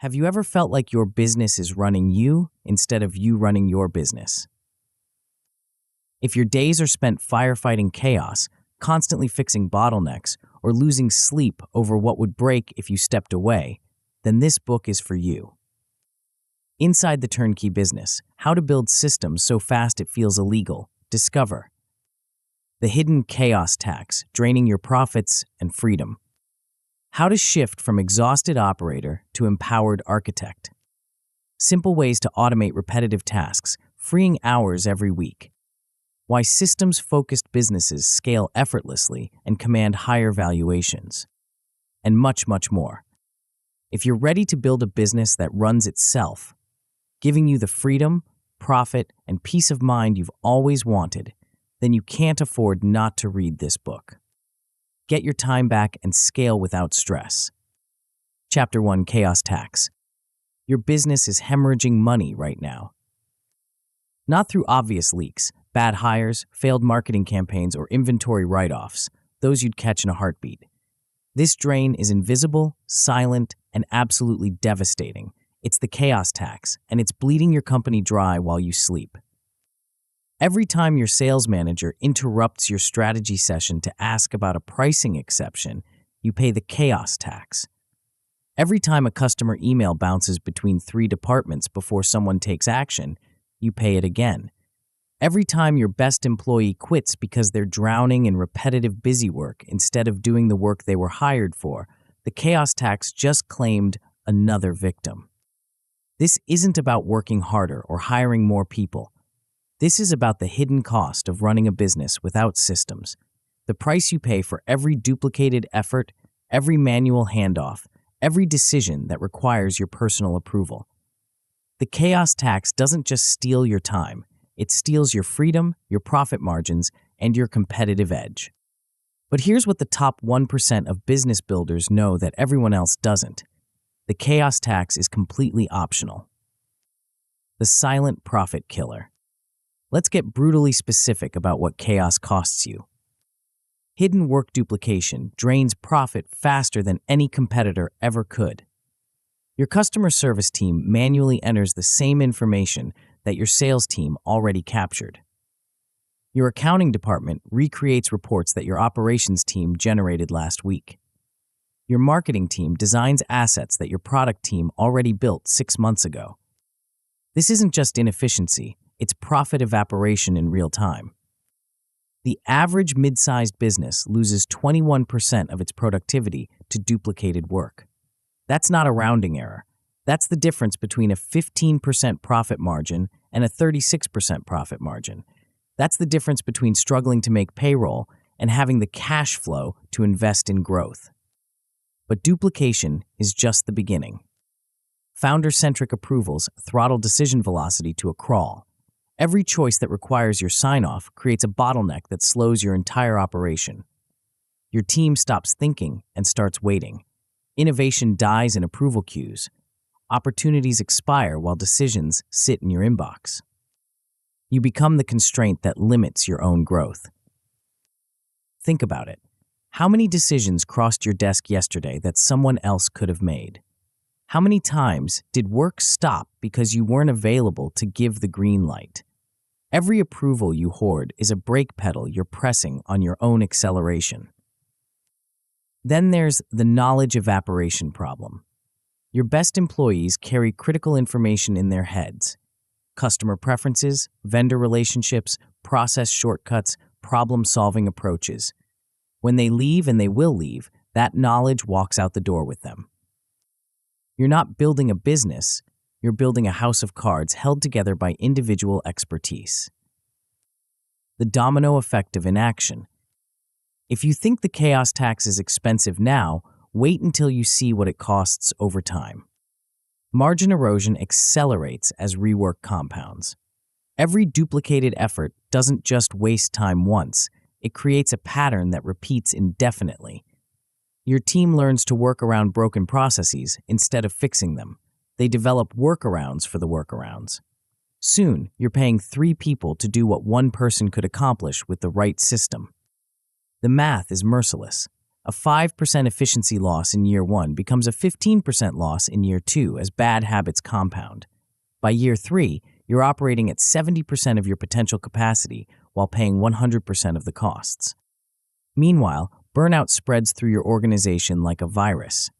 Have you ever felt like your business is running you instead of you running your business? If your days are spent firefighting chaos, constantly fixing bottlenecks, or losing sleep over what would break if you stepped away, then this book is for you. Inside the Turnkey Business: How to Build Systems So Fast It Feels Illegal. Discover the hidden chaos tax, draining your profits and freedom. How to shift from exhausted operator to empowered architect. Simple ways to automate repetitive tasks, freeing hours every week. Why systems-focused businesses scale effortlessly and command higher valuations. And much, much more. If you're ready to build a business that runs itself, giving you the freedom, profit, and peace of mind you've always wanted, then you can't afford not to read this book. Get your time back and scale without stress. Chapter 1: Chaos Tax. Your business is hemorrhaging money right now. Not through obvious leaks, bad hires, failed marketing campaigns, or inventory write-offs, those you'd catch in a heartbeat. This drain is invisible, silent, and absolutely devastating. It's the chaos tax, and it's bleeding your company dry while you sleep. Every time your sales manager interrupts your strategy session to ask about a pricing exception, you pay the chaos tax. Every time a customer email bounces between 3 departments before someone takes action, you pay it again. Every time your best employee quits because they're drowning in repetitive busy work instead of doing the work they were hired for, the chaos tax just claimed another victim. This isn't about working harder or hiring more people. This is about the hidden cost of running a business without systems, the price you pay for every duplicated effort, every manual handoff, every decision that requires your personal approval. The chaos tax doesn't just steal your time, it steals your freedom, your profit margins, and your competitive edge. But here's what the top 1% of business builders know that everyone else doesn't. The chaos tax is completely optional. The silent profit killer. Let's get brutally specific about what chaos costs you. Hidden work duplication drains profit faster than any competitor ever could. Your customer service team manually enters the same information that your sales team already captured. Your accounting department recreates reports that your operations team generated last week. Your marketing team designs assets that your product team already built 6 months ago. This isn't just inefficiency. It's profit evaporation in real time. The average mid-sized business loses 21% of its productivity to duplicated work. That's not a rounding error. That's the difference between a 15% profit margin and a 36% profit margin. That's the difference between struggling to make payroll and having the cash flow to invest in growth. But duplication is just the beginning. Founder-centric approvals throttle decision velocity to a crawl. Every choice that requires your sign-off creates a bottleneck that slows your entire operation. Your team stops thinking and starts waiting. Innovation dies in approval queues. Opportunities expire while decisions sit in your inbox. You become the constraint that limits your own growth. Think about it. How many decisions crossed your desk yesterday that someone else could have made? How many times did work stop because you weren't available to give the green light? Every approval you hoard is a brake pedal you're pressing on your own acceleration. Then there's the knowledge evaporation problem. Your best employees carry critical information in their heads: customer preferences, vendor relationships, process shortcuts, problem-solving approaches. When they leave, and they will leave, that knowledge walks out the door with them. You're not building a business. You're building a house of cards held together by individual expertise. The domino effect of inaction. If you think the chaos tax is expensive now, wait until you see what it costs over time. Margin erosion accelerates as rework compounds. Every duplicated effort doesn't just waste time once, it creates a pattern that repeats indefinitely. Your team learns to work around broken processes instead of fixing them. They develop workarounds for the workarounds. Soon, you're paying 3 people to do what 1 person could accomplish with the right system. The math is merciless. A 5% efficiency loss in year 1 becomes a 15% loss in year 2 as bad habits compound. By year 3, you're operating at 70% of your potential capacity while paying 100% of the costs. Meanwhile, burnout spreads through your organization like a virus.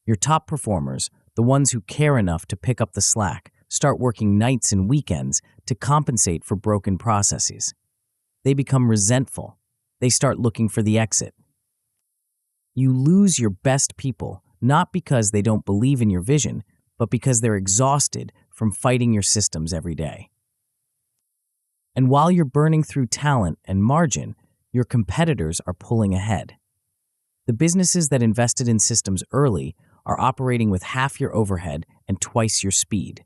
Your top performers, the ones who care enough to pick up the slack, start working nights and weekends to compensate for broken processes. They become resentful. They start looking for the exit. You lose your best people, not because they don't believe in your vision, but because they're exhausted from fighting your systems every day. And while you're burning through talent and margin, your competitors are pulling ahead. The businesses that invested in systems early are operating with half your overhead and twice your speed.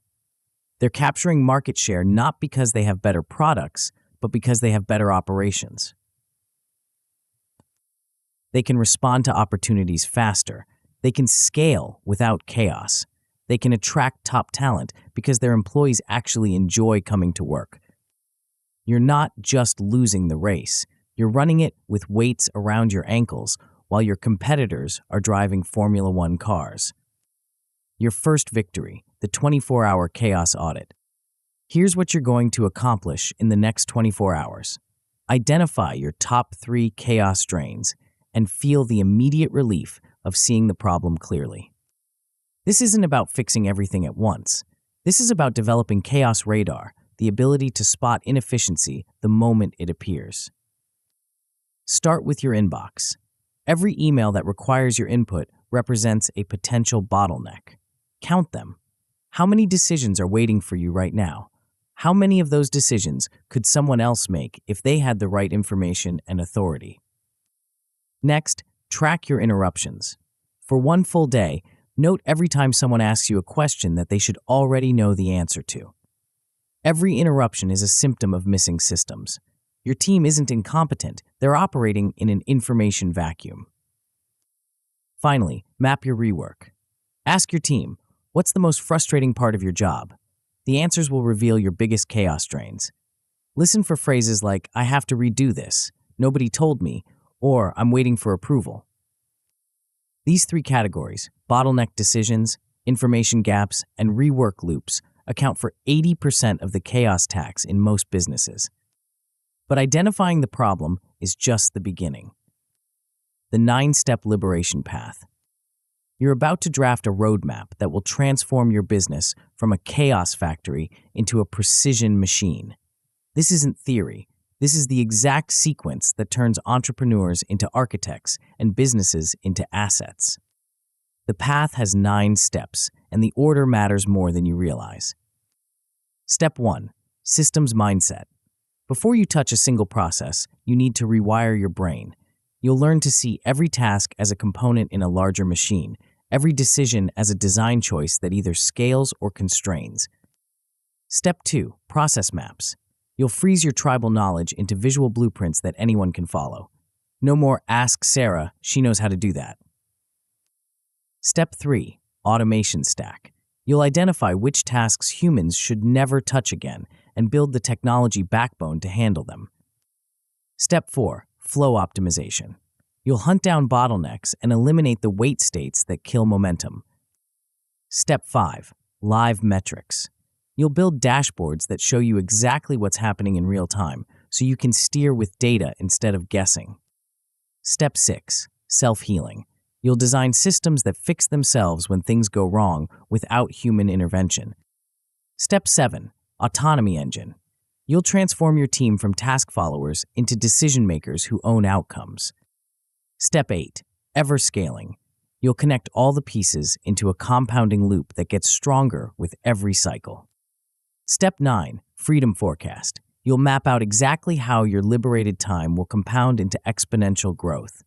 They're capturing market share not because they have better products, but because they have better operations. They can respond to opportunities faster. They can scale without chaos. They can attract top talent because their employees actually enjoy coming to work. You're not just losing the race. You're running it with weights around your ankles while your competitors are driving Formula One cars. Your first victory, the 24-hour chaos audit. Here's what you're going to accomplish in the next 24 hours. Identify your top 3 chaos drains and feel the immediate relief of seeing the problem clearly. This isn't about fixing everything at once. This is about developing chaos radar, the ability to spot inefficiency the moment it appears. Start with your inbox. Every email that requires your input represents a potential bottleneck. Count them. How many decisions are waiting for you right now? How many of those decisions could someone else make if they had the right information and authority? Next, track your interruptions. For one full day, note every time someone asks you a question that they should already know the answer to. Every interruption is a symptom of missing systems. Your team isn't incompetent, they're operating in an information vacuum. Finally, map your rework. Ask your team, what's the most frustrating part of your job? The answers will reveal your biggest chaos drains. Listen for phrases like, I have to redo this, nobody told me, or I'm waiting for approval. These 3 categories, bottleneck decisions, information gaps, and rework loops, account for 80% of the chaos tax in most businesses. But identifying the problem is just the beginning. The 9-step liberation path. You're about to draft a roadmap that will transform your business from a chaos factory into a precision machine. This isn't theory. This is the exact sequence that turns entrepreneurs into architects and businesses into assets. The path has 9 steps, and the order matters more than you realize. Step 1. Systems mindset. Before you touch a single process, you need to rewire your brain. You'll learn to see every task as a component in a larger machine, every decision as a design choice that either scales or constrains. Step 2. Process maps. You'll freeze your tribal knowledge into visual blueprints that anyone can follow. No more ask Sarah, she knows how to do that. Step 3. Automation stack. You'll identify which tasks humans should never touch again and build the technology backbone to handle them. Step 4. Flow optimization. You'll hunt down bottlenecks and eliminate the wait states that kill momentum. Step 5. Live metrics. You'll build dashboards that show you exactly what's happening in real time, so you can steer with data instead of guessing. Step 6. Self-healing. You'll design systems that fix themselves when things go wrong without human intervention. Step 7. Autonomy engine. You'll transform your team from task followers into decision makers who own outcomes. Step 8. Ever scaling. You'll connect all the pieces into a compounding loop that gets stronger with every cycle. Step 9. Freedom forecast. You'll map out exactly how your liberated time will compound into exponential growth.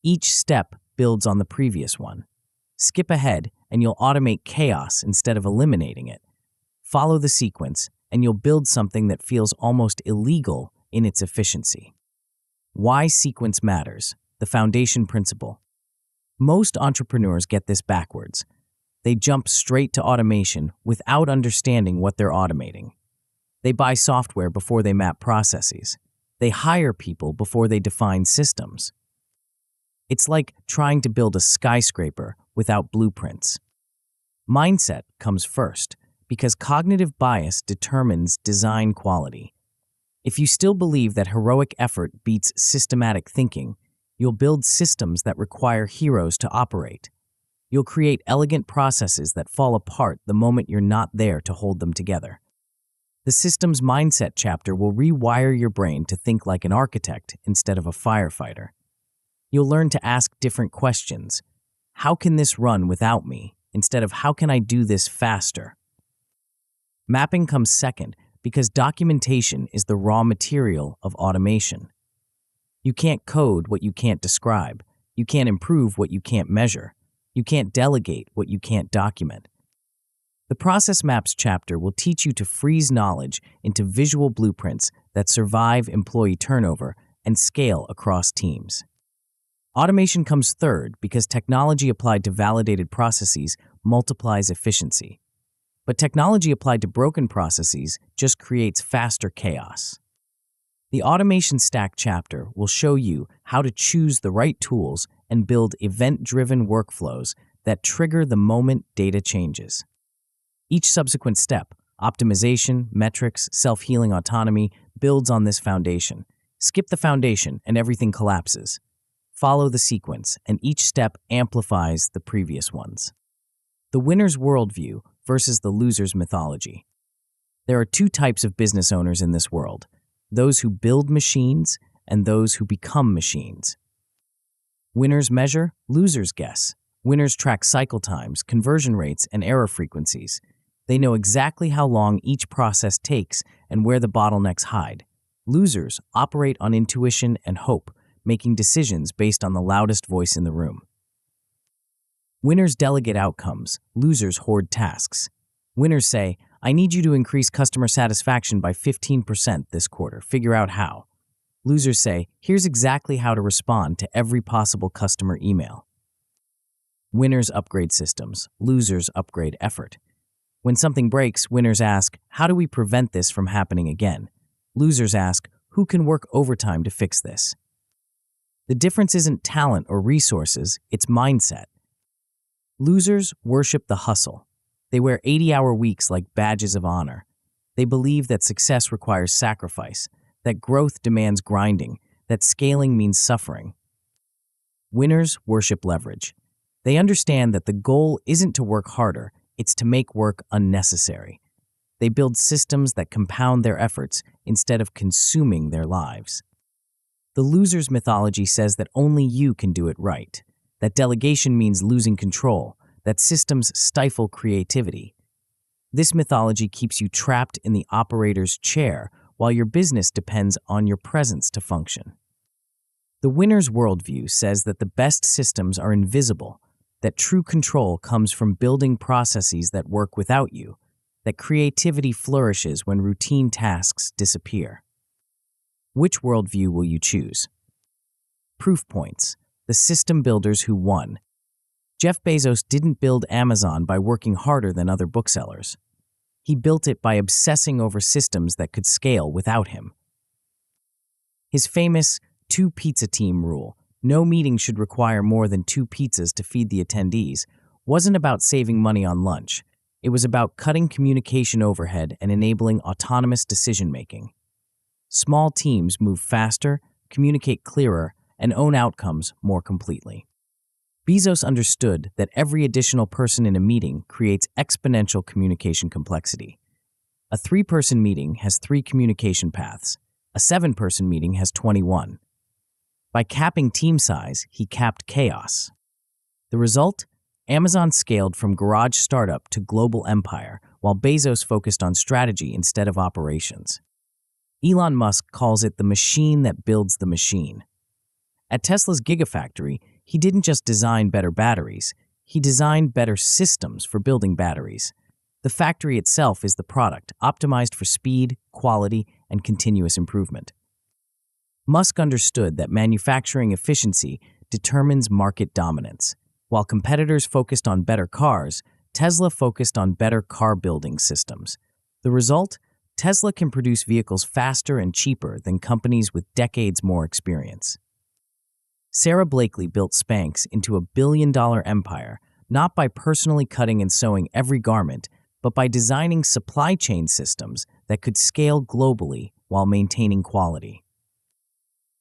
Each step builds on the previous one. Skip ahead and you'll automate chaos instead of eliminating it. Follow the sequence and you'll build something that feels almost illegal in its efficiency. Why sequence matters, the foundation principle. Most entrepreneurs get this backwards. They jump straight to automation without understanding what they're automating. They buy software before they map processes. They hire people before they define systems. It's like trying to build a skyscraper without blueprints. Mindset comes first, because cognitive bias determines design quality. If you still believe that heroic effort beats systematic thinking, you'll build systems that require heroes to operate. You'll create elegant processes that fall apart the moment you're not there to hold them together. The systems mindset chapter will rewire your brain to think like an architect instead of a firefighter. You'll learn to ask different questions. How can this run without me? Instead of how can I do this faster? Mapping comes second because documentation is the raw material of automation. You can't code what you can't describe. You can't improve what you can't measure. You can't delegate what you can't document. The Process Maps chapter will teach you to freeze knowledge into visual blueprints that survive employee turnover and scale across teams. Automation comes third because technology applied to validated processes multiplies efficiency. But technology applied to broken processes just creates faster chaos. The Automation Stack chapter will show you how to choose the right tools and build event-driven workflows that trigger the moment data changes. Each subsequent step, optimization, metrics, self-healing autonomy, builds on this foundation. Skip the foundation and everything collapses. Follow the sequence, and each step amplifies the previous ones. The winner's worldview versus the loser's mythology. There are two types of business owners in this world: those who build machines and those who become machines. Winners measure, losers guess. Winners track cycle times, conversion rates, and error frequencies. They know exactly how long each process takes and where the bottlenecks hide. Losers operate on intuition and hope, making decisions based on the loudest voice in the room. Winners delegate outcomes, losers hoard tasks. Winners say, I need you to increase customer satisfaction by 15% this quarter. Figure out how. Losers say, here's exactly how to respond to every possible customer email. Winners upgrade systems, losers upgrade effort. When something breaks, winners ask, how do we prevent this from happening again? Losers ask, who can work overtime to fix this? The difference isn't talent or resources, it's mindset. Losers worship the hustle. They wear 80-hour weeks like badges of honor. They believe that success requires sacrifice, that growth demands grinding, that scaling means suffering. Winners worship leverage. They understand that the goal isn't to work harder, it's to make work unnecessary. They build systems that compound their efforts instead of consuming their lives. The loser's mythology says that only you can do it right, that delegation means losing control, that systems stifle creativity. This mythology keeps you trapped in the operator's chair while your business depends on your presence to function. The winner's worldview says that the best systems are invisible, that true control comes from building processes that work without you, that creativity flourishes when routine tasks disappear. Which worldview will you choose? Proof points: the system builders who won. Jeff Bezos didn't build Amazon by working harder than other booksellers. He built it by obsessing over systems that could scale without him. His famous two-pizza team rule, no meeting should require more than 2 pizzas to feed the attendees, wasn't about saving money on lunch. It was about cutting communication overhead and enabling autonomous decision-making. Small teams move faster, communicate clearer, and own outcomes more completely. Bezos understood that every additional person in a meeting creates exponential communication complexity. A 3-person meeting has 3 communication paths. A 7-person meeting has 21. By capping team size, he capped chaos. The result? Amazon scaled from garage startup to global empire, while Bezos focused on strategy instead of operations. Elon Musk calls it the machine that builds the machine. At Tesla's Gigafactory, he didn't just design better batteries, he designed better systems for building batteries. The factory itself is the product, optimized for speed, quality, and continuous improvement. Musk understood that manufacturing efficiency determines market dominance. While competitors focused on better cars, Tesla focused on better car-building systems. The result? Tesla can produce vehicles faster and cheaper than companies with decades more experience. Sarah Blakely built Spanx into a billion-dollar empire, not by personally cutting and sewing every garment, but by designing supply chain systems that could scale globally while maintaining quality.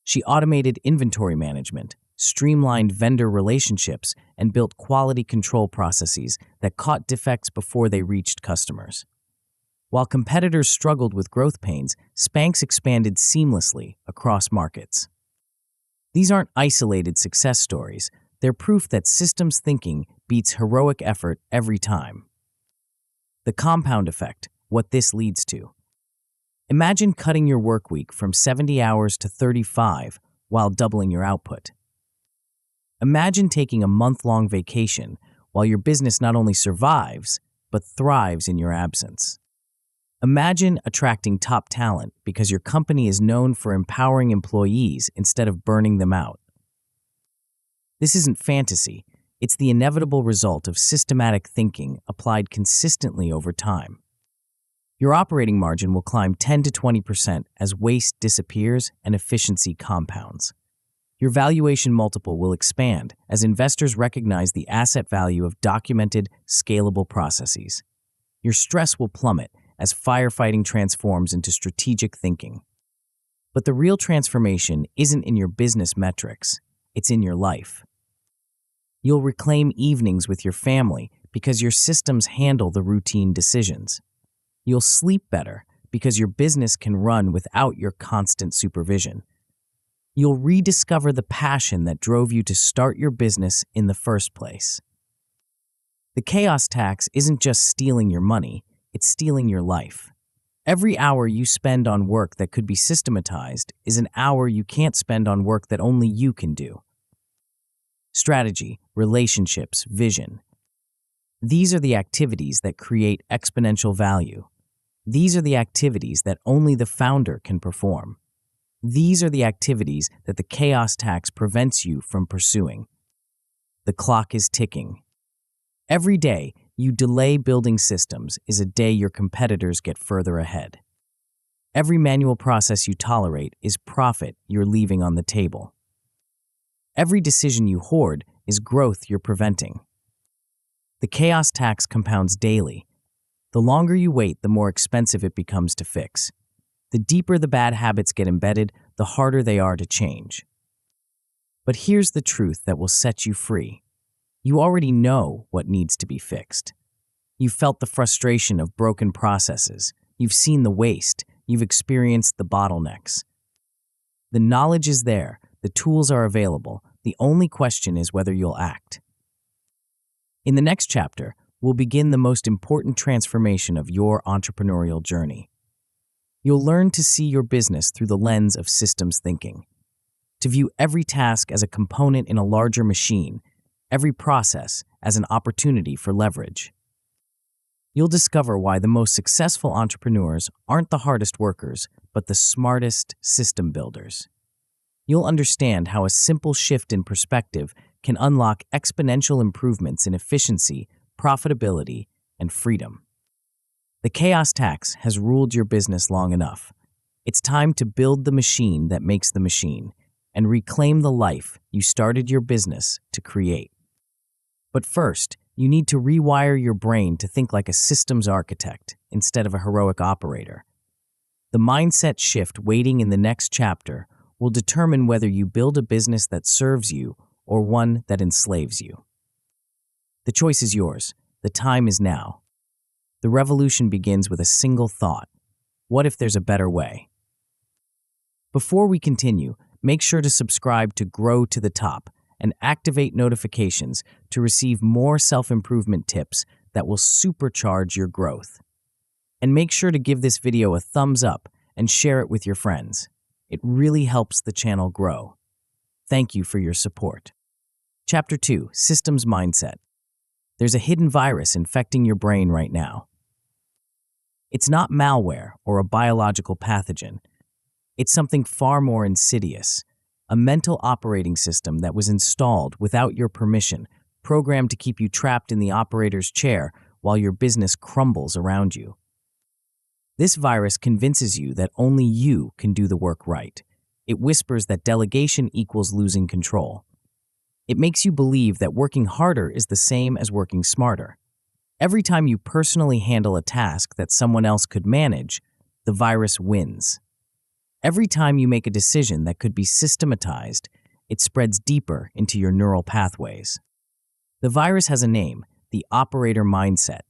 She automated inventory management, streamlined vendor relationships, and built quality control processes that caught defects before they reached customers. While competitors struggled with growth pains, Spanx expanded seamlessly across markets. These aren't isolated success stories. They're proof that systems thinking beats heroic effort every time. The compound effect, what this leads to. Imagine cutting your work week from 70 hours to 35 while doubling your output. Imagine taking a month-long vacation while your business not only survives, but thrives in your absence. Imagine attracting top talent because your company is known for empowering employees instead of burning them out. This isn't fantasy. It's the inevitable result of systematic thinking applied consistently over time. Your operating margin will climb 10 to 20% as waste disappears and efficiency compounds. Your valuation multiple will expand as investors recognize the asset value of documented, scalable processes. Your stress will plummet as firefighting transforms into strategic thinking. But the real transformation isn't in your business metrics, it's in your life. You'll reclaim evenings with your family because your systems handle the routine decisions. You'll sleep better because your business can run without your constant supervision. You'll rediscover the passion that drove you to start your business in the first place. The chaos tax isn't just stealing your money, it's stealing your life. Every hour you spend on work that could be systematized is an hour you can't spend on work that only you can do. Strategy, relationships, vision. These are the activities that create exponential value. These are the activities that only the founder can perform. These are the activities that the chaos tax prevents you from pursuing. The clock is ticking. Every day you delay building systems is a day your competitors get further ahead. Every manual process you tolerate is profit you're leaving on the table. Every decision you hoard is growth you're preventing. The chaos tax compounds daily. The longer you wait, the more expensive it becomes to fix. The deeper the bad habits get embedded, the harder they are to change. But here's the truth that will set you free. You already know what needs to be fixed. You've felt the frustration of broken processes. You've seen the waste. You've experienced the bottlenecks. The knowledge is there. The tools are available. The only question is whether you'll act. In the next chapter, we'll begin the most important transformation of your entrepreneurial journey. You'll learn to see your business through the lens of systems thinking, to view every task as a component in a larger machine, every process as an opportunity for leverage. You'll discover why the most successful entrepreneurs aren't the hardest workers, but the smartest system builders. You'll understand how a simple shift in perspective can unlock exponential improvements in efficiency, profitability, and freedom. The chaos tax has ruled your business long enough. It's time to build the machine that makes the machine and reclaim the life you started your business to create. But first, you need to rewire your brain to think like a systems architect instead of a heroic operator. The mindset shift waiting in the next chapter will determine whether you build a business that serves you or one that enslaves you. The choice is yours. The time is now. The revolution begins with a single thought. What if there's a better way? Before we continue, make sure to subscribe to Grow to the Top and activate notifications to receive more self-improvement tips that will supercharge your growth. And make sure to give this video a thumbs up and share it with your friends. It really helps the channel grow. Thank you for your support. Chapter 2, Systems Mindset. There's a hidden virus infecting your brain right now. It's not malware or a biological pathogen. It's something far more insidious, a mental operating system that was installed without your permission, programmed to keep you trapped in the operator's chair while your business crumbles around you. This virus convinces you that only you can do the work right. It whispers that delegation equals losing control. It makes you believe that working harder is the same as working smarter. Every time you personally handle a task that someone else could manage, the virus wins. Every time you make a decision that could be systematized, it spreads deeper into your neural pathways. The virus has a name, the operator mindset,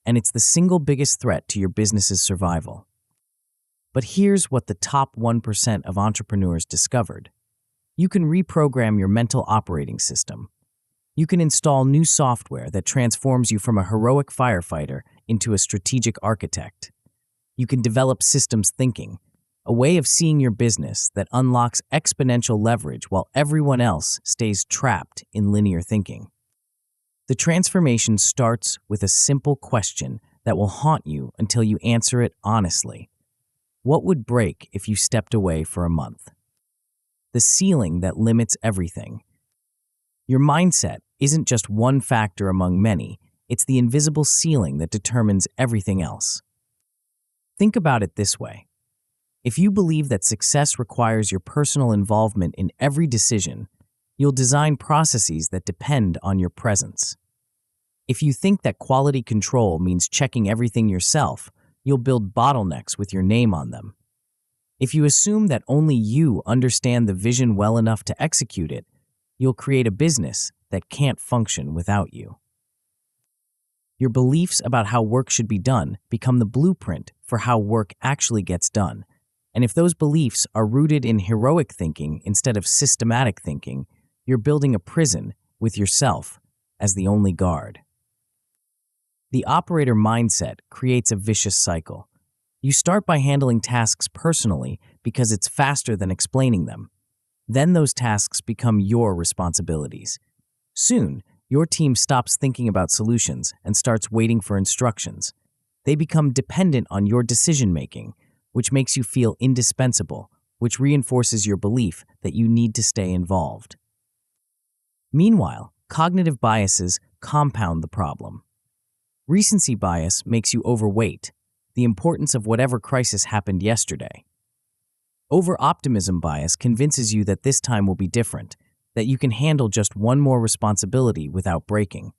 and it's the single biggest threat to your business's survival. But here's what the top 1% of entrepreneurs discovered. You can reprogram your mental operating system. You can install new software that transforms you from a heroic firefighter into a strategic architect. You can develop systems thinking, a way of seeing your business that unlocks exponential leverage while everyone else stays trapped in linear thinking. The transformation starts with a simple question that will haunt you until you answer it honestly. What would break if you stepped away for a month? The ceiling that limits everything. Your mindset isn't just one factor among many, it's the invisible ceiling that determines everything else. Think about it this way. If you believe that success requires your personal involvement in every decision, you'll design processes that depend on your presence. If you think that quality control means checking everything yourself, you'll build bottlenecks with your name on them. If you assume that only you understand the vision well enough to execute it, you'll create a business that can't function without you. Your beliefs about how work should be done become the blueprint for how work actually gets done. And if those beliefs are rooted in heroic thinking instead of systematic thinking, you're building a prison with yourself as the only guard. The operator mindset creates a vicious cycle. You start by handling tasks personally because it's faster than explaining them. Then those tasks become your responsibilities. Soon, your team stops thinking about solutions and starts waiting for instructions. They become dependent on your decision-making, which makes you feel indispensable, which reinforces your belief that you need to stay involved. Meanwhile, cognitive biases compound the problem. Recency bias makes you overweight the importance of whatever crisis happened yesterday. Over-optimism bias convinces you that this time will be different, that you can handle just one more responsibility without breaking.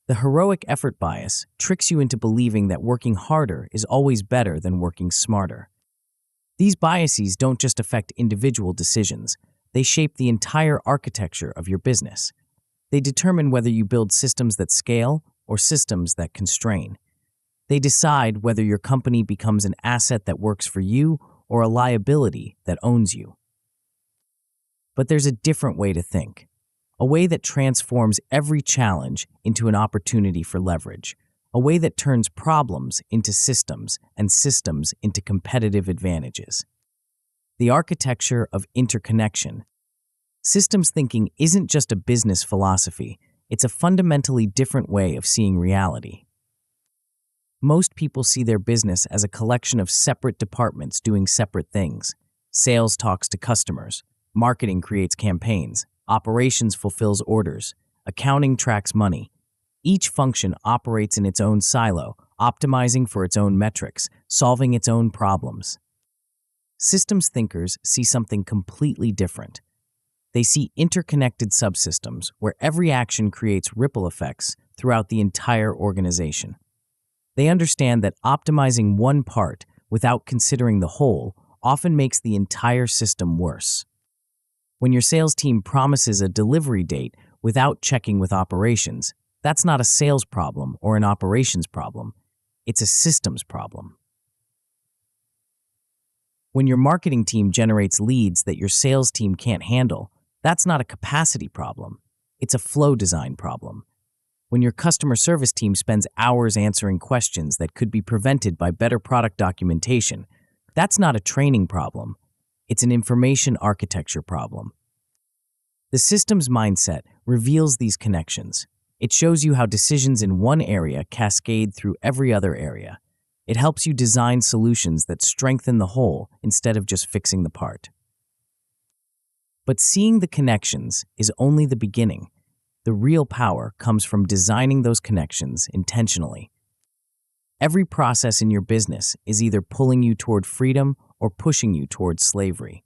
The heroic effort bias tricks you into believing that working harder is always better than working smarter. These biases don't just affect individual decisions, they shape the entire architecture of your business. They determine whether you build systems that scale or systems that constrain. They decide whether your company becomes an asset that works for you or a liability that owns you. But there's a different way to think, a way that transforms every challenge into an opportunity for leverage, a way that turns problems into systems and systems into competitive advantages. The architecture of interconnection. Systems thinking isn't just a business philosophy, it's a fundamentally different way of seeing reality. Most people see their business as a collection of separate departments doing separate things. Sales talks to customers, marketing creates campaigns, operations fulfills orders, accounting tracks money. Each function operates in its own silo, optimizing for its own metrics, solving its own problems. Systems thinkers see something completely different. They see interconnected subsystems where every action creates ripple effects throughout the entire organization. They understand that optimizing one part without considering the whole often makes the entire system worse. When your sales team promises a delivery date without checking with operations, that's not a sales problem or an operations problem. It's a systems problem. When your marketing team generates leads that your sales team can't handle, that's not a capacity problem. It's a flow design problem. When your customer service team spends hours answering questions that could be prevented by better product documentation, that's not a training problem. It's an information architecture problem. The systems mindset reveals these connections. It shows you how decisions in one area cascade through every other area. It helps you design solutions that strengthen the whole instead of just fixing the part. But seeing the connections is only the beginning. The real power comes from designing those connections intentionally. Every process in your business is either pulling you toward freedom or pushing you toward slavery.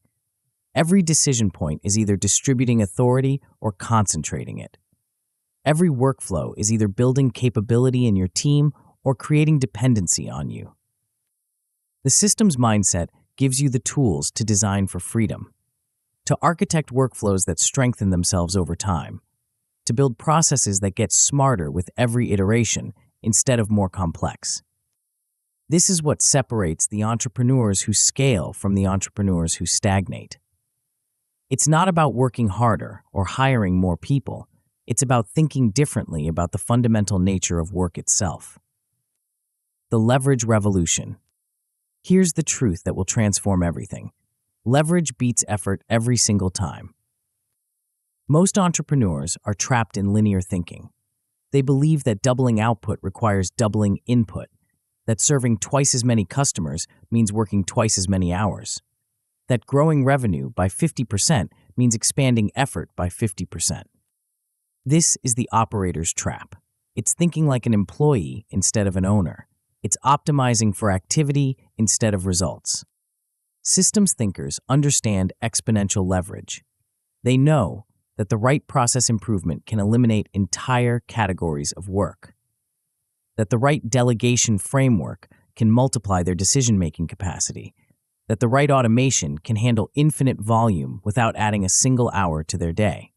Every decision point is either distributing authority or concentrating it. Every workflow is either building capability in your team or creating dependency on you. The systems mindset gives you the tools to design for freedom, to architect workflows that strengthen themselves over time, to build processes that get smarter with every iteration instead of more complex. This is what separates the entrepreneurs who scale from the entrepreneurs who stagnate. It's not about working harder or hiring more people. It's about thinking differently about the fundamental nature of work itself. The leverage revolution. Here's the truth that will transform everything. Leverage beats effort every single time. Most entrepreneurs are trapped in linear thinking. They believe that doubling output requires doubling input, that serving twice as many customers means working twice as many hours, that growing revenue by 50% means expanding effort by 50%. This is the operator's trap. It's thinking like an employee instead of an owner. It's optimizing for activity instead of results. Systems thinkers understand exponential leverage. They know that the right process improvement can eliminate entire categories of work, that the right delegation framework can multiply their decision-making capacity, that the right automation can handle infinite volume without adding a single hour to their day.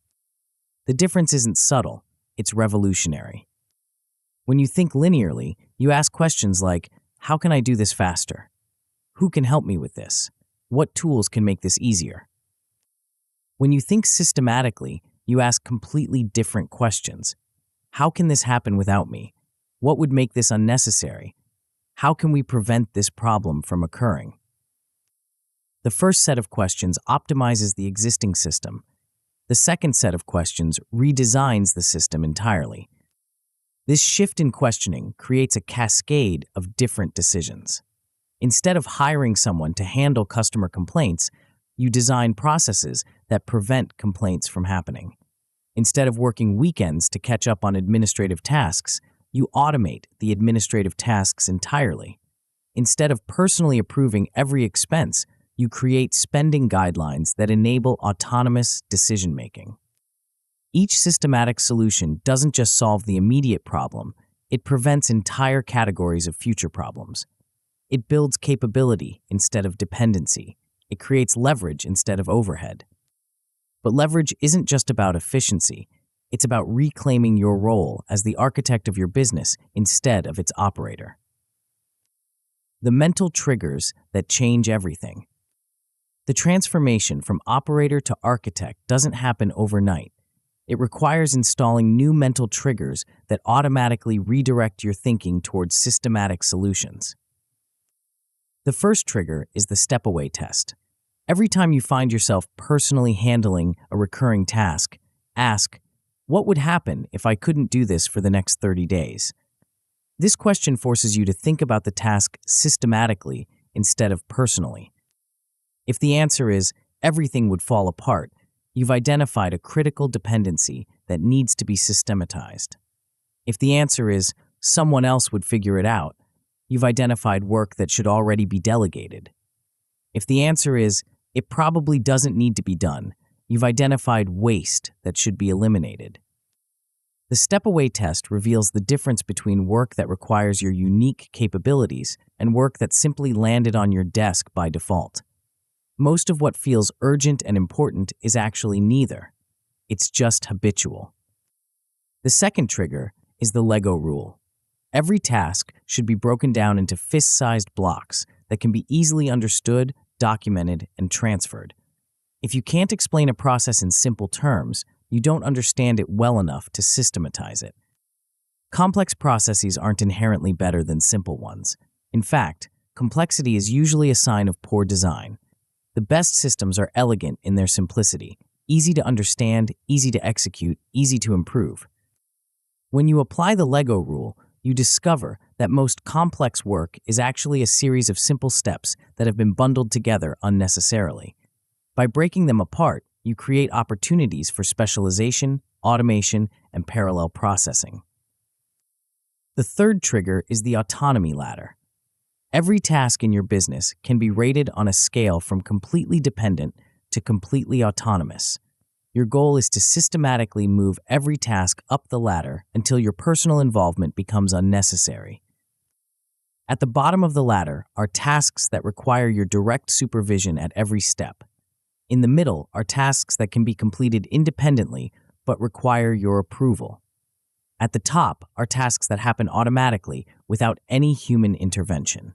The difference isn't subtle, it's revolutionary. When you think linearly, you ask questions like, how can I do this faster? Who can help me with this? What tools can make this easier? When you think systematically, you ask completely different questions. How can this happen without me? What would make this unnecessary? How can we prevent this problem from occurring? The first set of questions optimizes the existing system. The second set of questions redesigns the system entirely. This shift in questioning creates a cascade of different decisions. Instead of hiring someone to handle customer complaints, you design processes that prevent complaints from happening. Instead of working weekends to catch up on administrative tasks, you automate the administrative tasks entirely. Instead of personally approving every expense, you create spending guidelines that enable autonomous decision-making. Each systematic solution doesn't just solve the immediate problem, it prevents entire categories of future problems. It builds capability instead of dependency. It creates leverage instead of overhead. But leverage isn't just about efficiency. It's about reclaiming your role as the architect of your business instead of its operator. The mental triggers that change everything. The transformation from operator to architect doesn't happen overnight. It requires installing new mental triggers that automatically redirect your thinking towards systematic solutions. The first trigger is the step-away test. Every time you find yourself personally handling a recurring task, ask, what would happen if I couldn't do this for the next 30 days? This question forces you to think about the task systematically instead of personally. If the answer is, everything would fall apart, you've identified a critical dependency that needs to be systematized. If the answer is, someone else would figure it out, you've identified work that should already be delegated. If the answer is, it probably doesn't need to be done, you've identified waste that should be eliminated. The step-away test reveals the difference between work that requires your unique capabilities and work that simply landed on your desk by default. Most of what feels urgent and important is actually neither. It's just habitual. The second trigger is the Lego rule. Every task should be broken down into fist-sized blocks that can be easily understood, documented, and transferred. If you can't explain a process in simple terms, you don't understand it well enough to systematize it. Complex processes aren't inherently better than simple ones. In fact, complexity is usually a sign of poor design. The best systems are elegant in their simplicity, easy to understand, easy to execute, easy to improve. When you apply the Lego rule, you discover that most complex work is actually a series of simple steps that have been bundled together unnecessarily. By breaking them apart, you create opportunities for specialization, automation, and parallel processing. The third trigger is the autonomy ladder. Every task in your business can be rated on a scale from completely dependent to completely autonomous. Your goal is to systematically move every task up the ladder until your personal involvement becomes unnecessary. At the bottom of the ladder are tasks that require your direct supervision at every step. In the middle are tasks that can be completed independently but require your approval. At the top are tasks that happen automatically without any human intervention.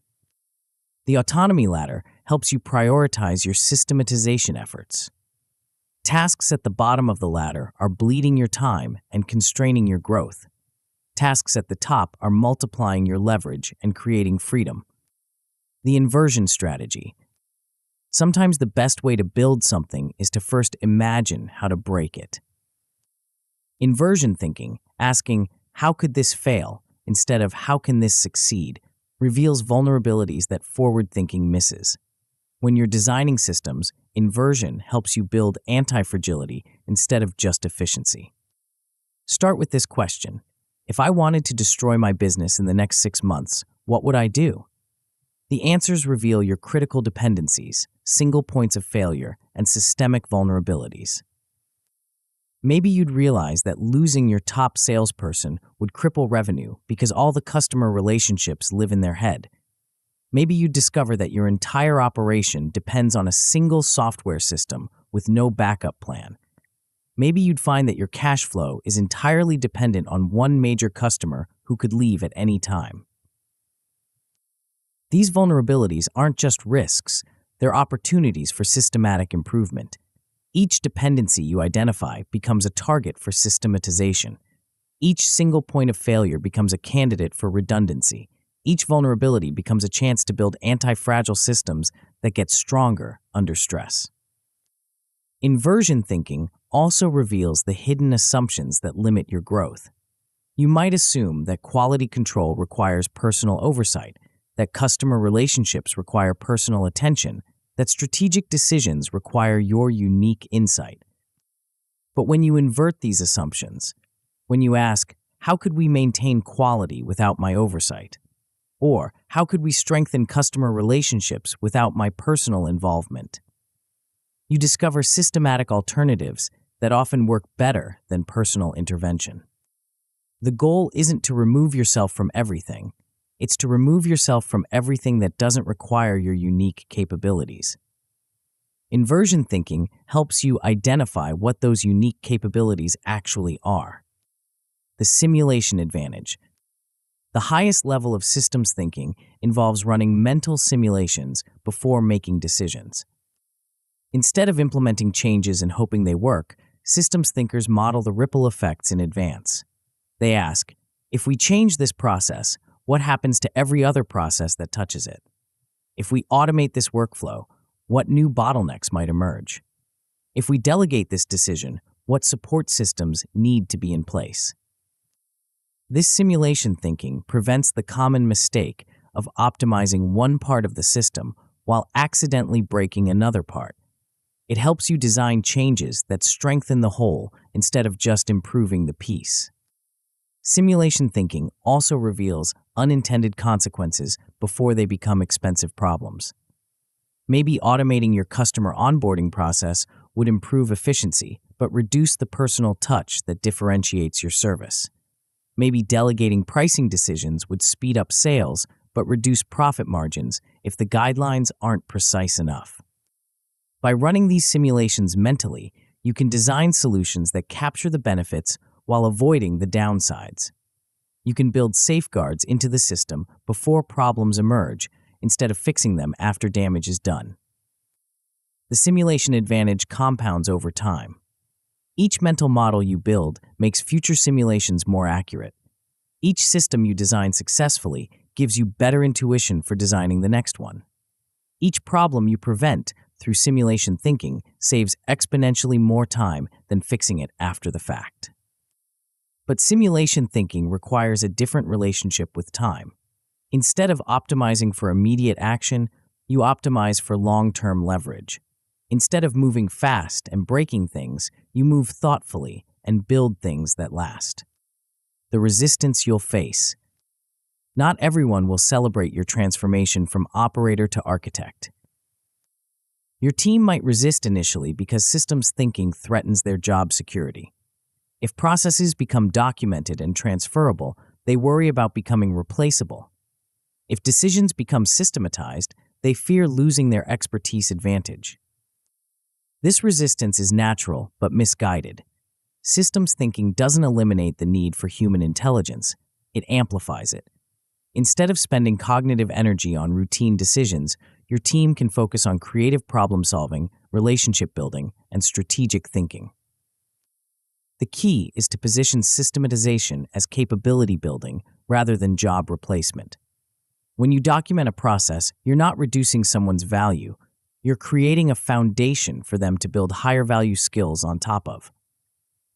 The autonomy ladder helps you prioritize your systematization efforts. Tasks at the bottom of the ladder are bleeding your time and constraining your growth. Tasks at the top are multiplying your leverage and creating freedom. The inversion strategy. Sometimes the best way to build something is to first imagine how to break it. Inversion thinking, asking, how could this fail, instead of how can this succeed, reveals vulnerabilities that forward thinking misses. When you're designing systems, inversion helps you build anti-fragility instead of just efficiency. Start with this question. If I wanted to destroy my business in the next 6 months, what would I do? The answers reveal your critical dependencies, single points of failure, and systemic vulnerabilities. Maybe you'd realize that losing your top salesperson would cripple revenue because all the customer relationships live in their head. Maybe you'd discover that your entire operation depends on a single software system with no backup plan. Maybe you'd find that your cash flow is entirely dependent on one major customer who could leave at any time. These vulnerabilities aren't just risks, they're opportunities for systematic improvement. Each dependency you identify becomes a target for systematization. Each single point of failure becomes a candidate for redundancy. Each vulnerability becomes a chance to build anti-fragile systems that get stronger under stress. Inversion thinking also reveals the hidden assumptions that limit your growth. You might assume that quality control requires personal oversight, that customer relationships require personal attention, that strategic decisions require your unique insight. But when you invert these assumptions, when you ask, how could we maintain quality without my oversight? Or how could we strengthen customer relationships without my personal involvement? You discover systematic alternatives that often work better than personal intervention. The goal isn't to remove yourself from everything. It's to remove yourself from everything that doesn't require your unique capabilities. Inversion thinking helps you identify what those unique capabilities actually are. The simulation advantage. The highest level of systems thinking involves running mental simulations before making decisions. Instead of implementing changes and hoping they work, systems thinkers model the ripple effects in advance. They ask, if we change this process, what happens to every other process that touches it? If we automate this workflow, what new bottlenecks might emerge? If we delegate this decision, what support systems need to be in place? This simulation thinking prevents the common mistake of optimizing one part of the system while accidentally breaking another part. It helps you design changes that strengthen the whole instead of just improving the piece. Simulation thinking also reveals unintended consequences before they become expensive problems. Maybe automating your customer onboarding process would improve efficiency, but reduce the personal touch that differentiates your service. Maybe delegating pricing decisions would speed up sales, but reduce profit margins if the guidelines aren't precise enough. By running these simulations mentally, you can design solutions that capture the benefits while avoiding the downsides. You can build safeguards into the system before problems emerge, instead of fixing them after damage is done. The simulation advantage compounds over time. Each mental model you build makes future simulations more accurate. Each system you design successfully gives you better intuition for designing the next one. Each problem you prevent through simulation thinking saves exponentially more time than fixing it after the fact. But simulation thinking requires a different relationship with time. Instead of optimizing for immediate action, you optimize for long-term leverage. Instead of moving fast and breaking things, you move thoughtfully and build things that last. The resistance you'll face. Not everyone will celebrate your transformation from operator to architect. Your team might resist initially because systems thinking threatens their job security. If processes become documented and transferable, they worry about becoming replaceable. If decisions become systematized, they fear losing their expertise advantage. This resistance is natural but misguided. Systems thinking doesn't eliminate the need for human intelligence, it amplifies it. Instead of spending cognitive energy on routine decisions, your team can focus on creative problem solving, relationship building, and strategic thinking. The key is to position systematization as capability building rather than job replacement. When you document a process, you're not reducing someone's value. You're creating a foundation for them to build higher value skills on top of.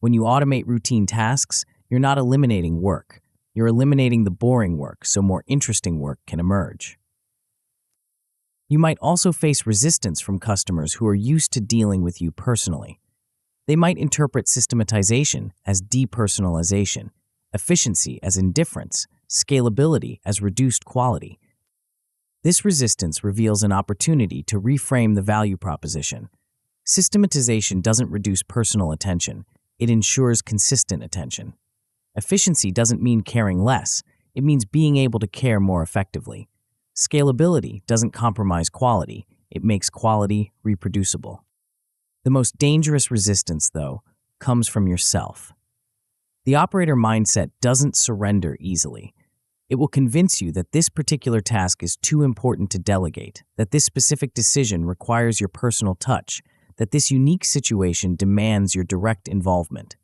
When you automate routine tasks, you're not eliminating work. You're eliminating the boring work so more interesting work can emerge. You might also face resistance from customers who are used to dealing with you personally. They might interpret systematization as depersonalization, efficiency as indifference, scalability as reduced quality. This resistance reveals an opportunity to reframe the value proposition. Systematization doesn't reduce personal attention, it ensures consistent attention. Efficiency doesn't mean caring less, it means being able to care more effectively. Scalability doesn't compromise quality, it makes quality reproducible. The most dangerous resistance, though, comes from yourself. The operator mindset doesn't surrender easily. It will convince you that this particular task is too important to delegate, that this specific decision requires your personal touch, that this unique situation demands your direct involvement.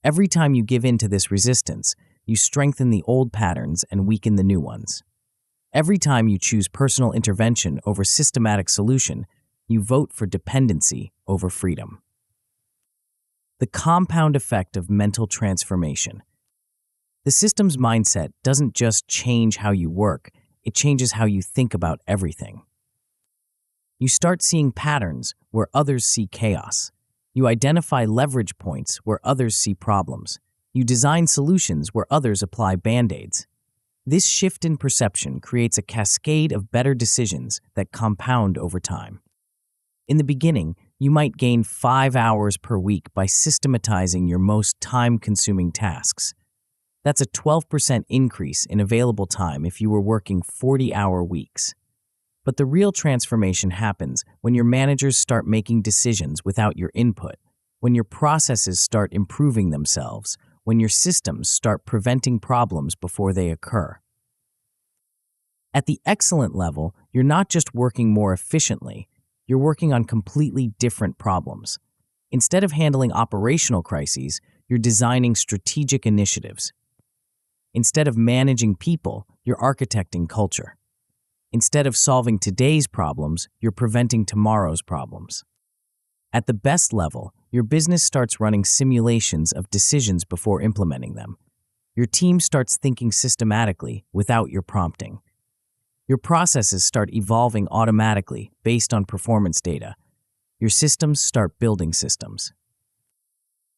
Every time you give in to this resistance, you strengthen the old patterns and weaken the new ones. Every time you choose personal intervention over systematic solution, you vote for dependency over freedom. The compound effect of mental transformation. The systems mindset doesn't just change how you work, it changes how you think about everything. You start seeing patterns where others see chaos. You identify leverage points where others see problems. You design solutions where others apply band-aids. This shift in perception creates a cascade of better decisions that compound over time. In the beginning, you might gain 5 hours per week by systematizing your most time-consuming tasks. That's a 12% increase in available time if you were working 40-hour weeks. But the real transformation happens when your managers start making decisions without your input, when your processes start improving themselves, when your systems start preventing problems before they occur. At the excellent level, you're not just working more efficiently, you're working on completely different problems. Instead of handling operational crises, you're designing strategic initiatives. Instead of managing people, you're architecting culture. Instead of solving today's problems, you're preventing tomorrow's problems. At the best level, your business starts running simulations of decisions before implementing them. Your team starts thinking systematically without your prompting. Your processes start evolving automatically based on performance data. Your systems start building systems.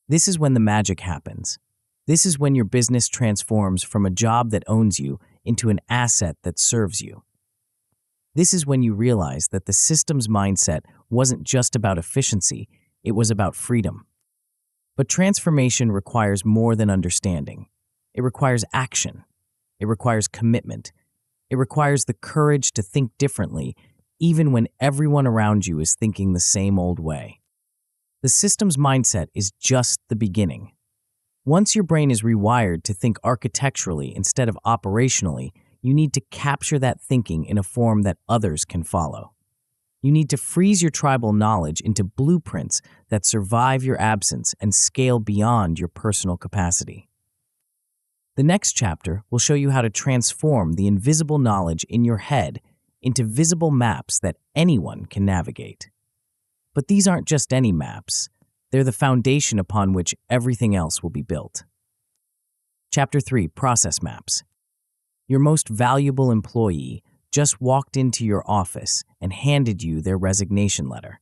This is when the magic happens. This is when your business transforms from a job that owns you into an asset that serves you. This is when you realize that the systems mindset wasn't just about efficiency, it was about freedom. But transformation requires more than understanding. It requires action. It requires commitment. It requires the courage to think differently, even when everyone around you is thinking the same old way. The systems mindset is just the beginning. Once your brain is rewired to think architecturally instead of operationally, you need to capture that thinking in a form that others can follow. You need to freeze your tribal knowledge into blueprints that survive your absence and scale beyond your personal capacity. The next chapter will show you how to transform the invisible knowledge in your head into visible maps that anyone can navigate. But these aren't just any maps. They're the foundation upon which everything else will be built. Chapter 3, Process Maps. Your most valuable employee just walked into your office and handed you their resignation letter.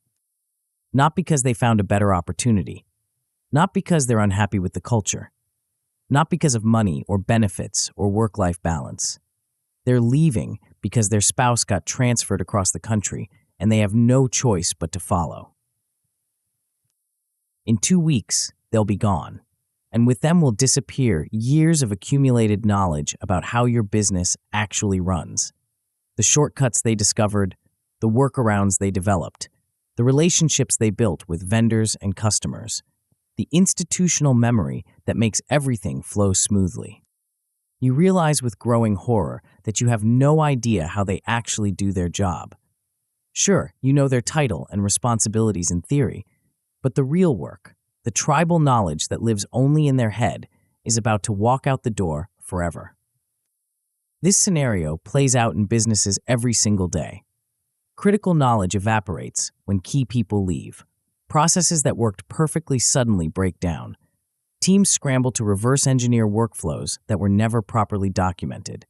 Not because they found a better opportunity, not because they're unhappy with the culture, not because of money or benefits or work-life balance. They're leaving because their spouse got transferred across the country and they have no choice but to follow. In 2 weeks, they'll be gone, and with them will disappear years of accumulated knowledge about how your business actually runs. The shortcuts they discovered, the workarounds they developed, the relationships they built with vendors and customers, the institutional memory that makes everything flow smoothly. You realize with growing horror that you have no idea how they actually do their job. Sure, you know their title and responsibilities in theory, but the real work, the tribal knowledge that lives only in their head, is about to walk out the door forever. This scenario plays out in businesses every single day. Critical knowledge evaporates when key people leave. Processes that worked perfectly suddenly break down. Teams scramble to reverse engineer workflows that were never properly documented.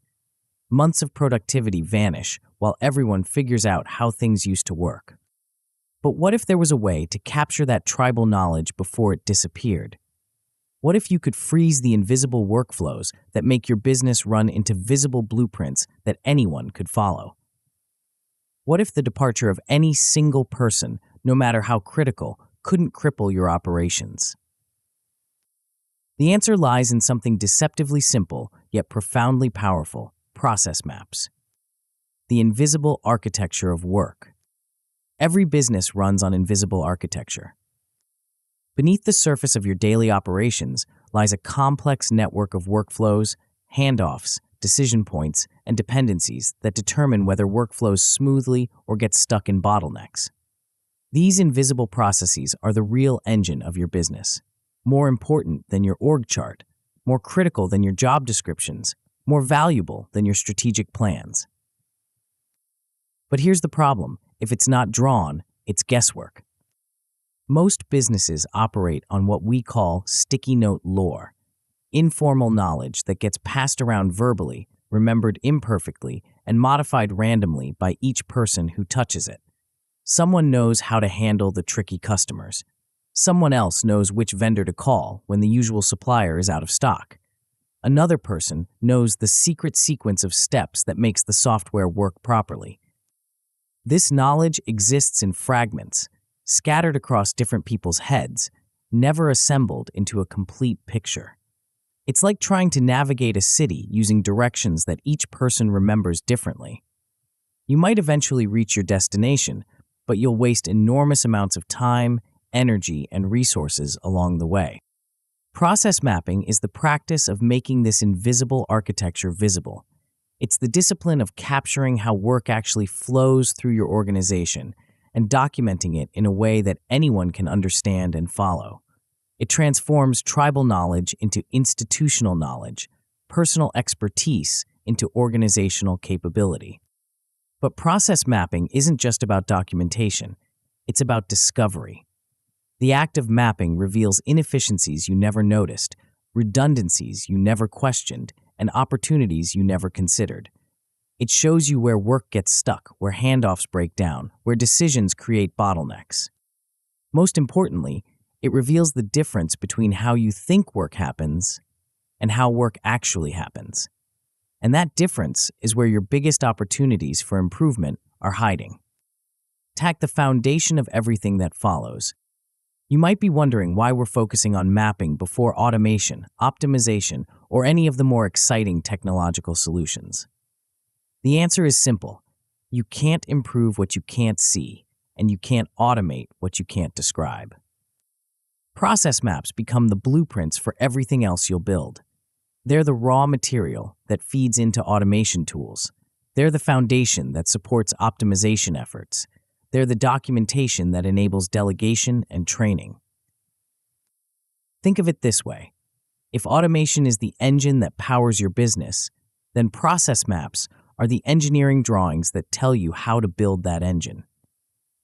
Months of productivity vanish while everyone figures out how things used to work. But what if there was a way to capture that tribal knowledge before it disappeared? What if you could freeze the invisible workflows that make your business run into visible blueprints that anyone could follow? What if the departure of any single person, no matter how critical, couldn't cripple your operations? The answer lies in something deceptively simple yet profoundly powerful: process maps. The invisible architecture of work. Every business runs on invisible architecture. Beneath the surface of your daily operations lies a complex network of workflows, handoffs, decision points, and dependencies that determine whether work flows smoothly or gets stuck in bottlenecks. These invisible processes are the real engine of your business, more important than your org chart, more critical than your job descriptions, more valuable than your strategic plans. But here's the problem: if it's not drawn, it's guesswork. Most businesses operate on what we call sticky note lore, informal knowledge that gets passed around verbally, remembered imperfectly, and modified randomly by each person who touches it. Someone knows how to handle the tricky customers. Someone else knows which vendor to call when the usual supplier is out of stock. Another person knows the secret sequence of steps that makes the software work properly. This knowledge exists in fragments, scattered across different people's heads, never assembled into a complete picture. It's like trying to navigate a city using directions that each person remembers differently. You might eventually reach your destination, but you'll waste enormous amounts of time, energy, and resources along the way. Process mapping is the practice of making this invisible architecture visible. It's the discipline of capturing how work actually flows through your organization and documenting it in a way that anyone can understand and follow. It transforms tribal knowledge into institutional knowledge, personal expertise into organizational capability. But process mapping isn't just about documentation, it's about discovery. The act of mapping reveals inefficiencies you never noticed, redundancies you never questioned, and opportunities you never considered. It shows you where work gets stuck, where handoffs break down, where decisions create bottlenecks. Most importantly, it reveals the difference between how you think work happens and how work actually happens. And that difference is where your biggest opportunities for improvement are hiding. Attack the foundation of everything that follows. You might be wondering why we're focusing on mapping before automation, optimization, or any of the more exciting technological solutions. The answer is simple. You can't improve what you can't see, and you can't automate what you can't describe. Process maps become the blueprints for everything else you'll build. They're the raw material that feeds into automation tools. They're the foundation that supports optimization efforts. They're the documentation that enables delegation and training. Think of it this way. If automation is the engine that powers your business, then process maps are the engineering drawings that tell you how to build that engine.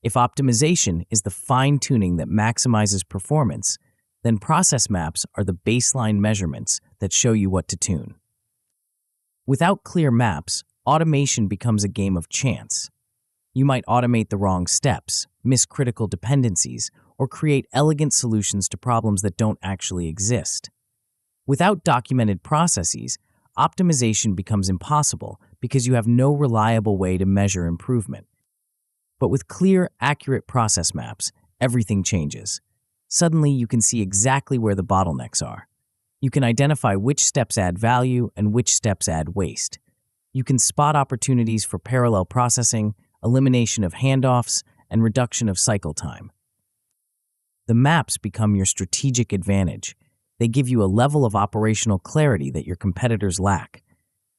If optimization is the fine-tuning that maximizes performance, then process maps are the baseline measurements that show you what to tune. Without clear maps, automation becomes a game of chance. You might automate the wrong steps, miss critical dependencies, or create elegant solutions to problems that don't actually exist. Without documented processes, optimization becomes impossible because you have no reliable way to measure improvement. But with clear, accurate process maps, everything changes. Suddenly, you can see exactly where the bottlenecks are. You can identify which steps add value and which steps add waste. You can spot opportunities for parallel processing, elimination of handoffs, and reduction of cycle time. The maps become your strategic advantage. They give you a level of operational clarity that your competitors lack.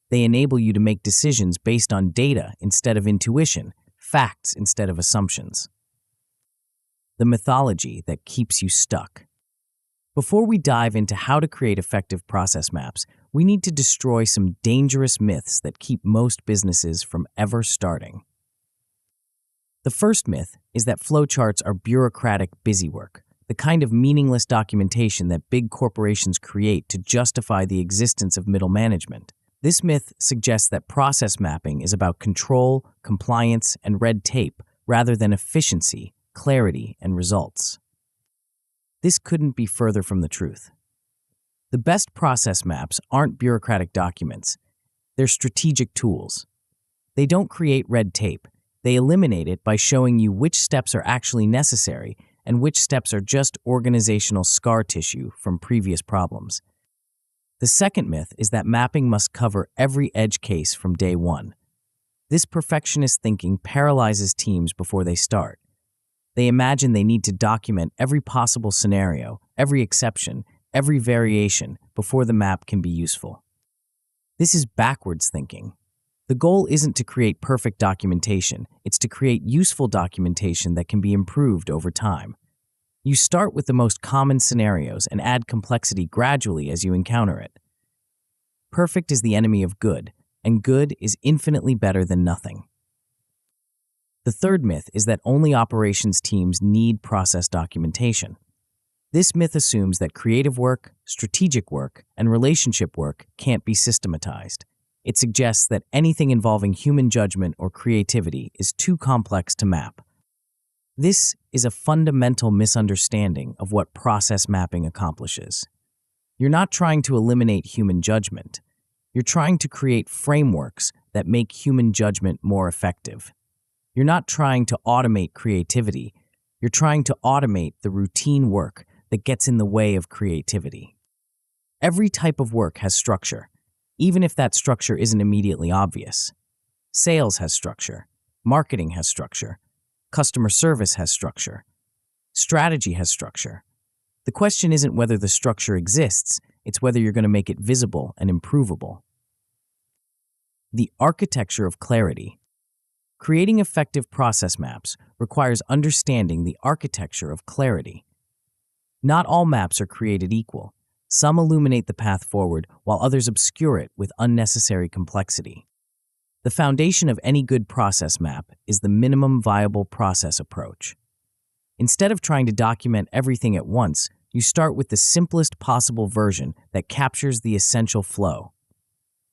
They enable you to make decisions based on data instead of intuition, facts instead of assumptions. The mythology that keeps you stuck. Before we dive into how to create effective process maps, we need to destroy some dangerous myths that keep most businesses from ever starting. The first myth is that flowcharts are bureaucratic busywork, the kind of meaningless documentation that big corporations create to justify the existence of middle management. This myth suggests that process mapping is about control, compliance, and red tape rather than efficiency, clarity, and results. This couldn't be further from the truth. The best process maps aren't bureaucratic documents. They're strategic tools. They don't create red tape. They eliminate it by showing you which steps are actually necessary and which steps are just organizational scar tissue from previous problems. The second myth is that mapping must cover every edge case from day one. This perfectionist thinking paralyzes teams before they start. They imagine they need to document every possible scenario, every exception, every variation before the map can be useful. This is backwards thinking. The goal isn't to create perfect documentation, it's to create useful documentation that can be improved over time. You start with the most common scenarios and add complexity gradually as you encounter it. Perfect is the enemy of good, and good is infinitely better than nothing. The third myth is that only operations teams need process documentation. This myth assumes that creative work, strategic work, and relationship work can't be systematized. It suggests that anything involving human judgment or creativity is too complex to map. This is a fundamental misunderstanding of what process mapping accomplishes. You're not trying to eliminate human judgment. You're trying to create frameworks that make human judgment more effective. You're not trying to automate creativity. You're trying to automate the routine work that gets in the way of creativity. Every type of work has structure, even if that structure isn't immediately obvious. Sales has structure. Marketing has structure. Customer service has structure. Strategy has structure. The question isn't whether the structure exists, it's whether you're going to make it visible and improvable. The architecture of clarity. Creating effective process maps requires understanding the architecture of clarity. Not all maps are created equal. Some illuminate the path forward, while others obscure it with unnecessary complexity. The foundation of any good process map is the minimum viable process approach. Instead of trying to document everything at once, you start with the simplest possible version that captures the essential flow.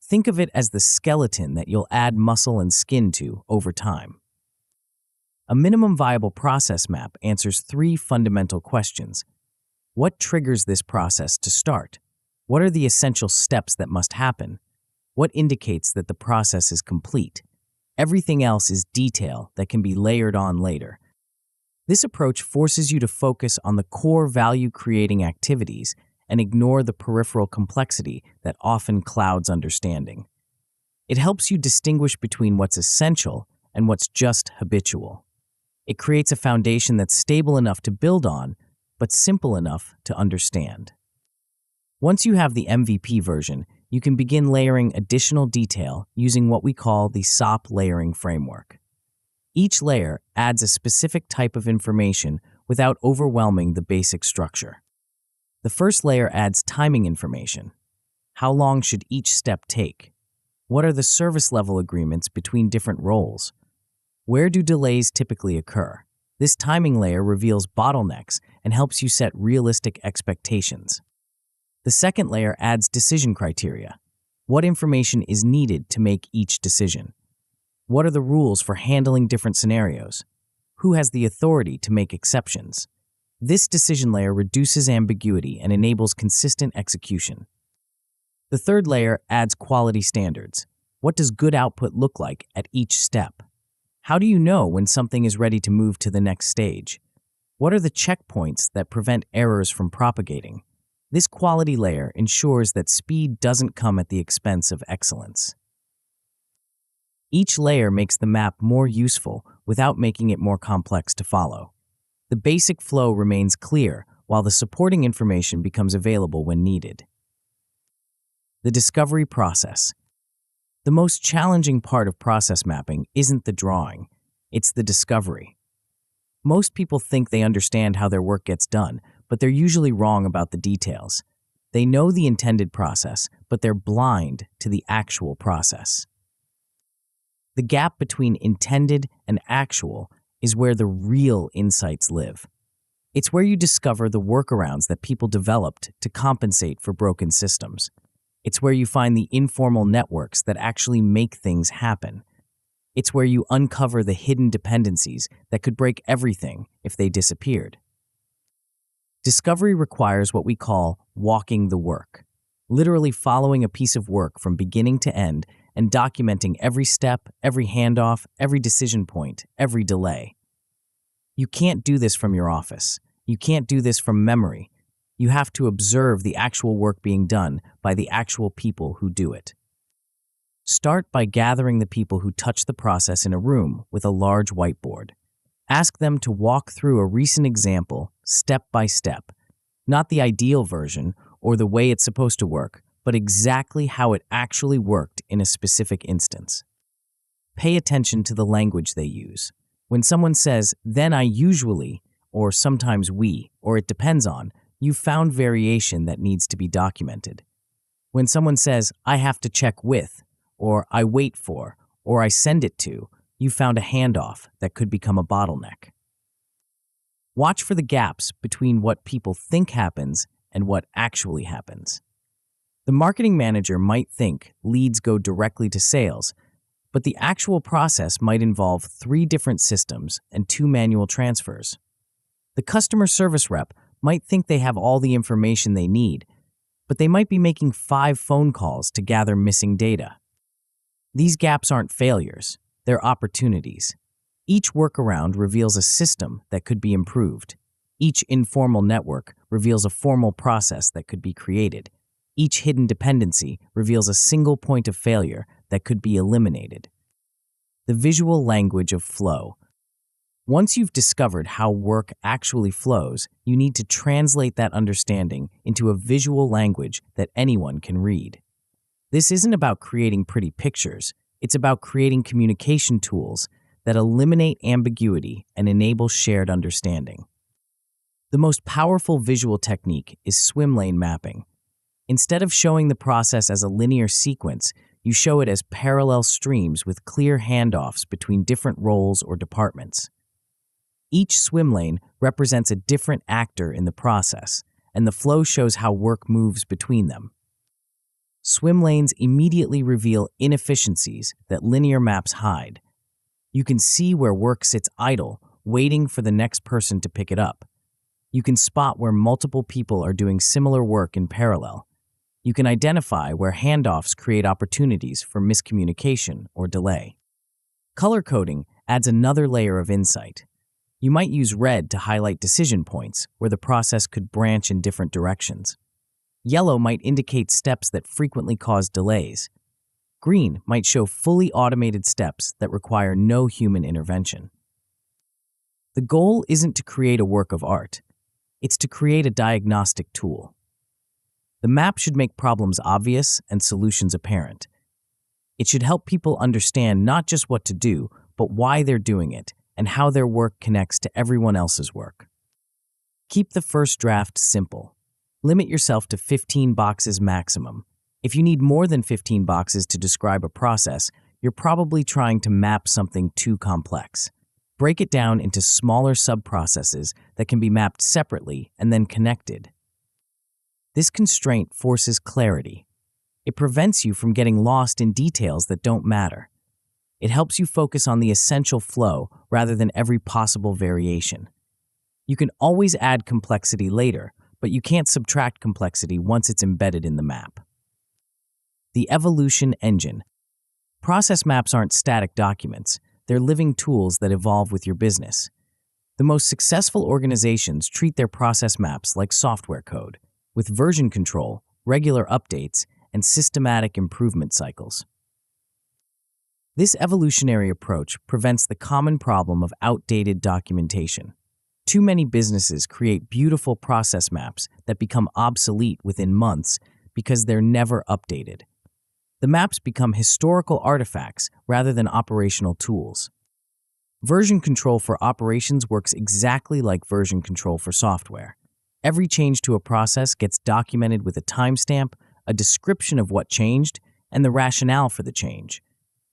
Think of it as the skeleton that you'll add muscle and skin to over time. A minimum viable process map answers three fundamental questions. What triggers this process to start? What are the essential steps that must happen? What indicates that the process is complete? Everything else is detail that can be layered on later. This approach forces you to focus on the core value-creating activities and ignore the peripheral complexity that often clouds understanding. It helps you distinguish between what's essential and what's just habitual. It creates a foundation that's stable enough to build on, but simple enough to understand. Once you have the MVP version, you can begin layering additional detail using what we call the SOP layering framework. Each layer adds a specific type of information without overwhelming the basic structure. The first layer adds timing information. How long should each step take? What are the service level agreements between different roles? Where do delays typically occur? This timing layer reveals bottlenecks and helps you set realistic expectations. The second layer adds decision criteria. What information is needed to make each decision? What are the rules for handling different scenarios? Who has the authority to make exceptions? This decision layer reduces ambiguity and enables consistent execution. The third layer adds quality standards. What does good output look like at each step? How do you know when something is ready to move to the next stage? What are the checkpoints that prevent errors from propagating? This quality layer ensures that speed doesn't come at the expense of excellence. Each layer makes the map more useful without making it more complex to follow. The basic flow remains clear while the supporting information becomes available when needed. The discovery process. The most challenging part of process mapping isn't the drawing, it's the discovery. Most people think they understand how their work gets done, but they're usually wrong about the details. They know the intended process, but they're blind to the actual process. The gap between intended and actual is where the real insights live. It's where you discover the workarounds that people developed to compensate for broken systems. It's where you find the informal networks that actually make things happen. It's where you uncover the hidden dependencies that could break everything if they disappeared. Discovery requires what we call walking the work, literally following a piece of work from beginning to end and documenting every step, every handoff, every decision point, every delay. You can't do this from your office. You can't do this from memory. You have to observe the actual work being done by the actual people who do it. Start by gathering the people who touch the process in a room with a large whiteboard. Ask them to walk through a recent example, step by step, not the ideal version or the way it's supposed to work, but exactly how it actually worked in a specific instance. Pay attention to the language they use. When someone says, "then I usually," or "sometimes we," or "it depends on," you've found variation that needs to be documented. When someone says, "I have to check with," or "I wait for," or "I send it to," you found a handoff that could become a bottleneck. Watch for the gaps between what people think happens and what actually happens. The marketing manager might think leads go directly to sales, but the actual process might involve 3 different systems and 2 manual transfers. The customer service rep might think they have all the information they need, but they might be making 5 phone calls to gather missing data. These gaps aren't failures, they're opportunities. Each workaround reveals a system that could be improved. Each informal network reveals a formal process that could be created. Each hidden dependency reveals a single point of failure that could be eliminated. The visual language of flow. Once you've discovered how work actually flows, you need to translate that understanding into a visual language that anyone can read. This isn't about creating pretty pictures, it's about creating communication tools that eliminate ambiguity and enable shared understanding. The most powerful visual technique is swim lane mapping. Instead of showing the process as a linear sequence, you show it as parallel streams with clear handoffs between different roles or departments. Each swim lane represents a different actor in the process, and the flow shows how work moves between them. Swim lanes immediately reveal inefficiencies that linear maps hide. You can see where work sits idle, waiting for the next person to pick it up. You can spot where multiple people are doing similar work in parallel. You can identify where handoffs create opportunities for miscommunication or delay. Color coding adds another layer of insight. You might use red to highlight decision points where the process could branch in different directions. Yellow might indicate steps that frequently cause delays. Green might show fully automated steps that require no human intervention. The goal isn't to create a work of art. It's to create a diagnostic tool. The map should make problems obvious and solutions apparent. It should help people understand not just what to do, but why they're doing it and how their work connects to everyone else's work. Keep the first draft simple. Limit yourself to 15 boxes maximum. If you need more than 15 boxes to describe a process, you're probably trying to map something too complex. Break it down into smaller sub-processes that can be mapped separately and then connected. This constraint forces clarity. It prevents you from getting lost in details that don't matter. It helps you focus on the essential flow rather than every possible variation. You can always add complexity later, but you can't subtract complexity once it's embedded in the map. The evolution engine. Process maps aren't static documents. they're living tools that evolve with your business. The most successful organizations treat their process maps like software code, with version control, regular updates, and systematic improvement cycles. This evolutionary approach prevents the common problem of outdated documentation. Too many businesses create beautiful process maps that become obsolete within months because they're never updated. The maps become historical artifacts rather than operational tools. Version control for operations works exactly like version control for software. Every change to a process gets documented with a timestamp, a description of what changed, and the rationale for the change.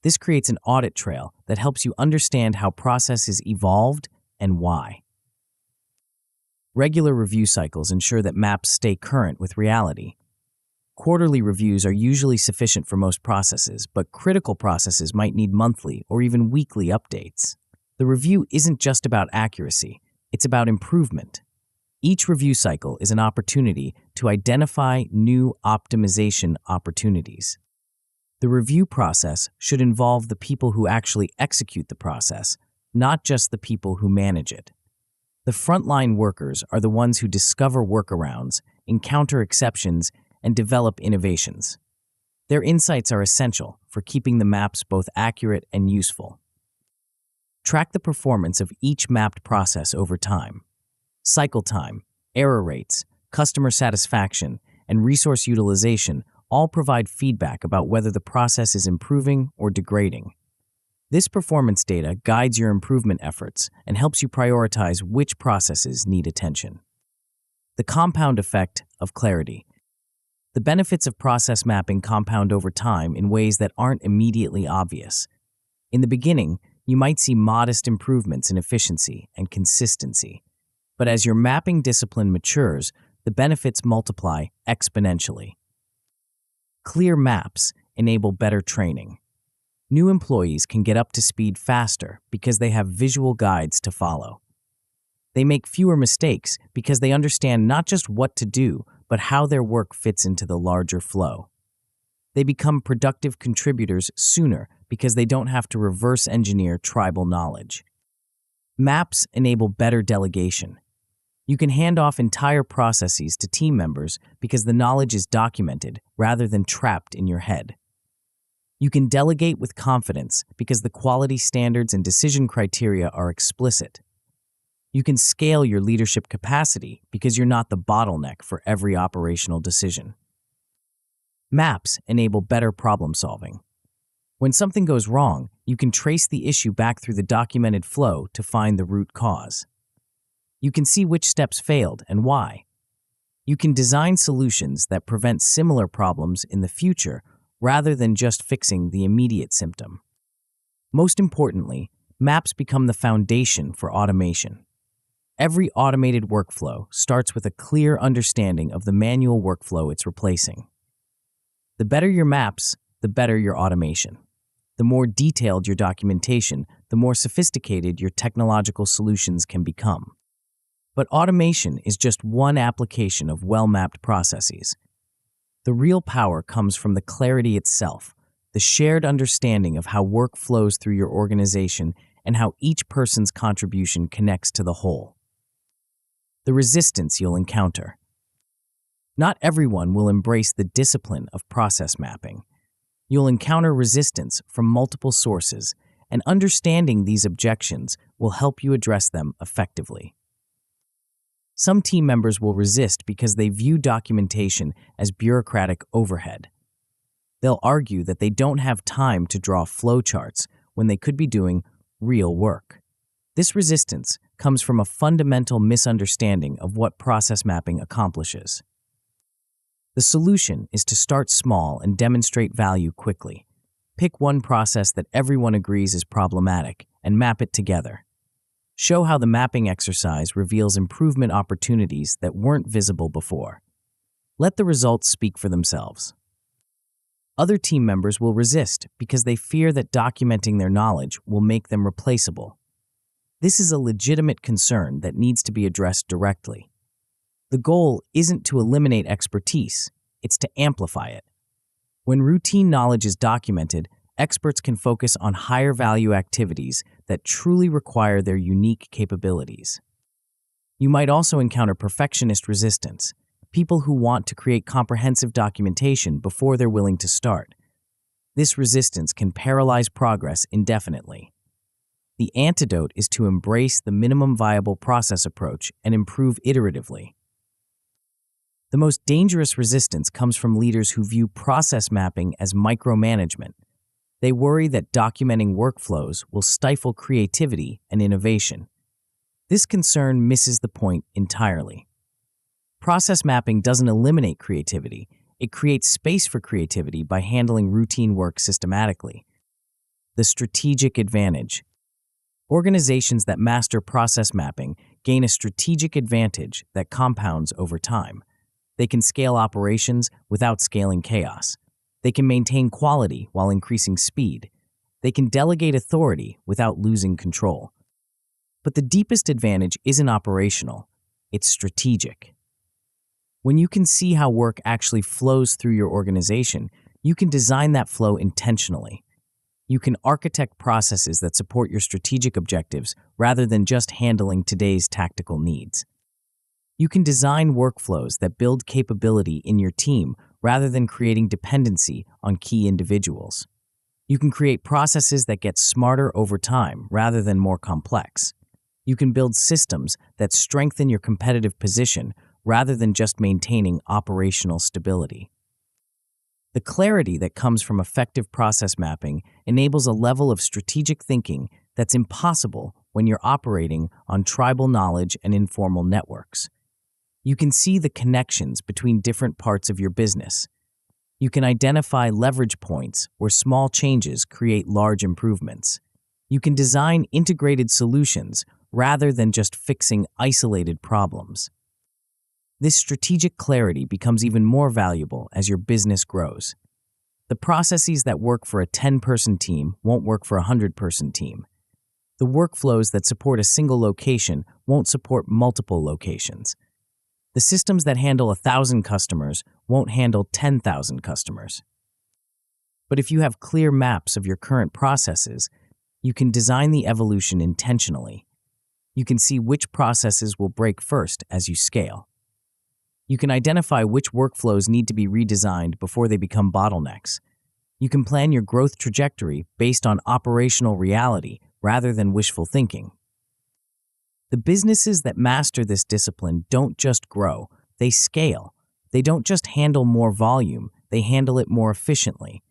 This creates an audit trail that helps you understand how processes evolved and why. Regular review cycles ensure that maps stay current with reality. Quarterly reviews are usually sufficient for most processes, but critical processes might need monthly or even weekly updates. The review isn't just about accuracy, it's about improvement. Each review cycle is an opportunity to identify new optimization opportunities. The review process should involve the people who actually execute the process, not just the people who manage it. The frontline workers are the ones who discover workarounds, encounter exceptions, and develop innovations. Their insights are essential for keeping the maps both accurate and useful. Track the performance of each mapped process over time. Cycle time, error rates, customer satisfaction, and resource utilization all provide feedback about whether the process is improving or degrading. This performance data guides your improvement efforts and helps you prioritize which processes need attention. The compound effect of clarity. The benefits of process mapping compound over time in ways that aren't immediately obvious. In the beginning, you might see modest improvements in efficiency and consistency. But as your mapping discipline matures, the benefits multiply exponentially. Clear maps enable better training. New employees can get up to speed faster because they have visual guides to follow. They make fewer mistakes because they understand not just what to do, but how their work fits into the larger flow. They become productive contributors sooner because they don't have to reverse engineer tribal knowledge. Maps enable better delegation. You can hand off entire processes to team members because the knowledge is documented rather than trapped in your head. You can delegate with confidence because the quality standards and decision criteria are explicit. You can scale your leadership capacity because you're not the bottleneck for every operational decision. Maps enable better problem solving. When something goes wrong, you can trace the issue back through the documented flow to find the root cause. You can see which steps failed and why. You can design solutions that prevent similar problems in the future rather than just fixing the immediate symptom. Most importantly, maps become the foundation for automation. Every automated workflow starts with a clear understanding of the manual workflow it's replacing. The better your maps, the better your automation. The more detailed your documentation, the more sophisticated your technological solutions can become. But automation is just one application of well-mapped processes. The real power comes from the clarity itself, the shared understanding of how work flows through your organization and how each person's contribution connects to the whole. The resistance you'll encounter. Not everyone will embrace the discipline of process mapping. You'll encounter resistance from multiple sources, and understanding these objections will help you address them effectively. Some team members will resist because they view documentation as bureaucratic overhead. They'll argue that they don't have time to draw flowcharts when they could be doing real work. This resistance comes from a fundamental misunderstanding of what process mapping accomplishes. The solution is to start small and demonstrate value quickly. Pick one process that everyone agrees is problematic and map it together. Show how the mapping exercise reveals improvement opportunities that weren't visible before. Let the results speak for themselves. Other team members will resist because they fear that documenting their knowledge will make them replaceable. This is a legitimate concern that needs to be addressed directly. The goal isn't to eliminate expertise, it's to amplify it. When routine knowledge is documented, experts can focus on higher value activities that truly require their unique capabilities. You might also encounter perfectionist resistance, people who want to create comprehensive documentation before they're willing to start. This resistance can paralyze progress indefinitely. The antidote is to embrace the minimum viable process approach and improve iteratively. The most dangerous resistance comes from leaders who view process mapping as micromanagement. They worry that documenting workflows will stifle creativity and innovation. This concern misses the point entirely. Process mapping doesn't eliminate creativity. It creates space for creativity by handling routine work systematically. The strategic advantage. Organizations that master process mapping gain a strategic advantage that compounds over time. They can scale operations without scaling chaos. They can maintain quality while increasing speed. They can delegate authority without losing control. But the deepest advantage isn't operational, it's strategic. When you can see how work actually flows through your organization, you can design that flow intentionally. You can architect processes that support your strategic objectives rather than just handling today's tactical needs. You can design workflows that build capability in your team rather than creating dependency on key individuals. You can create processes that get smarter over time rather than more complex. You can build systems that strengthen your competitive position rather than just maintaining operational stability. The clarity that comes from effective process mapping enables a level of strategic thinking that's impossible when you're operating on tribal knowledge and informal networks. You can see the connections between different parts of your business. You can identify leverage points where small changes create large improvements. You can design integrated solutions rather than just fixing isolated problems. This strategic clarity becomes even more valuable as your business grows. The processes that work for a 10-person team won't work for a 100-person team. The workflows that support a single location won't support multiple locations. The systems that handle 1,000 customers won't handle 10,000 customers. But if you have clear maps of your current processes, you can design the evolution intentionally. You can see which processes will break first as you scale. You can identify which workflows need to be redesigned before they become bottlenecks. You can plan your growth trajectory based on operational reality rather than wishful thinking. The businesses that master this discipline don't just grow, they scale. They don't just handle more volume, they handle it more efficiently.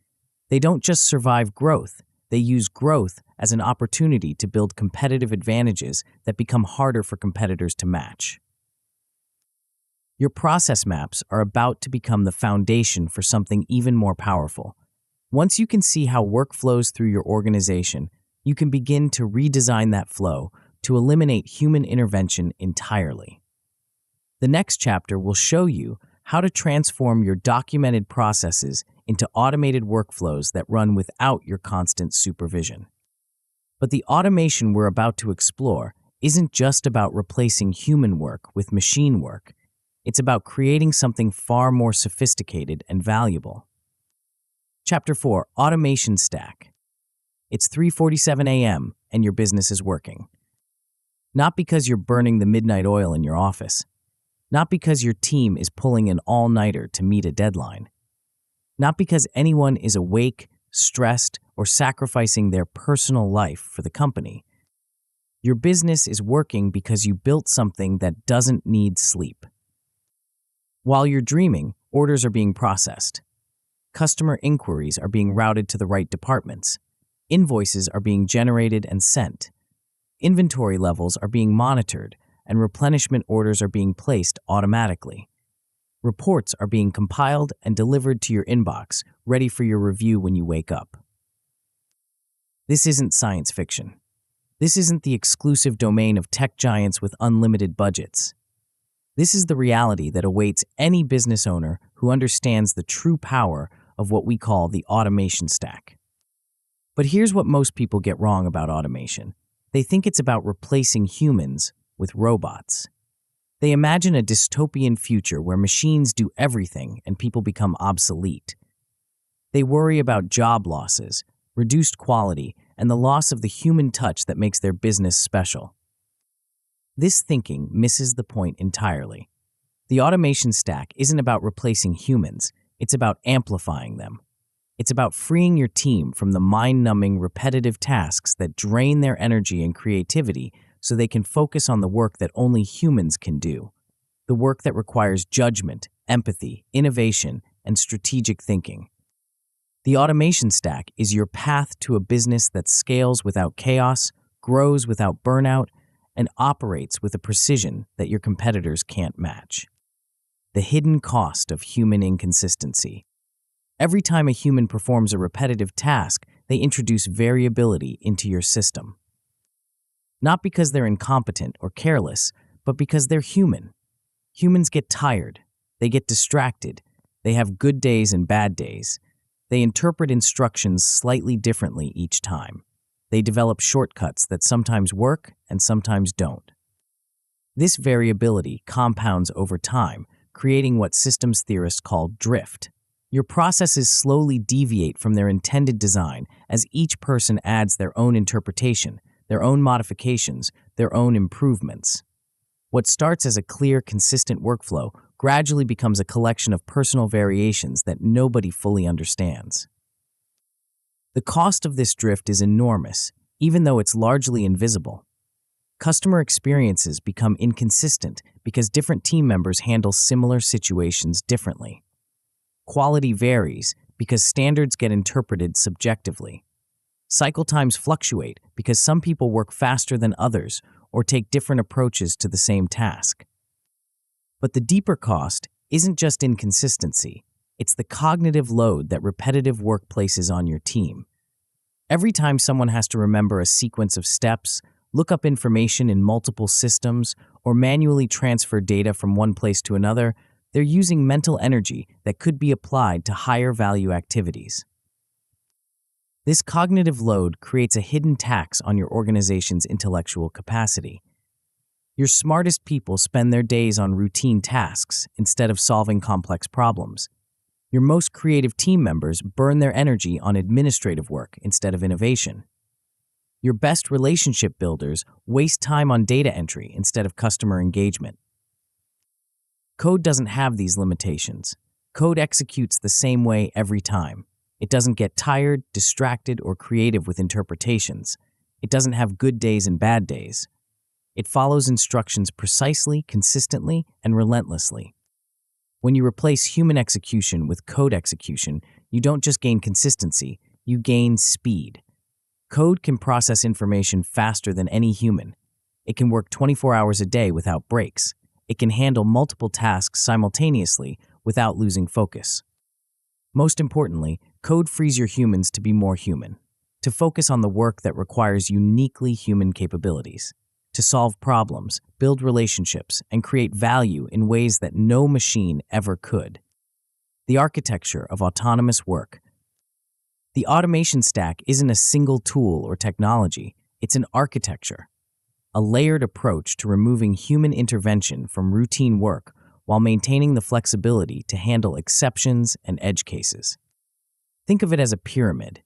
They don't just survive growth, they use growth as an opportunity to build competitive advantages that become harder for competitors to match. Your process maps are about to become the foundation for something even more powerful. Once you can see how work flows through your organization, you can begin to redesign that flow to eliminate human intervention entirely. The next chapter will show you how to transform your documented processes into automated workflows that run without your constant supervision. But the automation we're about to explore isn't just about replacing human work with machine work. It's about creating something far more sophisticated and valuable. Chapter 4, Automation Stack. It's 3:47 a.m. and your business is working. Not because you're burning the midnight oil in your office. Not because your team is pulling an all-nighter to meet a deadline. Not because anyone is awake, stressed, or sacrificing their personal life for the company. Your business is working because you built something that doesn't need sleep. While you're dreaming, orders are being processed. Customer inquiries are being routed to the right departments. Invoices are being generated and sent. Inventory levels are being monitored, and replenishment orders are being placed automatically. Reports are being compiled and delivered to your inbox, ready for your review when you wake up. This isn't science fiction. This isn't the exclusive domain of tech giants with unlimited budgets. This is the reality that awaits any business owner who understands the true power of what we call the automation stack. But here's what most people get wrong about automation. They think it's about replacing humans with robots. They imagine a dystopian future where machines do everything and people become obsolete. They worry about job losses, reduced quality, and the loss of the human touch that makes their business special. This thinking misses the point entirely. The automation stack isn't about replacing humans, it's about amplifying them. It's about freeing your team from the mind-numbing, repetitive tasks that drain their energy and creativity so they can focus on the work that only humans can do. The work that requires judgment, empathy, innovation, and strategic thinking. The automation stack is your path to a business that scales without chaos, grows without burnout, and operates with a precision that your competitors can't match. The hidden cost of human inconsistency. Every time a human performs a repetitive task, they introduce variability into your system. Not because they're incompetent or careless, but because they're human. Humans get tired, they get distracted, they have good days and bad days. They interpret instructions slightly differently each time. They develop shortcuts that sometimes work and sometimes don't. This variability compounds over time, creating what systems theorists call drift. Your processes slowly deviate from their intended design as each person adds their own interpretation, their own modifications, their own improvements. What starts as a clear, consistent workflow gradually becomes a collection of personal variations that nobody fully understands. The cost of this drift is enormous, even though it's largely invisible. Customer experiences become inconsistent because different team members handle similar situations differently. Quality varies because standards get interpreted subjectively. Cycle times fluctuate because some people work faster than others or take different approaches to the same task. But the deeper cost isn't just inconsistency, it's the cognitive load that repetitive work places on your team. Every time someone has to remember a sequence of steps, look up information in multiple systems, or manually transfer data from one place to another, they're using mental energy that could be applied to higher value activities. This cognitive load creates a hidden tax on your organization's intellectual capacity. Your smartest people spend their days on routine tasks instead of solving complex problems. Your most creative team members burn their energy on administrative work instead of innovation. Your best relationship builders waste time on data entry instead of customer engagement. Code doesn't have these limitations. Code executes the same way every time. It doesn't get tired, distracted, or creative with interpretations. It doesn't have good days and bad days. It follows instructions precisely, consistently, and relentlessly. When you replace human execution with code execution, you don't just gain consistency, you gain speed. Code can process information faster than any human. It can work 24 hours a day without breaks. It can handle multiple tasks simultaneously without losing focus. Most importantly, code frees your humans to be more human, to focus on the work that requires uniquely human capabilities, to solve problems, build relationships, and create value in ways that no machine ever could. The architecture of autonomous work. The automation stack isn't a single tool or technology, it's an architecture, a layered approach to removing human intervention from routine work while maintaining the flexibility to handle exceptions and edge cases. Think of it as a pyramid.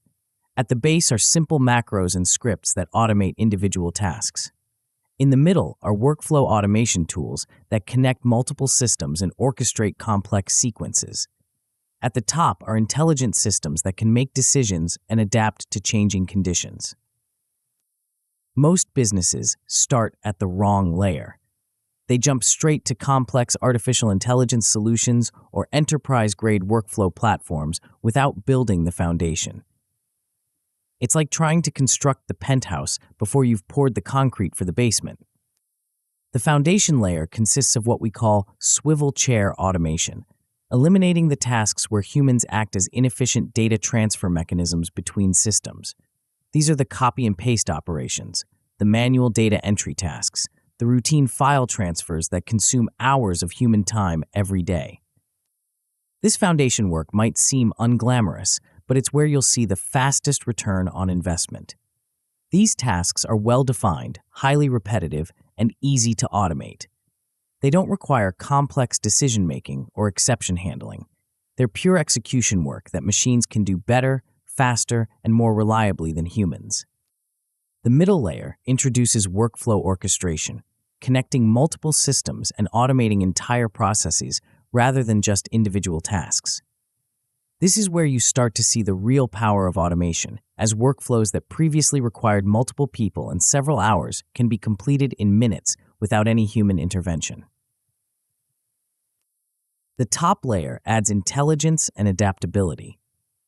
At the base are simple macros and scripts that automate individual tasks. In the middle are workflow automation tools that connect multiple systems and orchestrate complex sequences. At the top are intelligent systems that can make decisions and adapt to changing conditions. Most businesses start at the wrong layer. They jump straight to complex artificial intelligence solutions or enterprise-grade workflow platforms without building the foundation. It's like trying to construct the penthouse before you've poured the concrete for the basement. The foundation layer consists of what we call swivel chair automation, eliminating the tasks where humans act as inefficient data transfer mechanisms between systems. These are the copy and paste operations, the manual data entry tasks, the routine file transfers that consume hours of human time every day. This foundation work might seem unglamorous, but it's where you'll see the fastest return on investment. These tasks are well-defined, highly repetitive, and easy to automate. They don't require complex decision-making or exception handling. They're pure execution work that machines can do better, faster, and more reliably than humans. The middle layer introduces workflow orchestration, connecting multiple systems and automating entire processes rather than just individual tasks. This is where you start to see the real power of automation, as workflows that previously required multiple people and several hours can be completed in minutes without any human intervention. The top layer adds intelligence and adaptability.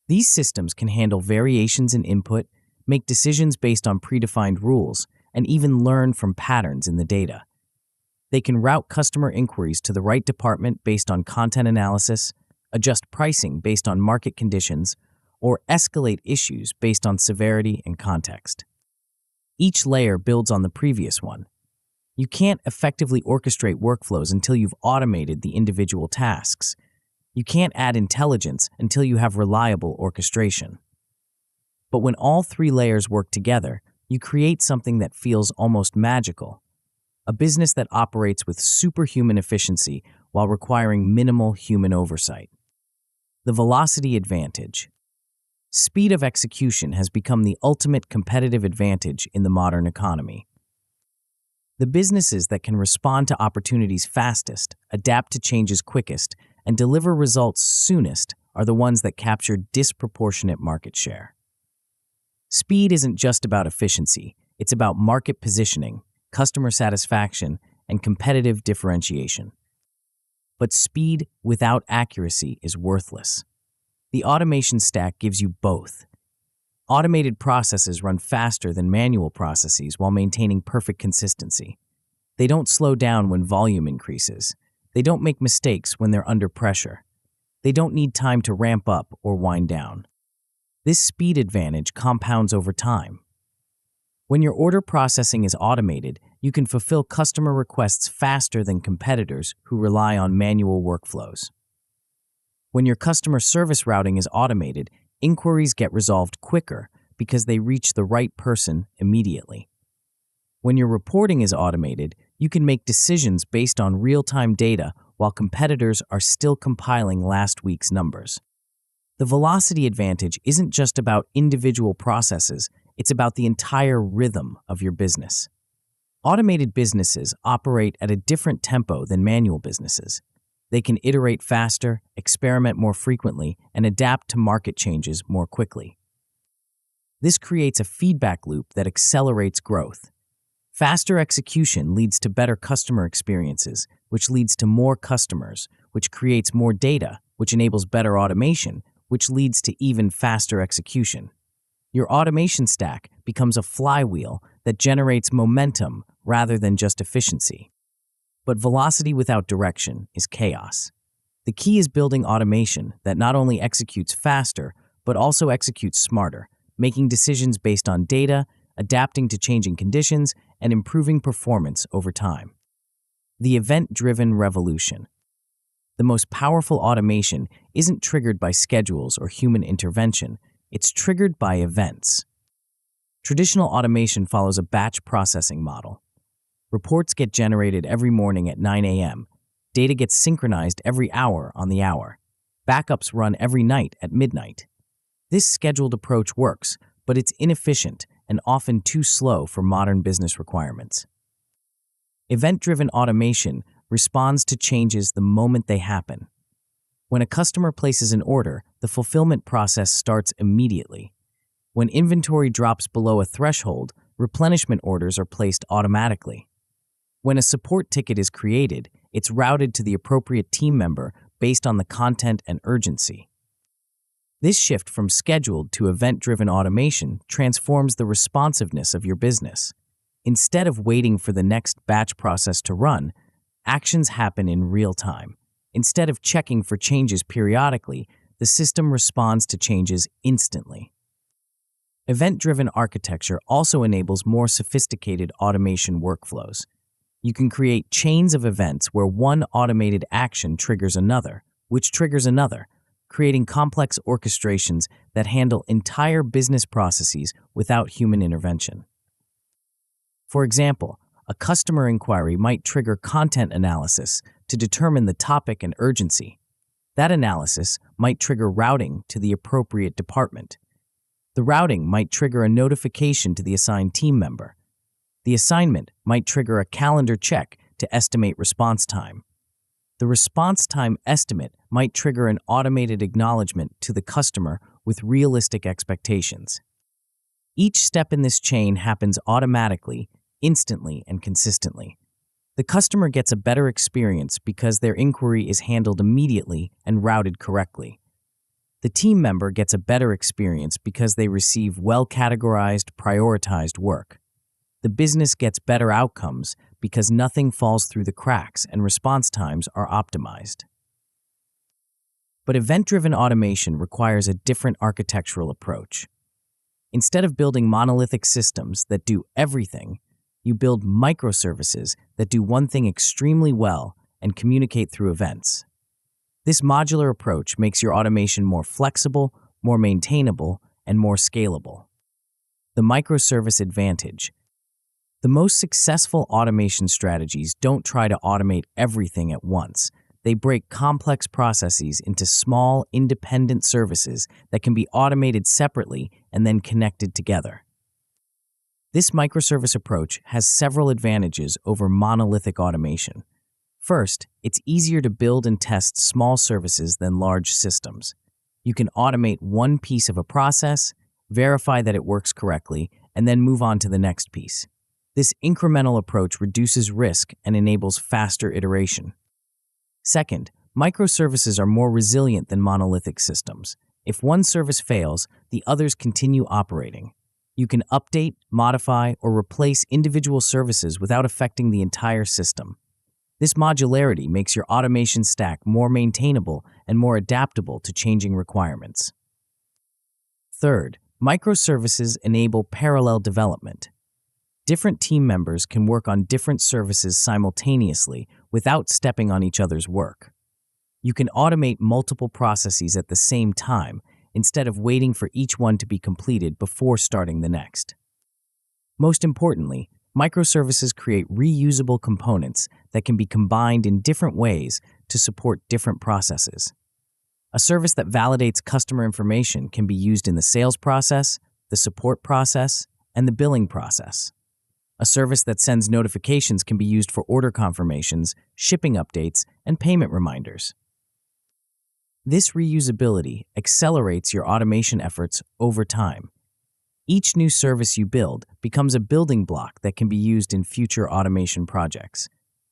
These systems can handle variations in input, make decisions based on predefined rules, and even learn from patterns in the data. They can route customer inquiries to the right department based on content analysis, adjust pricing based on market conditions, or escalate issues based on severity and context. Each layer builds on the previous one. You can't effectively orchestrate workflows until you've automated the individual tasks. You can't add intelligence until you have reliable orchestration. But when all three layers work together, you create something that feels almost magical. A business that operates with superhuman efficiency while requiring minimal human oversight. The velocity advantage. Speed of execution has become the ultimate competitive advantage in the modern economy. The businesses that can respond to opportunities fastest, adapt to changes quickest, and deliver results soonest are the ones that capture disproportionate market share. Speed isn't just about efficiency, it's about market positioning, customer satisfaction, and competitive differentiation. But speed without accuracy is worthless. The automation stack gives you both. Automated processes run faster than manual processes while maintaining perfect consistency. They don't slow down when volume increases. They don't make mistakes when they're under pressure. They don't need time to ramp up or wind down. This speed advantage compounds over time. When your order processing is automated, you can fulfill customer requests faster than competitors who rely on manual workflows. When your customer service routing is automated, inquiries get resolved quicker because they reach the right person immediately. When your reporting is automated, you can make decisions based on real-time data while competitors are still compiling last week's numbers. The velocity advantage isn't just about individual processes, it's about the entire rhythm of your business. Automated businesses operate at a different tempo than manual businesses. They can iterate faster, experiment more frequently, and adapt to market changes more quickly. This creates a feedback loop that accelerates growth. Faster execution leads to better customer experiences, which leads to more customers, which creates more data, which enables better automation, which leads to even faster execution. Your automation stack becomes a flywheel that generates momentum rather than just efficiency. But velocity without direction is chaos. The key is building automation that not only executes faster, but also executes smarter, making decisions based on data, adapting to changing conditions, and improving performance over time. The event-driven revolution. The most powerful automation isn't triggered by schedules or human intervention, it's triggered by events. Traditional automation follows a batch processing model. Reports get generated every morning at 9 a.m. Data gets synchronized every hour on the hour. Backups run every night at midnight. This scheduled approach works, but it's inefficient and often too slow for modern business requirements. Event-driven automation responds to changes the moment they happen. When a customer places an order, the fulfillment process starts immediately. When inventory drops below a threshold, replenishment orders are placed automatically. When a support ticket is created, it's routed to the appropriate team member based on the content and urgency. This shift from scheduled to event-driven automation transforms the responsiveness of your business. Instead of waiting for the next batch process to run, actions happen in real time. Instead of checking for changes periodically, the system responds to changes instantly. Event-driven architecture also enables more sophisticated automation workflows. You can create chains of events where one automated action triggers another, which triggers another, creating complex orchestrations that handle entire business processes without human intervention. For example, a customer inquiry might trigger content analysis to determine the topic and urgency. That analysis might trigger routing to the appropriate department. The routing might trigger a notification to the assigned team member. The assignment might trigger a calendar check to estimate response time. The response time estimate might trigger an automated acknowledgement to the customer with realistic expectations. Each step in this chain happens automatically, instantly, and consistently. The customer gets a better experience because their inquiry is handled immediately and routed correctly. The team member gets a better experience because they receive well-categorized, prioritized work. The business gets better outcomes because nothing falls through the cracks and response times are optimized. But event-driven automation requires a different architectural approach. Instead of building monolithic systems that do everything, you build microservices that do one thing extremely well and communicate through events. This modular approach makes your automation more flexible, more maintainable, and more scalable. The microservice advantage. The most successful automation strategies don't try to automate everything at once. They break complex processes into small, independent services that can be automated separately and then connected together. This microservice approach has several advantages over monolithic automation. First, it's easier to build and test small services than large systems. You can automate one piece of a process, verify that it works correctly, and then move on to the next piece. This incremental approach reduces risk and enables faster iteration. Second, microservices are more resilient than monolithic systems. If one service fails, the others continue operating. You can update, modify, or replace individual services without affecting the entire system. This modularity makes your automation stack more maintainable and more adaptable to changing requirements. Third, microservices enable parallel development. Different team members can work on different services simultaneously without stepping on each other's work. You can automate multiple processes at the same time instead of waiting for each one to be completed before starting the next. Most importantly, microservices create reusable components that can be combined in different ways to support different processes. A service that validates customer information can be used in the sales process, the support process, and the billing process. A service that sends notifications can be used for order confirmations, shipping updates, and payment reminders. This reusability accelerates your automation efforts over time. Each new service you build becomes a building block that can be used in future automation projects.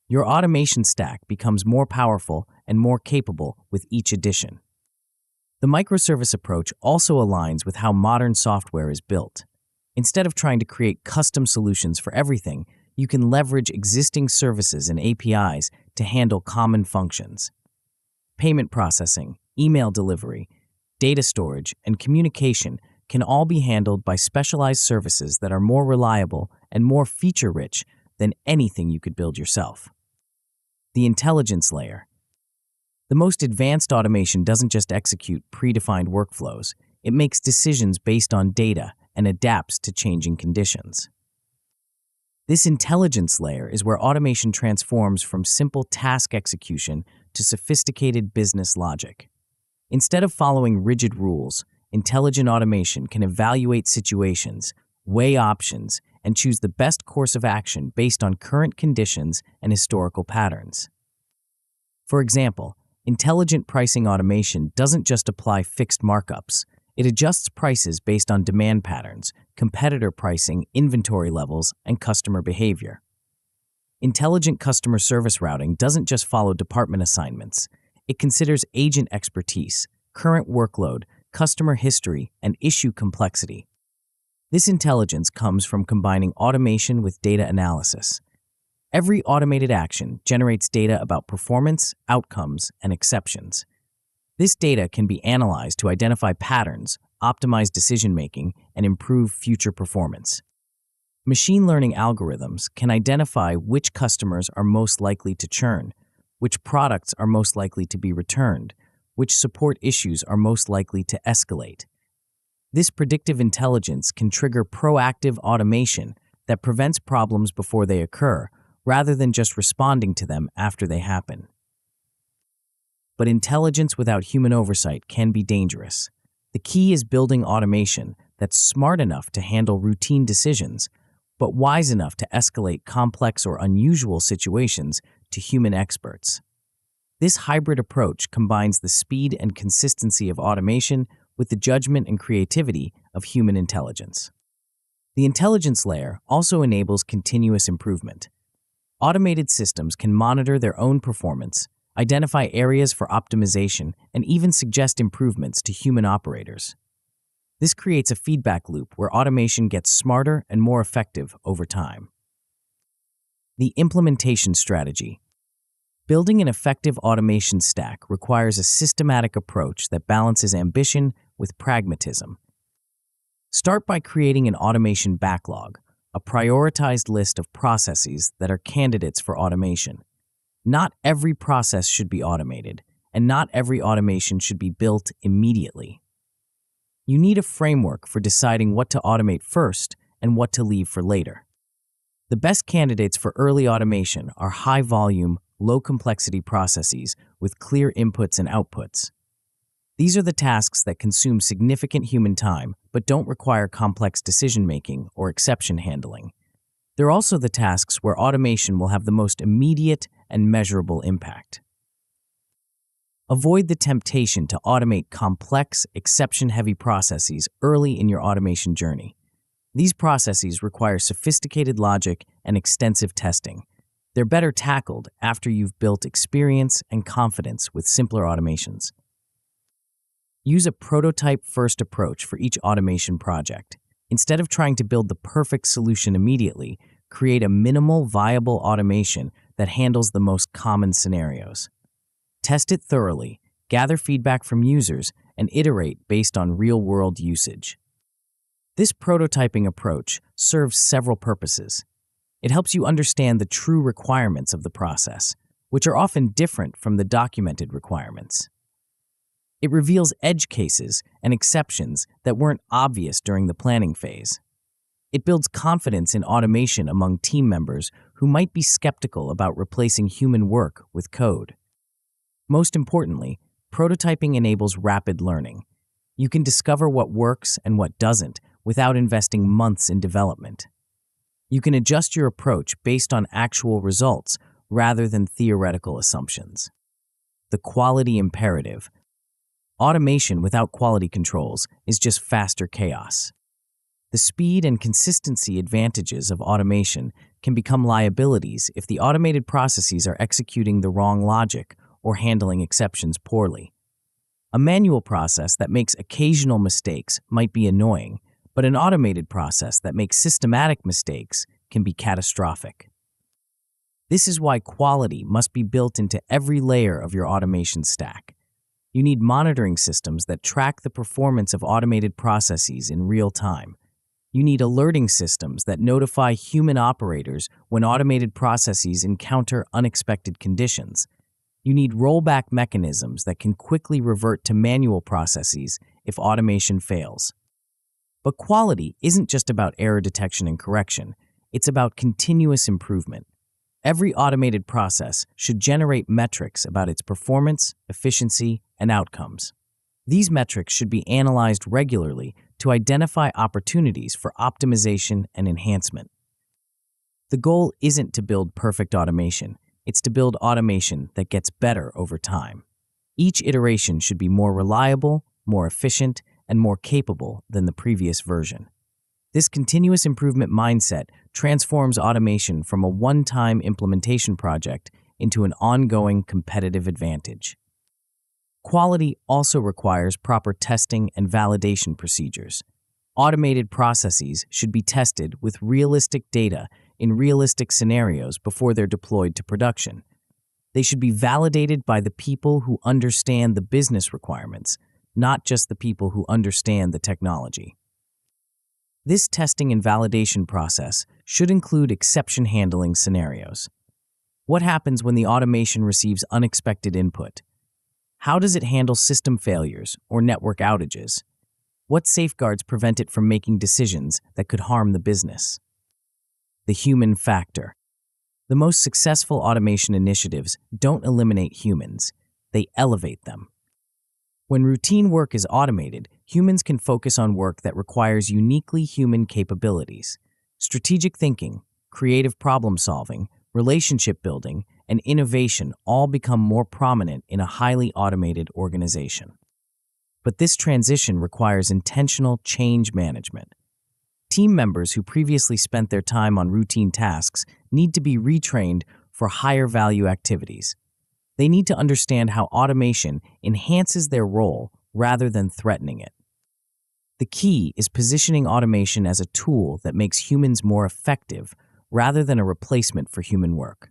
Your automation stack becomes more powerful and more capable with each addition. The microservice approach also aligns with how modern software is built. Instead of trying to create custom solutions for everything, you can leverage existing services and APIs to handle common functions. Payment processing, email delivery, data storage, and communication can all be handled by specialized services that are more reliable and more feature-rich than anything you could build yourself. The intelligence layer. The most advanced automation doesn't just execute predefined workflows, it makes decisions based on data and adapts to changing conditions. This intelligence layer is where automation transforms from simple task execution to sophisticated business logic. Instead of following rigid rules, intelligent automation can evaluate situations, weigh options, and choose the best course of action based on current conditions and historical patterns. For example, intelligent pricing automation doesn't just apply fixed markups. It adjusts prices based on demand patterns, competitor pricing, inventory levels, and customer behavior. Intelligent customer service routing doesn't just follow department assignments. It considers agent expertise, current workload, customer history, and issue complexity. This intelligence comes from combining automation with data analysis. Every automated action generates data about performance, outcomes, and exceptions. This data can be analyzed to identify patterns, optimize decision-making, and improve future performance. Machine learning algorithms can identify which customers are most likely to churn, which products are most likely to be returned, which support issues are most likely to escalate. This predictive intelligence can trigger proactive automation that prevents problems before they occur, rather than just responding to them after they happen. But intelligence without human oversight can be dangerous. The key is building automation that's smart enough to handle routine decisions, but wise enough to escalate complex or unusual situations to human experts. This hybrid approach combines the speed and consistency of automation with the judgment and creativity of human intelligence. The intelligence layer also enables continuous improvement. Automated systems can monitor their own performance, identify areas for optimization, and even suggest improvements to human operators. This creates a feedback loop where automation gets smarter and more effective over time. The implementation strategy. Building an effective automation stack requires a systematic approach that balances ambition with pragmatism. Start by creating an automation backlog, a prioritized list of processes that are candidates for automation. Not every process should be automated, and not every automation should be built immediately. You need a framework for deciding what to automate first and what to leave for later. The best candidates for early automation are high-volume, low-complexity processes with clear inputs and outputs. These are the tasks that consume significant human time but don't require complex decision-making or exception handling. They're also the tasks where automation will have the most immediate and measurable impact. Avoid the temptation to automate complex, exception-heavy processes early in your automation journey. These processes require sophisticated logic and extensive testing. They're better tackled after you've built experience and confidence with simpler automations. Use a prototype-first approach for each automation project. Instead of trying to build the perfect solution immediately, create a minimal viable automation that handles the most common scenarios. Test it thoroughly, gather feedback from users, and iterate based on real-world usage. This prototyping approach serves several purposes. It helps you understand the true requirements of the process, which are often different from the documented requirements. It reveals edge cases and exceptions that weren't obvious during the planning phase. It builds confidence in automation among team members who might be skeptical about replacing human work with code. Most importantly, prototyping enables rapid learning. You can discover what works and what doesn't without investing months in development. You can adjust your approach based on actual results rather than theoretical assumptions. The quality imperative. Automation without quality controls is just faster chaos. The speed and consistency advantages of automation can become liabilities if the automated processes are executing the wrong logic or handling exceptions poorly. A manual process that makes occasional mistakes might be annoying, but an automated process that makes systematic mistakes can be catastrophic. This is why quality must be built into every layer of your automation stack. You need monitoring systems that track the performance of automated processes in real time. You need alerting systems that notify human operators when automated processes encounter unexpected conditions. You need rollback mechanisms that can quickly revert to manual processes if automation fails. But quality isn't just about error detection and correction. It's about continuous improvement. Every automated process should generate metrics about its performance, efficiency, and outcomes. These metrics should be analyzed regularly to identify opportunities for optimization and enhancement. The goal isn't to build perfect automation. It's to build automation that gets better over time. Each iteration should be more reliable, more efficient, and more capable than the previous version. This continuous improvement mindset transforms automation from a one-time implementation project into an ongoing competitive advantage. Quality also requires proper testing and validation procedures. Automated processes should be tested with realistic data in realistic scenarios before they're deployed to production. They should be validated by the people who understand the business requirements, not just the people who understand the technology. This testing and validation process should include exception handling scenarios. What happens when the automation receives unexpected input? How does it handle system failures or network outages? What safeguards prevent it from making decisions that could harm the business? The human factor. The most successful automation initiatives don't eliminate humans, they elevate them. When routine work is automated, humans can focus on work that requires uniquely human capabilities. Strategic thinking, creative problem solving, relationship building, and innovation all become more prominent in a highly automated organization. But this transition requires intentional change management. Team members who previously spent their time on routine tasks need to be retrained for higher value activities. They need to understand how automation enhances their role rather than threatening it. The key is positioning automation as a tool that makes humans more effective rather than a replacement for human work.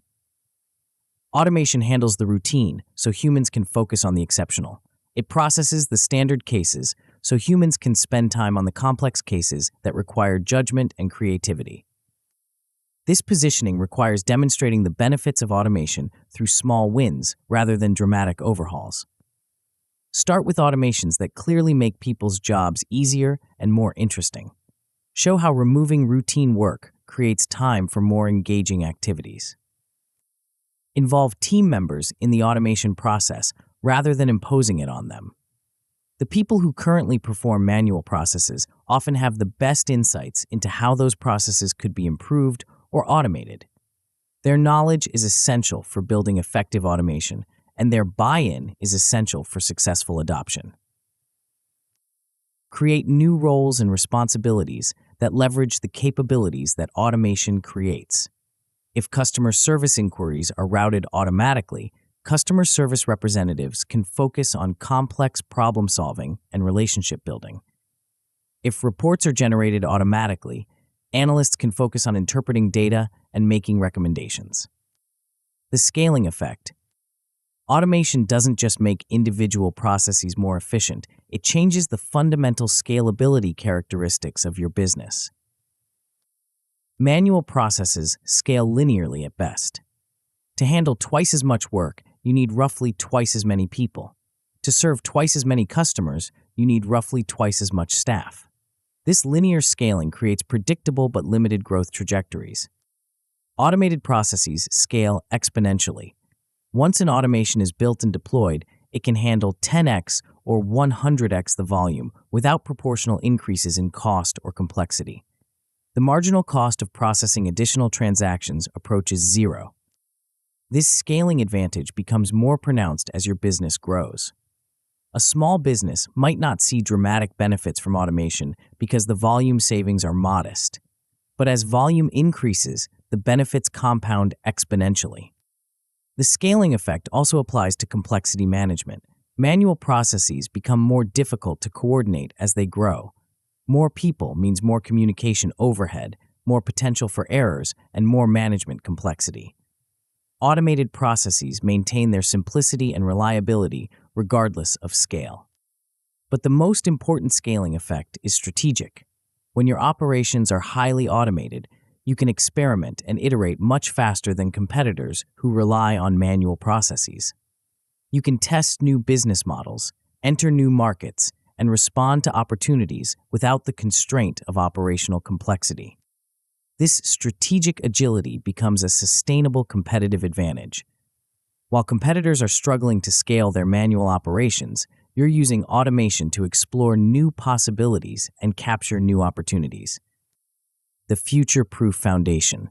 Automation handles the routine so humans can focus on the exceptional. It processes the standard cases so humans can spend time on the complex cases that require judgment and creativity. This positioning requires demonstrating the benefits of automation through small wins rather than dramatic overhauls. Start with automations that clearly make people's jobs easier and more interesting. Show how removing routine work creates time for more engaging activities. Involve team members in the automation process rather than imposing it on them. The people who currently perform manual processes often have the best insights into how those processes could be improved or automated. Their knowledge is essential for building effective automation, and their buy-in is essential for successful adoption. Create new roles and responsibilities that leverage the capabilities that automation creates. If customer service inquiries are routed automatically, customer service representatives can focus on complex problem solving and relationship building. If reports are generated automatically, analysts can focus on interpreting data and making recommendations. The scaling effect. Automation doesn't just make individual processes more efficient, it changes the fundamental scalability characteristics of your business. Manual processes scale linearly at best. To handle twice as much work, you need roughly twice as many people. To serve twice as many customers, you need roughly twice as much staff. This linear scaling creates predictable but limited growth trajectories. Automated processes scale exponentially. Once an automation is built and deployed, it can handle 10x or 100x the volume without proportional increases in cost or complexity. The marginal cost of processing additional transactions approaches zero. This scaling advantage becomes more pronounced as your business grows. A small business might not see dramatic benefits from automation because the volume savings are modest. But as volume increases, the benefits compound exponentially. The scaling effect also applies to complexity management. Manual processes become more difficult to coordinate as they grow. More people means more communication overhead, more potential for errors, and more management complexity. Automated processes maintain their simplicity and reliability regardless of scale. But the most important scaling effect is strategic. When your operations are highly automated, you can experiment and iterate much faster than competitors who rely on manual processes. You can test new business models, enter new markets, and respond to opportunities without the constraint of operational complexity. This strategic agility becomes a sustainable competitive advantage. While competitors are struggling to scale their manual operations, you're using automation to explore new possibilities and capture new opportunities. The future-proof foundation.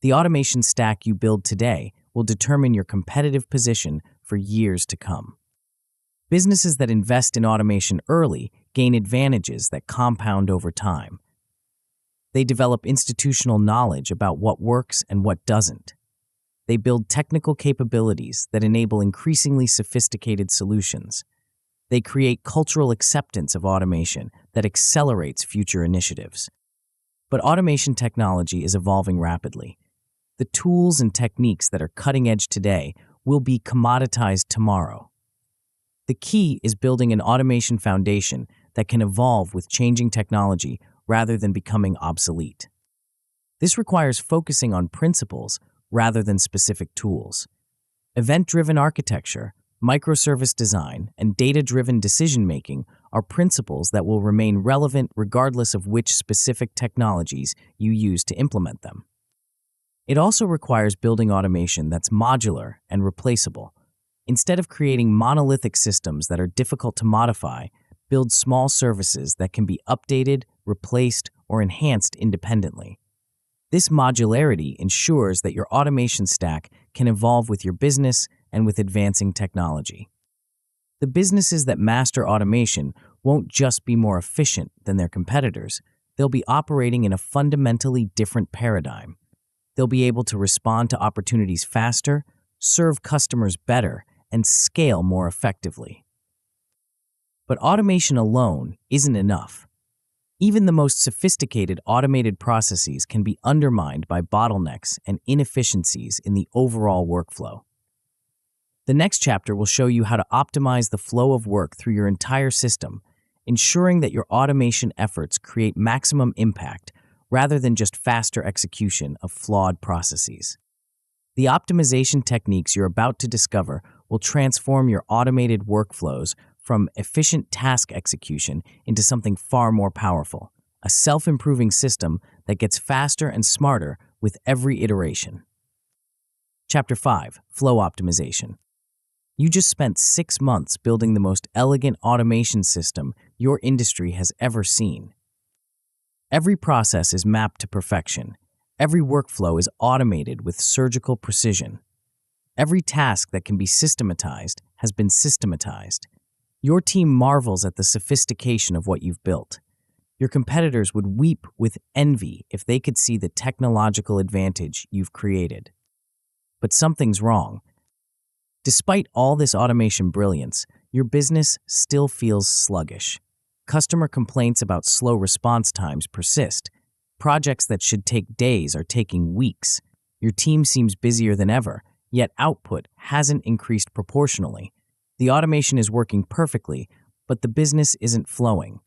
The automation stack you build today will determine your competitive position for years to come. Businesses that invest in automation early gain advantages that compound over time. They develop institutional knowledge about what works and what doesn't. They build technical capabilities that enable increasingly sophisticated solutions. They create cultural acceptance of automation that accelerates future initiatives. But automation technology is evolving rapidly. The tools and techniques that are cutting edge today will be commoditized tomorrow. The key is building an automation foundation that can evolve with changing technology rather than becoming obsolete. This requires focusing on principles rather than specific tools. Event-driven architecture, microservice design, and data-driven decision-making are principles that will remain relevant regardless of which specific technologies you use to implement them. It also requires building automation that's modular and replaceable. Instead of creating monolithic systems that are difficult to modify, build small services that can be updated, replaced, or enhanced independently. This modularity ensures that your automation stack can evolve with your business and with advancing technology. The businesses that master automation won't just be more efficient than their competitors, they'll be operating in a fundamentally different paradigm. They'll be able to respond to opportunities faster, serve customers better, and scale more effectively. But automation alone isn't enough. Even the most sophisticated automated processes can be undermined by bottlenecks and inefficiencies in the overall workflow. The next chapter will show you how to optimize the flow of work through your entire system, ensuring that your automation efforts create maximum impact rather than just faster execution of flawed processes. The optimization techniques you're about to discover will transform your automated workflows from efficient task execution into something far more powerful, a self-improving system that gets faster and smarter with every iteration. Chapter 5. Flow Optimization. You just spent 6 months building the most elegant automation system your industry has ever seen. Every process is mapped to perfection. Every workflow is automated with surgical precision. Every task that can be systematized has been systematized. Your team marvels at the sophistication of what you've built. Your competitors would weep with envy if they could see the technological advantage you've created. But something's wrong. Despite all this automation brilliance, your business still feels sluggish. Customer complaints about slow response times persist. Projects that should take days are taking weeks. Your team seems busier than ever, yet output hasn't increased proportionally. The automation is working perfectly, but the business isn't flowing.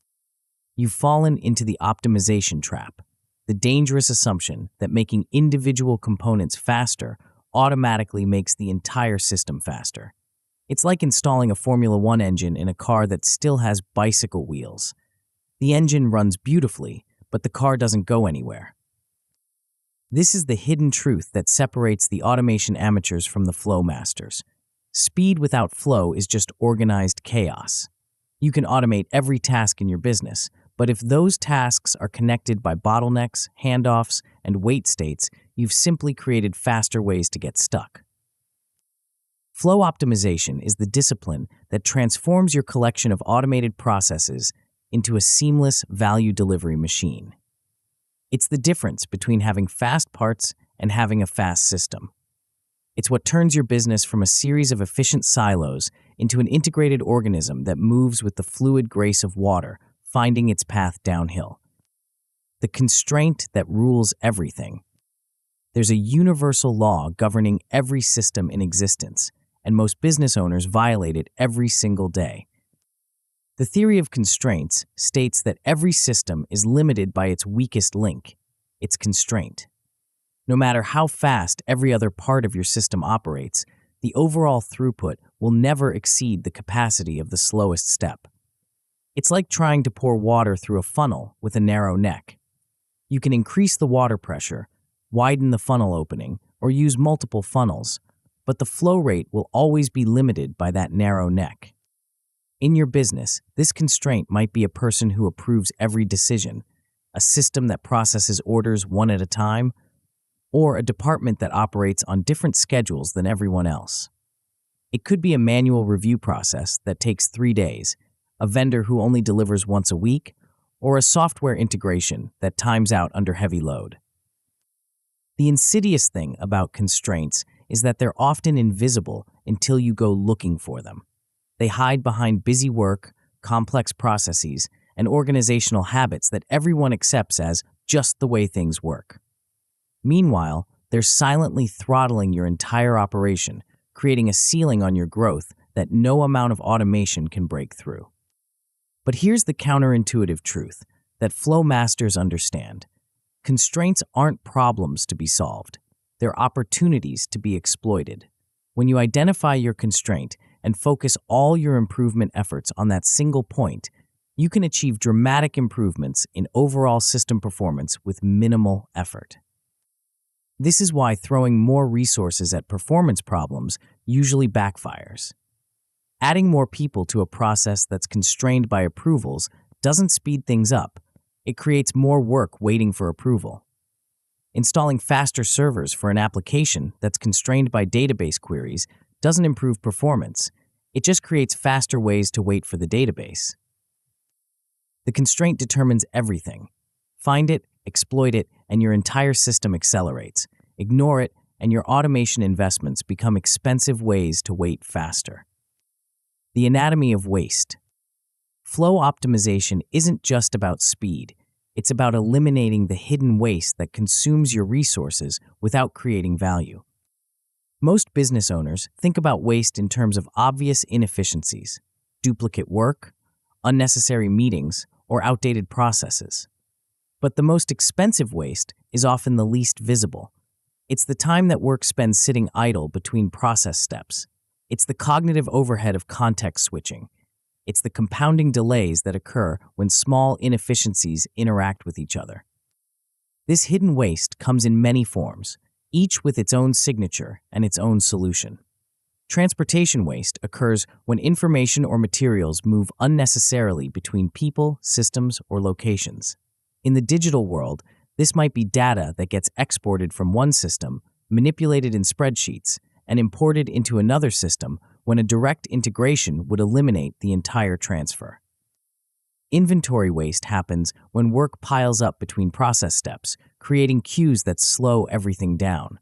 You've fallen into the optimization trap, the dangerous assumption that making individual components faster automatically makes the entire system faster. It's like installing a Formula One engine in a car that still has bicycle wheels. The engine runs beautifully, but the car doesn't go anywhere. This is the hidden truth that separates the automation amateurs from the flow masters. Speed without flow is just organized chaos. You can automate every task in your business, but if those tasks are connected by bottlenecks, handoffs, and wait states, you've simply created faster ways to get stuck. Flow optimization is the discipline that transforms your collection of automated processes into a seamless value delivery machine. It's the difference between having fast parts and having a fast system. It's what turns your business from a series of efficient silos into an integrated organism that moves with the fluid grace of water, finding its path downhill. The constraint that rules everything. There's a universal law governing every system in existence, and most business owners violate it every single day. The theory of constraints states that every system is limited by its weakest link, its constraint. No matter how fast every other part of your system operates, the overall throughput will never exceed the capacity of the slowest step. It's like trying to pour water through a funnel with a narrow neck. You can increase the water pressure, widen the funnel opening, or use multiple funnels, but the flow rate will always be limited by that narrow neck. In your business, this constraint might be a person who approves every decision, a system that processes orders one at a time, or a department that operates on different schedules than everyone else. It could be a manual review process that takes 3 days, a vendor who only delivers once a week, or a software integration that times out under heavy load. The insidious thing about constraints is that they're often invisible until you go looking for them. They hide behind busy work, complex processes, and organizational habits that everyone accepts as just the way things work. Meanwhile, they're silently throttling your entire operation, creating a ceiling on your growth that no amount of automation can break through. But here's the counterintuitive truth that flow masters understand. Constraints aren't problems to be solved. They're opportunities to be exploited. When you identify your constraint and focus all your improvement efforts on that single point, you can achieve dramatic improvements in overall system performance with minimal effort. This is why throwing more resources at performance problems usually backfires. Adding more people to a process that's constrained by approvals doesn't speed things up. It creates more work waiting for approval. Installing faster servers for an application that's constrained by database queries doesn't improve performance. It just creates faster ways to wait for the database. The constraint determines everything. Find it, exploit it, and your entire system accelerates. Ignore it, and your automation investments become expensive ways to wait faster. The anatomy of waste. Flow optimization isn't just about speed. It's about eliminating the hidden waste that consumes your resources without creating value. Most business owners think about waste in terms of obvious inefficiencies, duplicate work, unnecessary meetings, or outdated processes. But the most expensive waste is often the least visible. It's the time that work spends sitting idle between process steps. It's the cognitive overhead of context switching. It's the compounding delays that occur when small inefficiencies interact with each other. This hidden waste comes in many forms, each with its own signature and its own solution. Transportation waste occurs when information or materials move unnecessarily between people, systems, or locations. In the digital world, this might be data that gets exported from one system, manipulated in spreadsheets, and imported into another system when a direct integration would eliminate the entire transfer. Inventory waste happens when work piles up between process steps, creating queues that slow everything down.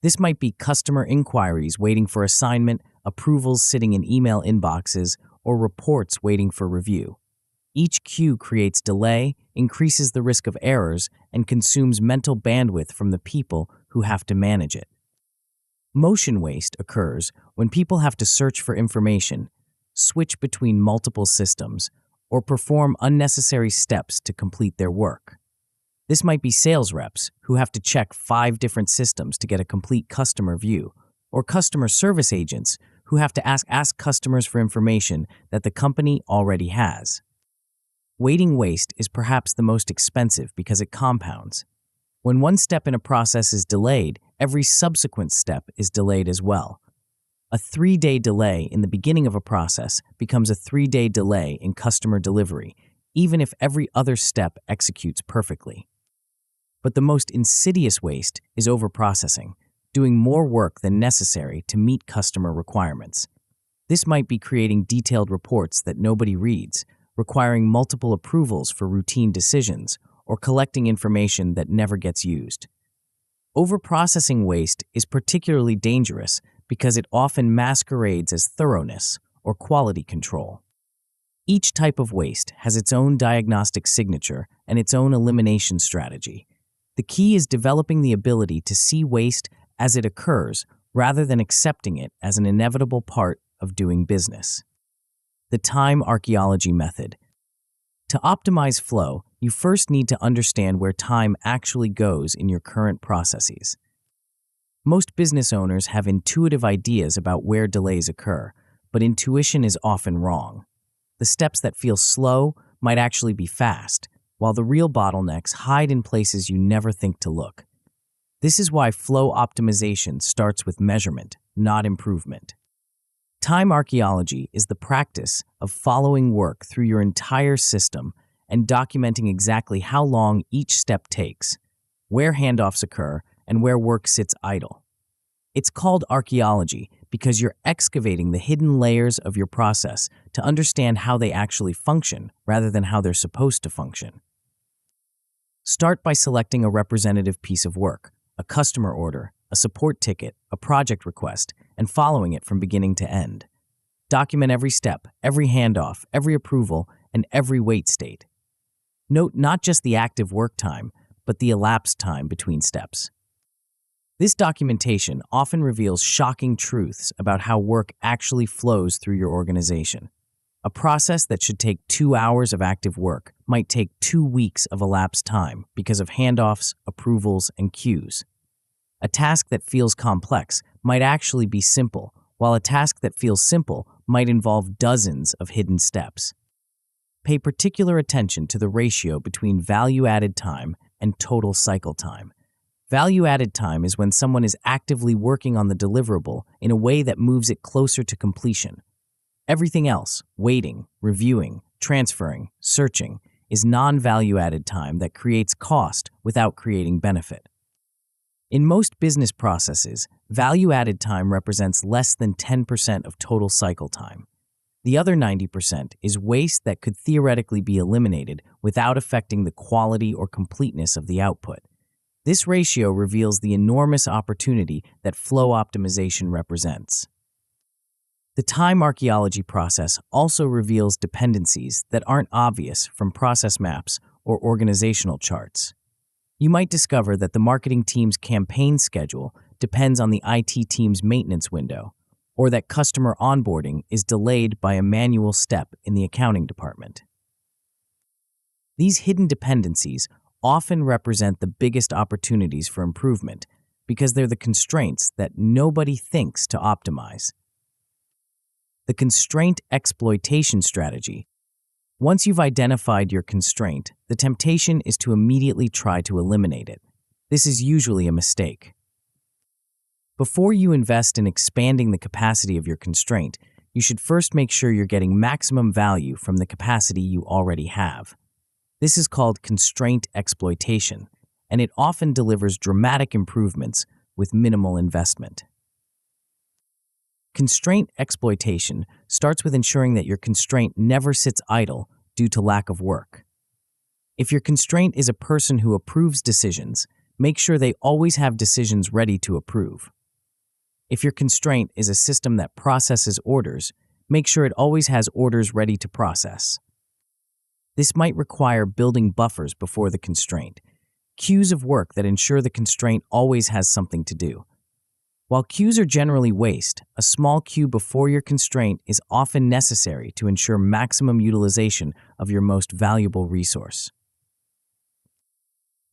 This might be customer inquiries waiting for assignment, approvals sitting in email inboxes, or reports waiting for review. Each queue creates delay, increases the risk of errors, and consumes mental bandwidth from the people who have to manage it. Motion waste occurs when people have to search for information, switch between multiple systems, or perform unnecessary steps to complete their work. This might be sales reps who have to check 5 different systems to get a complete customer view, or customer service agents who have to ask customers for information that the company already has. Waiting waste is perhaps the most expensive because it compounds. When one step in a process is delayed, every subsequent step is delayed as well. A 3-day delay in the beginning of a process becomes a 3-day delay in customer delivery, even if every other step executes perfectly. But the most insidious waste is overprocessing, doing more work than necessary to meet customer requirements. This might be creating detailed reports that nobody reads, requiring multiple approvals for routine decisions, or collecting information that never gets used. Overprocessing waste is particularly dangerous because it often masquerades as thoroughness or quality control. Each type of waste has its own diagnostic signature and its own elimination strategy. The key is developing the ability to see waste as it occurs rather than accepting it as an inevitable part of doing business. The time archaeology method. To optimize flow, you first need to understand where time actually goes in your current processes. Most business owners have intuitive ideas about where delays occur, but intuition is often wrong. The steps that feel slow might actually be fast, while the real bottlenecks hide in places you never think to look. This is why flow optimization starts with measurement, not improvement. Time archaeology is the practice of following work through your entire system and documenting exactly how long each step takes, where handoffs occur, and where work sits idle. It's called archaeology because you're excavating the hidden layers of your process to understand how they actually function rather than how they're supposed to function. Start by selecting a representative piece of work, a customer order, a support ticket, a project request, and following it from beginning to end. Document every step, every handoff, every approval, and every wait state. Note not just the active work time, but the elapsed time between steps. This documentation often reveals shocking truths about how work actually flows through your organization. A process that should take 2 hours of active work might take 2 weeks of elapsed time because of handoffs, approvals, and queues. A task that feels complex might actually be simple, while a task that feels simple might involve dozens of hidden steps. Pay particular attention to the ratio between value-added time and total cycle time. Value-added time is when someone is actively working on the deliverable in a way that moves it closer to completion. Everything else, waiting, reviewing, transferring, searching, is non-value-added time that creates cost without creating benefit. In most business processes, value-added time represents less than 10% of total cycle time. The other 90% is waste that could theoretically be eliminated without affecting the quality or completeness of the output. This ratio reveals the enormous opportunity that flow optimization represents. The time archaeology process also reveals dependencies that aren't obvious from process maps or organizational charts. You might discover that the marketing team's campaign schedule depends on the IT team's maintenance window, or that customer onboarding is delayed by a manual step in the accounting department. These hidden dependencies often represent the biggest opportunities for improvement because they're the constraints that nobody thinks to optimize. The constraint exploitation strategy. Once you've identified your constraint, the temptation is to immediately try to eliminate it. This is usually a mistake. Before you invest in expanding the capacity of your constraint, you should first make sure you're getting maximum value from the capacity you already have. This is called constraint exploitation, and it often delivers dramatic improvements with minimal investment. Constraint exploitation starts with ensuring that your constraint never sits idle due to lack of work. If your constraint is a person who approves decisions, make sure they always have decisions ready to approve. If your constraint is a system that processes orders, make sure it always has orders ready to process. This might require building buffers before the constraint, queues of work that ensure the constraint always has something to do. While queues are generally waste, a small queue before your constraint is often necessary to ensure maximum utilization of your most valuable resource.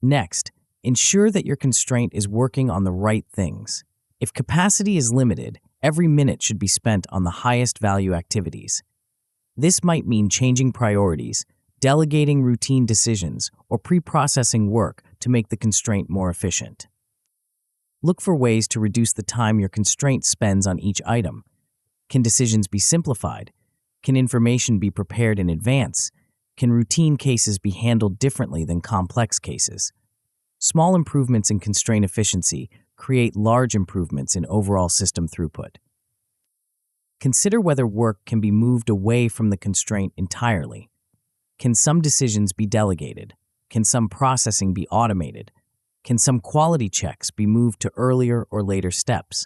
Next, ensure that your constraint is working on the right things. If capacity is limited, every minute should be spent on the highest value activities. This might mean changing priorities, delegating routine decisions, or pre-processing work to make the constraint more efficient. Look for ways to reduce the time your constraint spends on each item. Can decisions be simplified? Can information be prepared in advance? Can routine cases be handled differently than complex cases? Small improvements in constraint efficiency create large improvements in overall system throughput. Consider whether work can be moved away from the constraint entirely. Can some decisions be delegated? Can some processing be automated? Can some quality checks be moved to earlier or later steps?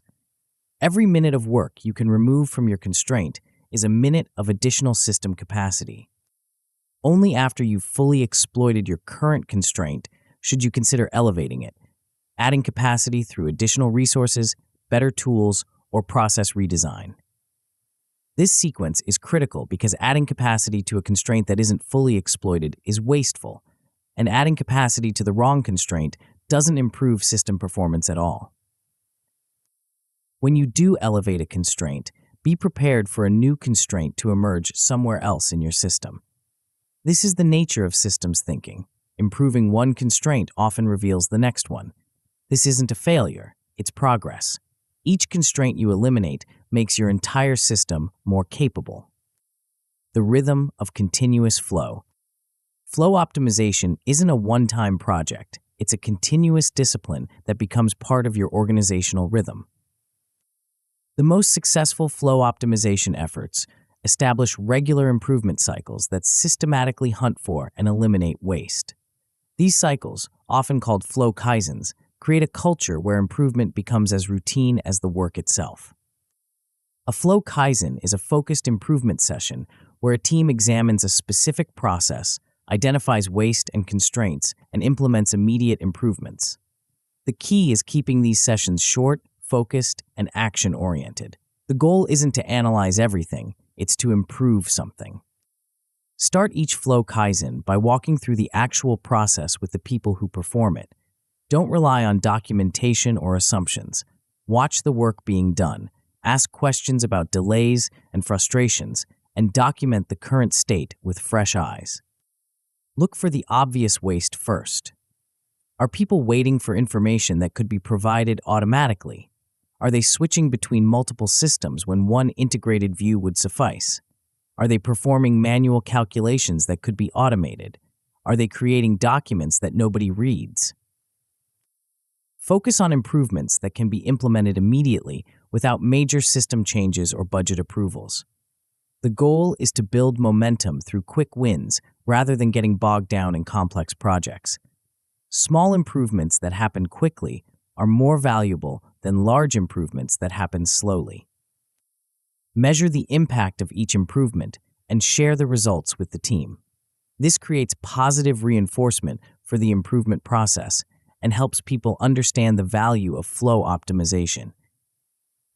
Every minute of work you can remove from your constraint is a minute of additional system capacity. Only after you've fully exploited your current constraint should you consider elevating it, adding capacity through additional resources, better tools, or process redesign. This sequence is critical because adding capacity to a constraint that isn't fully exploited is wasteful, and adding capacity to the wrong constraint doesn't improve system performance at all. When you do elevate a constraint, be prepared for a new constraint to emerge somewhere else in your system. This is the nature of systems thinking. Improving one constraint often reveals the next one. This isn't a failure, it's progress. Each constraint you eliminate makes your entire system more capable. The rhythm of continuous flow. Flow optimization isn't a one-time project. It's a continuous discipline that becomes part of your organizational rhythm. The most successful flow optimization efforts establish regular improvement cycles that systematically hunt for and eliminate waste. These cycles, often called flow kaizens, create a culture where improvement becomes as routine as the work itself. A flow kaizen is a focused improvement session where a team examines a specific process, identifies waste and constraints, and implements immediate improvements. The key is keeping these sessions short, focused, and action-oriented. The goal isn't to analyze everything, it's to improve something. Start each flow kaizen by walking through the actual process with the people who perform it. Don't rely on documentation or assumptions. Watch the work being done, ask questions about delays and frustrations, and document the current state with fresh eyes. Look for the obvious waste first. Are people waiting for information that could be provided automatically? Are they switching between multiple systems when one integrated view would suffice? Are they performing manual calculations that could be automated? Are they creating documents that nobody reads? Focus on improvements that can be implemented immediately without major system changes or budget approvals. The goal is to build momentum through quick wins rather than getting bogged down in complex projects. Small improvements that happen quickly are more valuable than large improvements that happen slowly. Measure the impact of each improvement and share the results with the team. This creates positive reinforcement for the improvement process and helps people understand the value of flow optimization.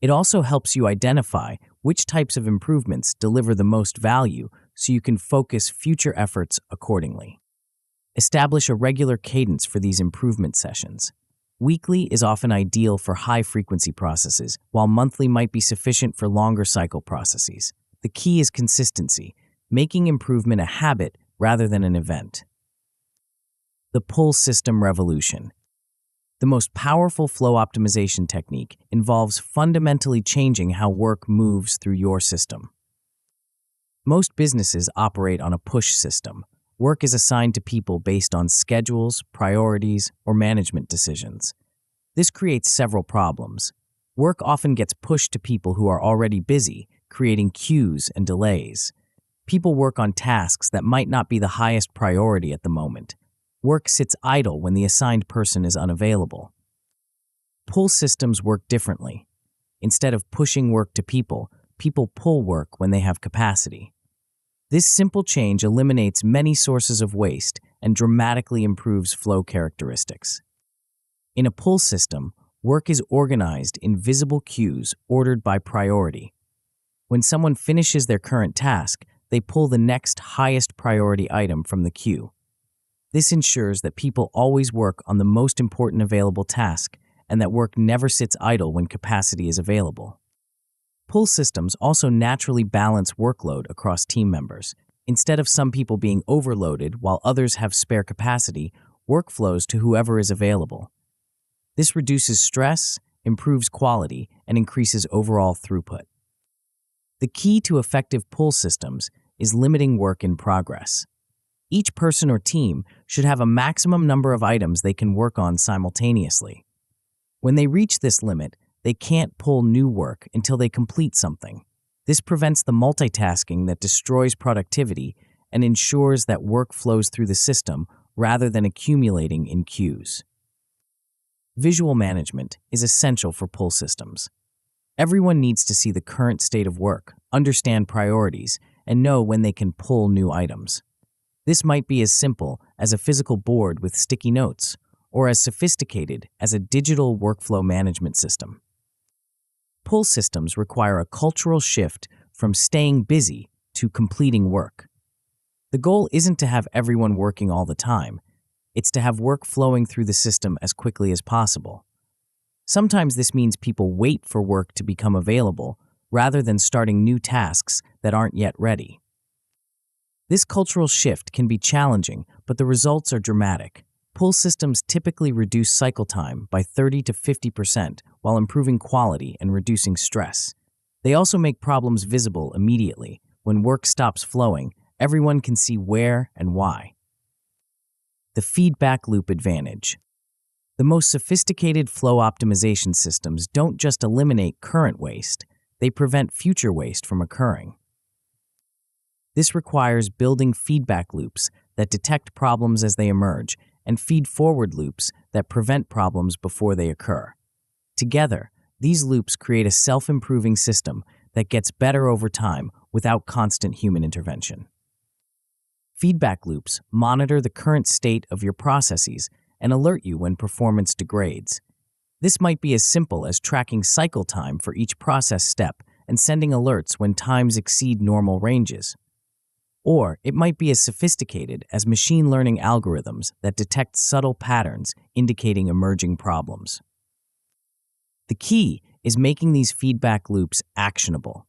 It also helps you identify which types of improvements deliver the most value so you can focus future efforts accordingly. Establish a regular cadence for these improvement sessions. Weekly is often ideal for high-frequency processes, while monthly might be sufficient for longer cycle processes. The key is consistency, making improvement a habit rather than an event. The pull system revolution. The most powerful flow optimization technique involves fundamentally changing how work moves through your system. Most businesses operate on a push system. Work is assigned to people based on schedules, priorities, or management decisions. This creates several problems. Work often gets pushed to people who are already busy, creating queues and delays. People work on tasks that might not be the highest priority at the moment. Work sits idle when the assigned person is unavailable. Pull systems work differently. Instead of pushing work to people, people pull work when they have capacity. This simple change eliminates many sources of waste and dramatically improves flow characteristics. In a pull system, work is organized in visible queues ordered by priority. When someone finishes their current task, they pull the next highest priority item from the queue. This ensures that people always work on the most important available task and that work never sits idle when capacity is available. Pull systems also naturally balance workload across team members. Instead of some people being overloaded while others have spare capacity, work flows to whoever is available. This reduces stress, improves quality, and increases overall throughput. The key to effective pull systems is limiting work in progress. Each person or team should have a maximum number of items they can work on simultaneously. When they reach this limit, they can't pull new work until they complete something. This prevents the multitasking that destroys productivity and ensures that work flows through the system rather than accumulating in queues. Visual management is essential for pull systems. Everyone needs to see the current state of work, understand priorities, and know when they can pull new items. This might be as simple as a physical board with sticky notes, or as sophisticated as a digital workflow management system. Pull systems require a cultural shift from staying busy to completing work. The goal isn't to have everyone working all the time. It's to have work flowing through the system as quickly as possible. Sometimes this means people wait for work to become available rather than starting new tasks that aren't yet ready. This cultural shift can be challenging, but the results are dramatic. Pull systems typically reduce cycle time by 30 to 50% while improving quality and reducing stress. They also make problems visible immediately. When work stops flowing, everyone can see where and why. The feedback loop advantage. The most sophisticated flow optimization systems don't just eliminate current waste, they prevent future waste from occurring. This requires building feedback loops that detect problems as they emerge and feed-forward loops that prevent problems before they occur. Together, these loops create a self-improving system that gets better over time without constant human intervention. Feedback loops monitor the current state of your processes and alert you when performance degrades. This might be as simple as tracking cycle time for each process step and sending alerts when times exceed normal ranges. Or it might be as sophisticated as machine learning algorithms that detect subtle patterns indicating emerging problems. The key is making these feedback loops actionable.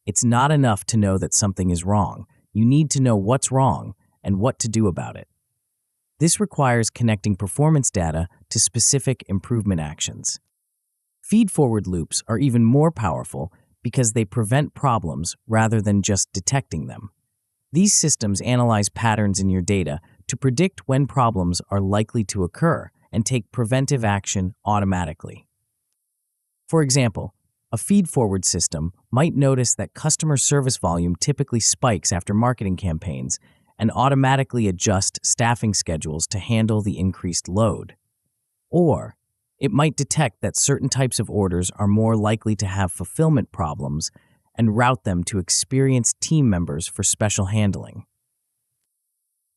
It's not enough to know that something is wrong. You need to know what's wrong and what to do about it. This requires connecting performance data to specific improvement actions. Feed-forward loops are even more powerful because they prevent problems rather than just detecting them. These systems analyze patterns in your data to predict when problems are likely to occur and take preventive action automatically. For example, a feed-forward system might notice that customer service volume typically spikes after marketing campaigns and automatically adjust staffing schedules to handle the increased load. Or, it might detect that certain types of orders are more likely to have fulfillment problems and route them to experienced team members for special handling.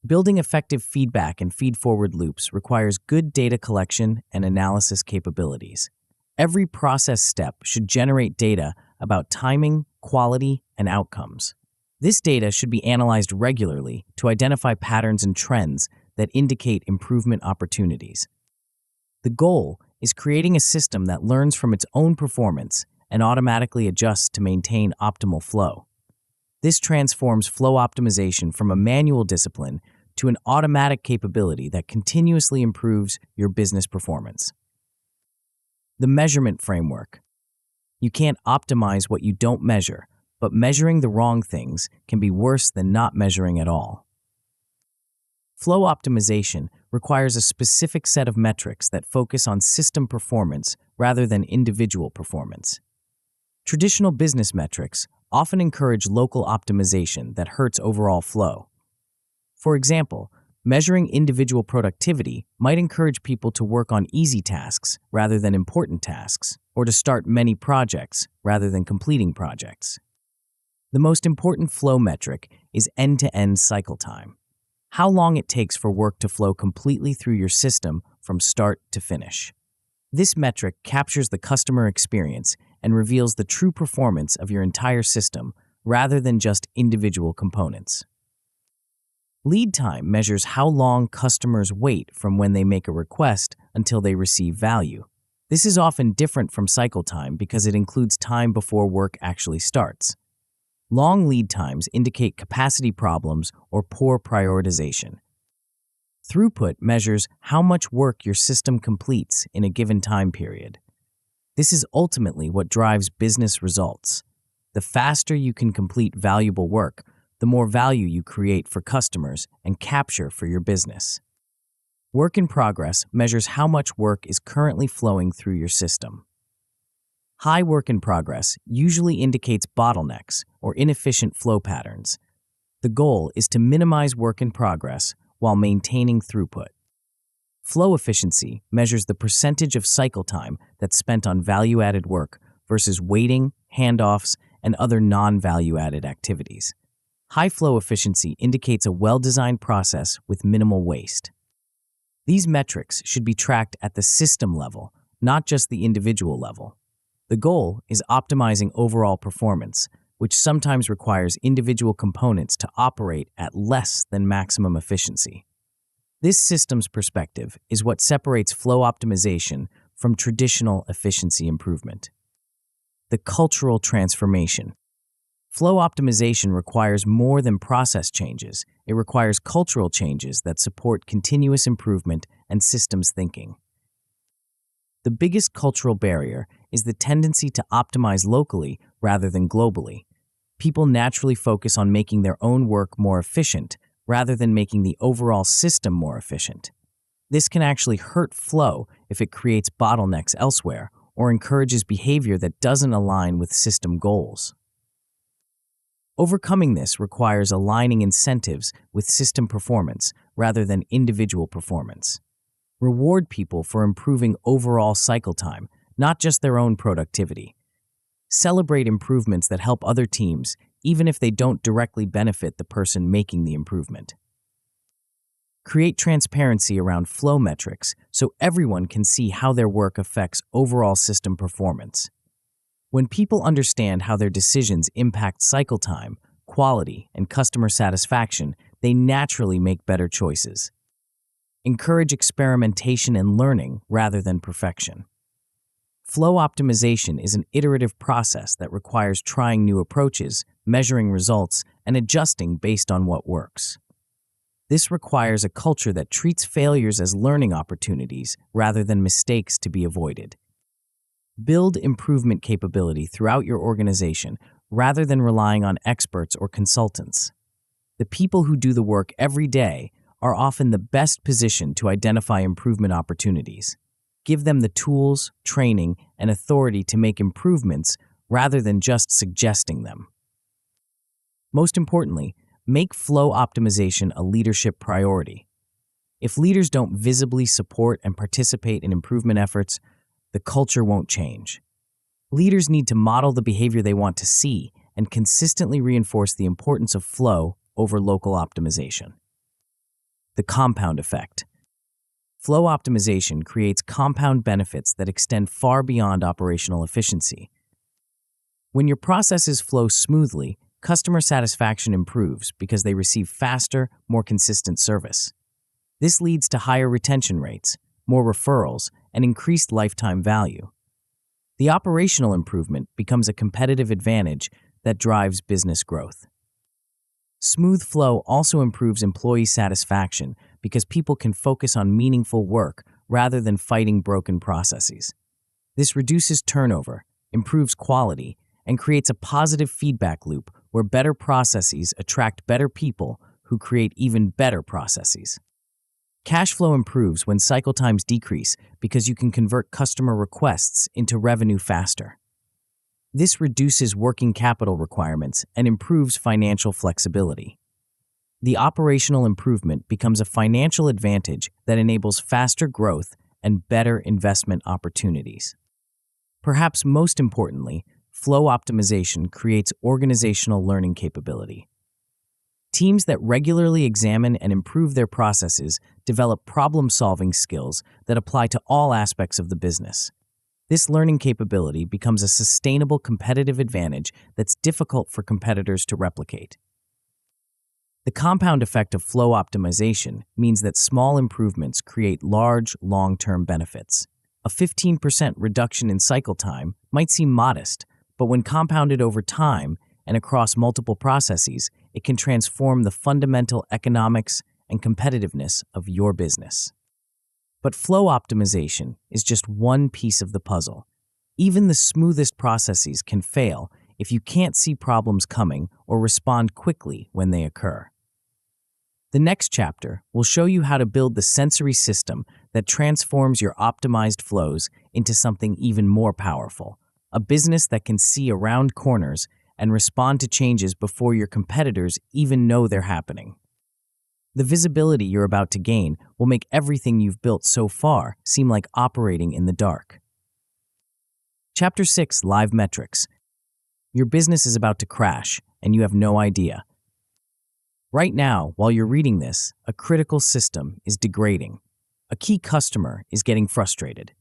Building effective feedback and feed-forward loops requires good data collection and analysis capabilities. Every process step should generate data about timing, quality, and outcomes. This data should be analyzed regularly to identify patterns and trends that indicate improvement opportunities. The goal is creating a system that learns from its own performance and automatically adjusts to maintain optimal flow. This transforms flow optimization from a manual discipline to an automatic capability that continuously improves your business performance. The measurement framework. You can't optimize what you don't measure, but measuring the wrong things can be worse than not measuring at all. Flow optimization requires a specific set of metrics that focus on system performance rather than individual performance. Traditional business metrics often encourage local optimization that hurts overall flow. For example, measuring individual productivity might encourage people to work on easy tasks rather than important tasks, or to start many projects rather than completing projects. The most important flow metric is end-to-end cycle time. How long it takes for work to flow completely through your system from start to finish. This metric captures the customer experience and reveals the true performance of your entire system rather than just individual components. Lead time measures how long customers wait from when they make a request until they receive value. This is often different from cycle time because it includes time before work actually starts. Long lead times indicate capacity problems or poor prioritization. Throughput measures how much work your system completes in a given time period. This is ultimately what drives business results. The faster you can complete valuable work, the more value you create for customers and capture for your business. Work in progress measures how much work is currently flowing through your system. High work in progress usually indicates bottlenecks or inefficient flow patterns. The goal is to minimize work in progress while maintaining throughput. Flow efficiency measures the percentage of cycle time that's spent on value-added work versus waiting, handoffs, and other non-value-added activities. High flow efficiency indicates a well-designed process with minimal waste. These metrics should be tracked at the system level, not just the individual level. The goal is optimizing overall performance, which sometimes requires individual components to operate at less than maximum efficiency. This systems perspective is what separates flow optimization from traditional efficiency improvement. The cultural transformation. Flow optimization requires more than process changes. It requires cultural changes that support continuous improvement and systems thinking. The biggest cultural barrier is the tendency to optimize locally rather than globally. People naturally focus on making their own work more efficient rather than making the overall system more efficient. This can actually hurt flow if it creates bottlenecks elsewhere or encourages behavior that doesn't align with system goals. Overcoming this requires aligning incentives with system performance rather than individual performance. Reward people for improving overall cycle time, not just their own productivity. Celebrate improvements that help other teams, even if they don't directly benefit the person making the improvement. Create transparency around flow metrics so everyone can see how their work affects overall system performance. When people understand how their decisions impact cycle time, quality, and customer satisfaction, they naturally make better choices. Encourage experimentation and learning rather than perfection. Flow optimization is an iterative process that requires trying new approaches, measuring results, and adjusting based on what works. This requires a culture that treats failures as learning opportunities rather than mistakes to be avoided. Build improvement capability throughout your organization rather than relying on experts or consultants. The people who do the work every day are often the best positioned to identify improvement opportunities. Give them the tools, training, and authority to make improvements rather than just suggesting them. Most importantly, make flow optimization a leadership priority. If leaders don't visibly support and participate in improvement efforts, the culture won't change. Leaders need to model the behavior they want to see and consistently reinforce the importance of flow over local optimization. The compound effect. Flow optimization creates compound benefits that extend far beyond operational efficiency. When your processes flow smoothly, customer satisfaction improves because they receive faster, more consistent service. This leads to higher retention rates, more referrals, and increased lifetime value. The operational improvement becomes a competitive advantage that drives business growth. Smooth flow also improves employee satisfaction because people can focus on meaningful work rather than fighting broken processes. This reduces turnover, improves quality, and creates a positive feedback loop where better processes attract better people who create even better processes. Cash flow improves when cycle times decrease because you can convert customer requests into revenue faster. This reduces working capital requirements and improves financial flexibility. The operational improvement becomes a financial advantage that enables faster growth and better investment opportunities. Perhaps most importantly, flow optimization creates organizational learning capability. Teams that regularly examine and improve their processes develop problem-solving skills that apply to all aspects of the business. This learning capability becomes a sustainable competitive advantage that's difficult for competitors to replicate. The compound effect of flow optimization means that small improvements create large, long-term benefits. A 15% reduction in cycle time might seem modest, but when compounded over time and across multiple processes, it can transform the fundamental economics and competitiveness of your business. But flow optimization is just one piece of the puzzle. Even the smoothest processes can fail if you can't see problems coming or respond quickly when they occur. The next chapter will show you how to build the sensory system that transforms your optimized flows into something even more powerful, a business that can see around corners and respond to changes before your competitors even know they're happening. The visibility you're about to gain will make everything you've built so far seem like operating in the dark. Chapter 6, Live Metrics. Your business is about to crash, and you have no idea. Right now, while you're reading this, a critical system is degrading. A key customer is getting frustrated.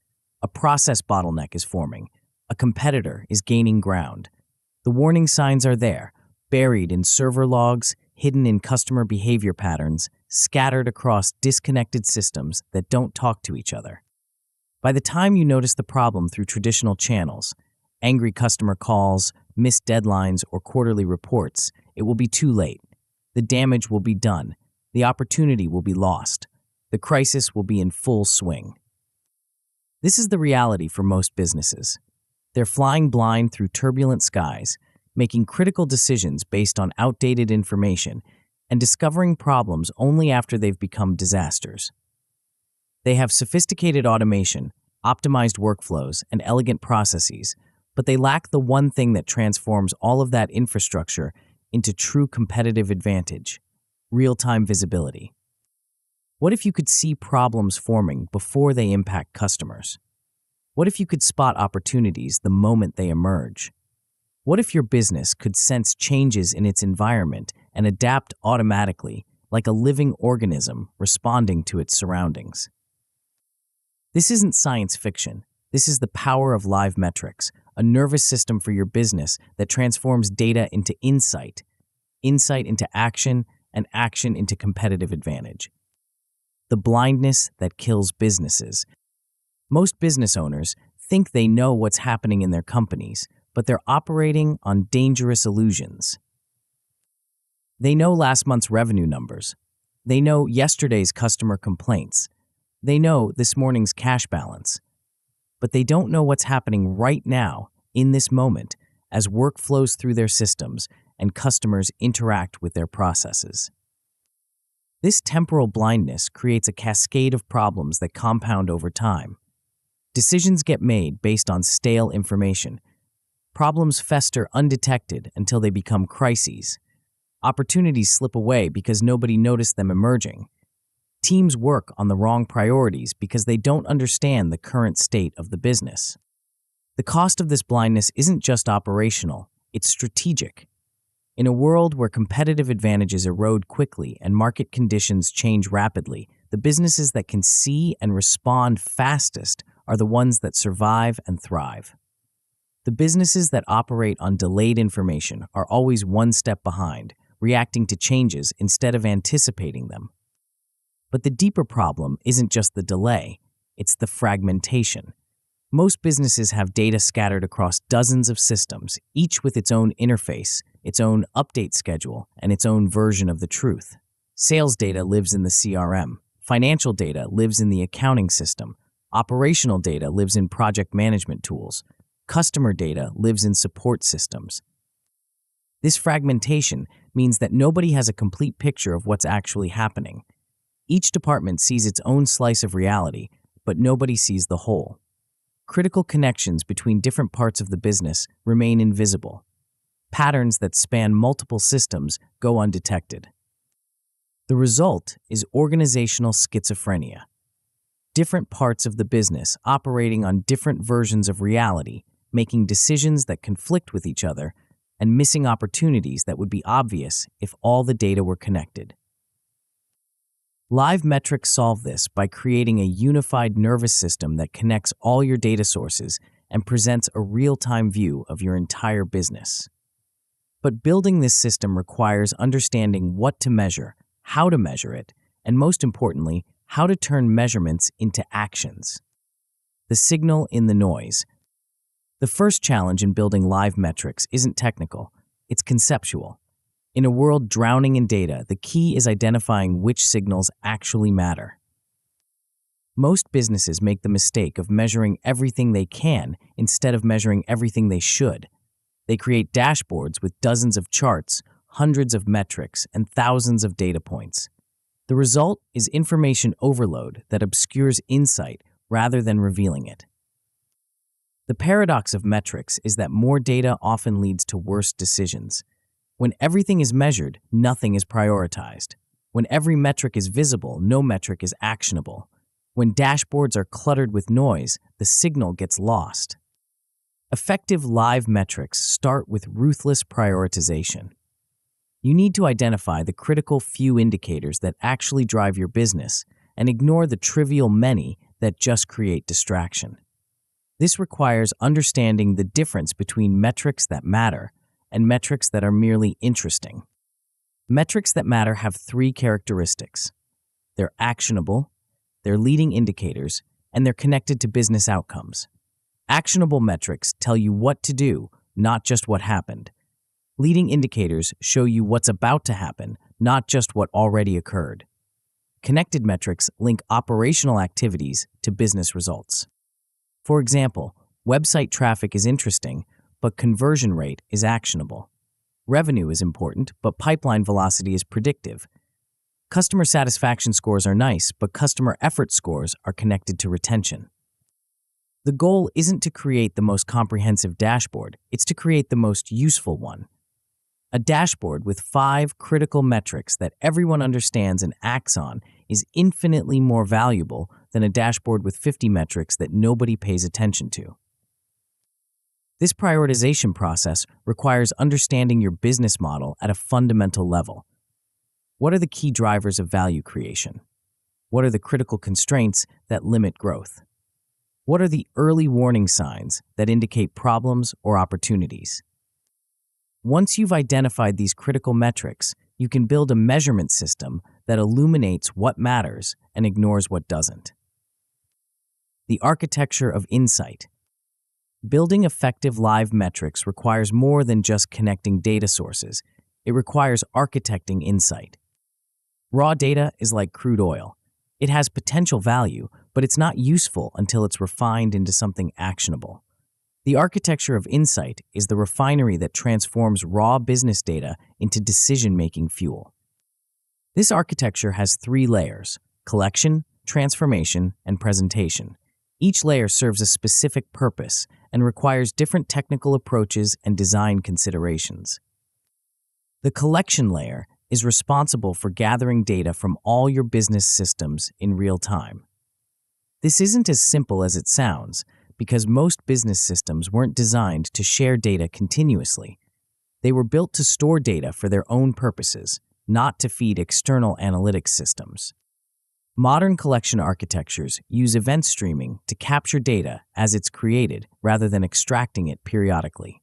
A process bottleneck is forming. A competitor is gaining ground. The warning signs are there, buried in server logs, hidden in customer behavior patterns, scattered across disconnected systems that don't talk to each other. By the time you notice the problem through traditional channels, angry customer calls, missed deadlines, or quarterly reports, it will be too late. The damage will be done. The opportunity will be lost. The crisis will be in full swing. This is the reality for most businesses. They're flying blind through turbulent skies, making critical decisions based on outdated information, and discovering problems only after they've become disasters. They have sophisticated automation, optimized workflows, and elegant processes, but they lack the one thing that transforms all of that infrastructure into true competitive advantage: real-time visibility. What if you could see problems forming before they impact customers? What if you could spot opportunities the moment they emerge? What if your business could sense changes in its environment and adapt automatically, like a living organism responding to its surroundings? This isn't science fiction. This is the power of live metrics, a nervous system for your business that transforms data into insight, insight into action, and action into competitive advantage. The blindness that kills businesses. Most business owners think they know what's happening in their companies, but they're operating on dangerous illusions. They know last month's revenue numbers. They know yesterday's customer complaints. They know this morning's cash balance. But they don't know what's happening right now, in this moment, as work flows through their systems and customers interact with their processes. This temporal blindness creates a cascade of problems that compound over time. Decisions get made based on stale information. Problems fester undetected until they become crises. Opportunities slip away because nobody noticed them emerging. Teams work on the wrong priorities because they don't understand the current state of the business. The cost of this blindness isn't just operational, it's strategic. In a world where competitive advantages erode quickly and market conditions change rapidly, the businesses that can see and respond fastest are the ones that survive and thrive. The businesses that operate on delayed information are always one step behind, reacting to changes instead of anticipating them. But the deeper problem isn't just the delay, it's the fragmentation. Most businesses have data scattered across dozens of systems, each with its own interface, its own update schedule, and its own version of the truth. Sales data lives in the CRM. Financial data lives in the accounting system. Operational data lives in project management tools. Customer data lives in support systems. This fragmentation means that nobody has a complete picture of what's actually happening. Each department sees its own slice of reality, but nobody sees the whole. Critical connections between different parts of the business remain invisible. Patterns that span multiple systems go undetected. The result is organizational schizophrenia. Different parts of the business operating on different versions of reality, making decisions that conflict with each other, and missing opportunities that would be obvious if all the data were connected. Live metrics solve this by creating a unified nervous system that connects all your data sources and presents a real-time view of your entire business. But building this system requires understanding what to measure, how to measure it, and most importantly, how to turn measurements into actions. The signal in the noise. The first challenge in building live metrics isn't technical, it's conceptual. In a world drowning in data, the key is identifying which signals actually matter. Most businesses make the mistake of measuring everything they can instead of measuring everything they should. They create dashboards with dozens of charts, hundreds of metrics, and thousands of data points. The result is information overload that obscures insight rather than revealing it. The paradox of metrics is that more data often leads to worse decisions. When everything is measured, nothing is prioritized. When every metric is visible, no metric is actionable. When dashboards are cluttered with noise, the signal gets lost. Effective live metrics start with ruthless prioritization. You need to identify the critical few indicators that actually drive your business and ignore the trivial many that just create distraction. This requires understanding the difference between metrics that matter and metrics that are merely interesting. Metrics that matter have three characteristics. They're actionable, they're leading indicators, and they're connected to business outcomes. Actionable metrics tell you what to do, not just what happened. Leading indicators show you what's about to happen, not just what already occurred. Connected metrics link operational activities to business results. For example, website traffic is interesting, but conversion rate is actionable. Revenue is important, but pipeline velocity is predictive. Customer satisfaction scores are nice, but customer effort scores are connected to retention. The goal isn't to create the most comprehensive dashboard, it's to create the most useful one. A dashboard with 5 critical metrics that everyone understands and acts on is infinitely more valuable than a dashboard with 50 metrics that nobody pays attention to. This prioritization process requires understanding your business model at a fundamental level. What are the key drivers of value creation? What are the critical constraints that limit growth? What are the early warning signs that indicate problems or opportunities? Once you've identified these critical metrics, you can build a measurement system that illuminates what matters and ignores what doesn't. The architecture of insight. Building effective live metrics requires more than just connecting data sources. It requires architecting insight. Raw data is like crude oil. It has potential value, but it's not useful until it's refined into something actionable. The architecture of insight is the refinery that transforms raw business data into decision-making fuel. This architecture has 3 layers: collection, transformation, and presentation. Each layer serves a specific purpose and requires different technical approaches and design considerations. The collection layer is responsible for gathering data from all your business systems in real time. This isn't as simple as it sounds, because most business systems weren't designed to share data continuously. They were built to store data for their own purposes, not to feed external analytics systems. Modern collection architectures use event streaming to capture data as it's created rather than extracting it periodically.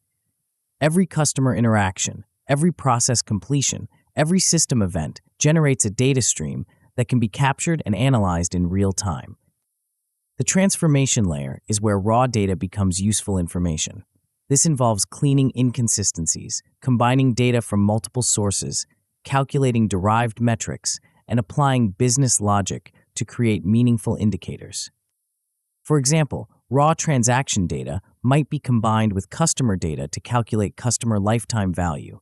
Every customer interaction, every process completion, every system event generates a data stream that can be captured and analyzed in real time. The transformation layer is where raw data becomes useful information. This involves cleaning inconsistencies, combining data from multiple sources, calculating derived metrics, and applying business logic to create meaningful indicators. For example, raw transaction data might be combined with customer data to calculate customer lifetime value.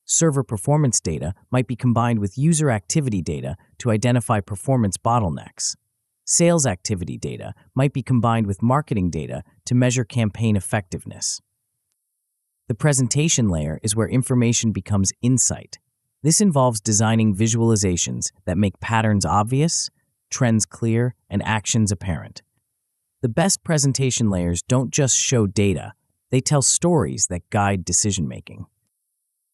Server performance data might be combined with user activity data to identify performance bottlenecks. Sales activity data might be combined with marketing data to measure campaign effectiveness. The presentation layer is where information becomes insight. This involves designing visualizations that make patterns obvious, trends clear, and actions apparent. The best presentation layers don't just show data, they tell stories that guide decision-making.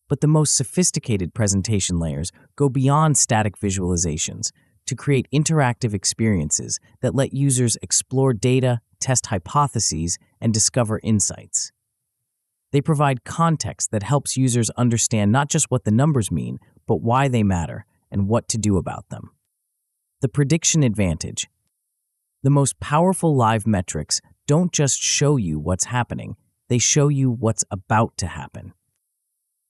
But the most sophisticated presentation layers go beyond static visualizations to create interactive experiences that let users explore data, test hypotheses, and discover insights. They provide context that helps users understand not just what the numbers mean, but why they matter and what to do about them. The prediction advantage. The most powerful live metrics don't just show you what's happening, they show you what's about to happen.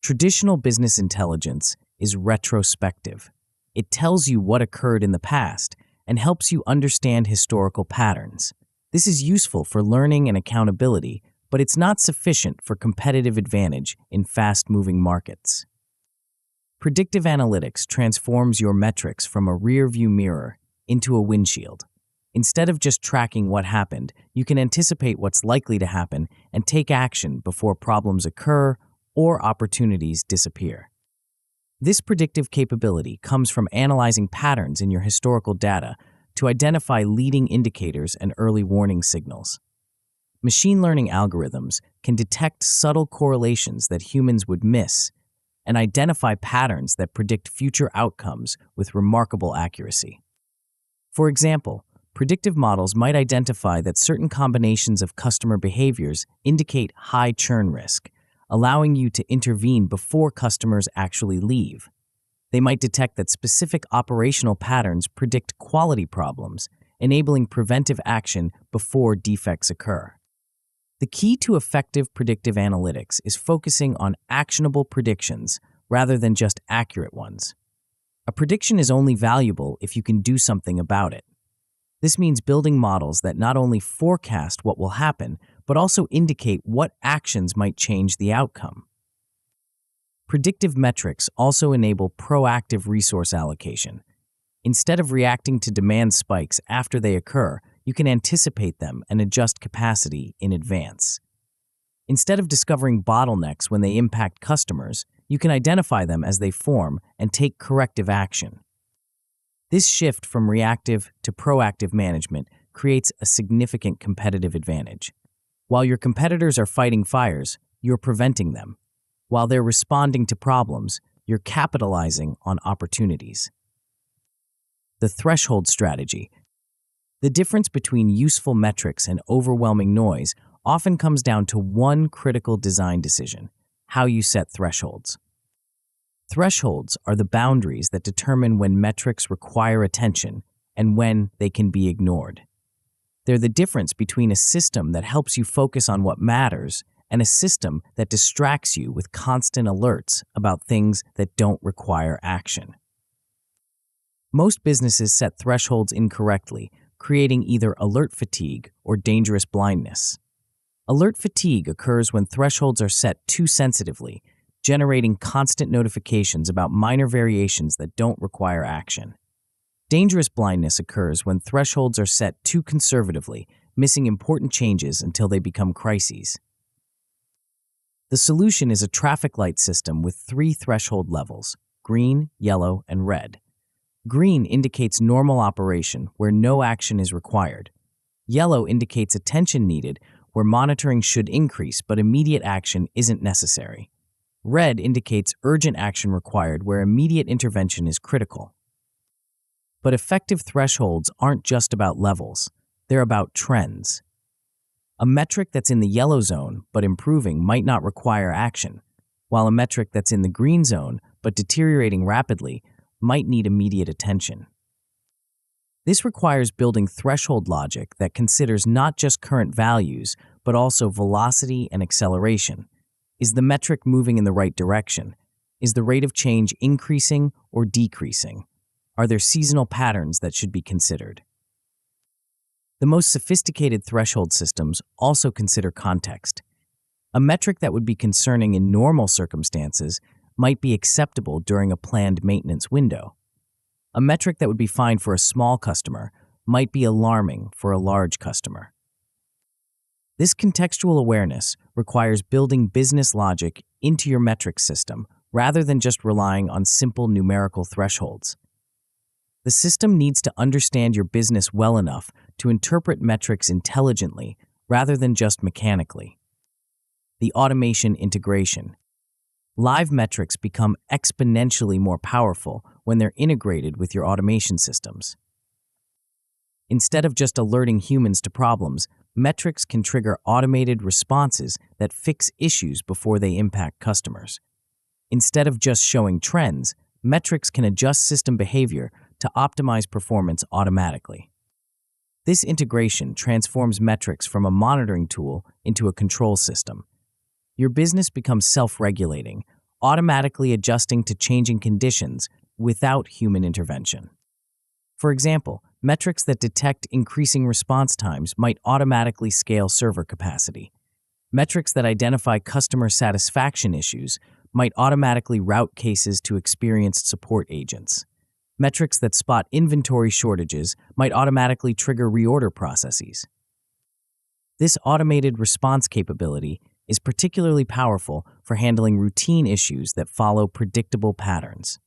Traditional business intelligence is retrospective. It tells you what occurred in the past and helps you understand historical patterns. This is useful for learning and accountability, but it's not sufficient for competitive advantage in fast-moving markets. Predictive analytics transforms your metrics from a rear-view mirror into a windshield. Instead of just tracking what happened, you can anticipate what's likely to happen and take action before problems occur or opportunities disappear. This predictive capability comes from analyzing patterns in your historical data to identify leading indicators and early warning signals. Machine learning algorithms can detect subtle correlations that humans would miss and identify patterns that predict future outcomes with remarkable accuracy. For example, predictive models might identify that certain combinations of customer behaviors indicate high churn risk, allowing you to intervene before customers actually leave. They might detect that specific operational patterns predict quality problems, enabling preventive action before defects occur. The key to effective predictive analytics is focusing on actionable predictions rather than just accurate ones. A prediction is only valuable if you can do something about it. This means building models that not only forecast what will happen, but also indicate what actions might change the outcome. Predictive metrics also enable proactive resource allocation. Instead of reacting to demand spikes after they occur, you can anticipate them and adjust capacity in advance. Instead of discovering bottlenecks when they impact customers, you can identify them as they form and take corrective action. This shift from reactive to proactive management creates a significant competitive advantage. While your competitors are fighting fires, you're preventing them. While they're responding to problems, you're capitalizing on opportunities. The threshold strategy. The difference between useful metrics and overwhelming noise often comes down to one critical design decision: how you set thresholds. Thresholds are the boundaries that determine when metrics require attention and when they can be ignored. They're the difference between a system that helps you focus on what matters and a system that distracts you with constant alerts about things that don't require action. Most businesses set thresholds incorrectly, creating either alert fatigue or dangerous blindness. Alert fatigue occurs when thresholds are set too sensitively, generating constant notifications about minor variations that don't require action. Dangerous blindness occurs when thresholds are set too conservatively, missing important changes until they become crises. The solution is a traffic light system with 3 threshold levels: green, yellow, and red. Green indicates normal operation, where no action is required. Yellow indicates attention needed, where monitoring should increase but immediate action isn't necessary. Red indicates urgent action required, where immediate intervention is critical. But effective thresholds aren't just about levels, they're about trends. A metric that's in the yellow zone but improving might not require action, while a metric that's in the green zone but deteriorating rapidly might need immediate attention. This requires building threshold logic that considers not just current values, but also velocity and acceleration. Is the metric moving in the right direction? Is the rate of change increasing or decreasing? Are there seasonal patterns that should be considered? The most sophisticated threshold systems also consider context. A metric that would be concerning in normal circumstances might be acceptable during a planned maintenance window. A metric that would be fine for a small customer might be alarming for a large customer. This contextual awareness requires building business logic into your metric system rather than just relying on simple numerical thresholds. The system needs to understand your business well enough to interpret metrics intelligently rather than just mechanically. The automation integration. Live metrics become exponentially more powerful when they're integrated with your automation systems. Instead of just alerting humans to problems, metrics can trigger automated responses that fix issues before they impact customers. Instead of just showing trends, metrics can adjust system behavior to optimize performance automatically. This integration transforms metrics from a monitoring tool into a control system. Your business becomes self-regulating, automatically adjusting to changing conditions without human intervention. For example, metrics that detect increasing response times might automatically scale server capacity. Metrics that identify customer satisfaction issues might automatically route cases to experienced support agents. Metrics that spot inventory shortages might automatically trigger reorder processes. This automated response capability is particularly powerful for handling routine issues that follow predictable patterns.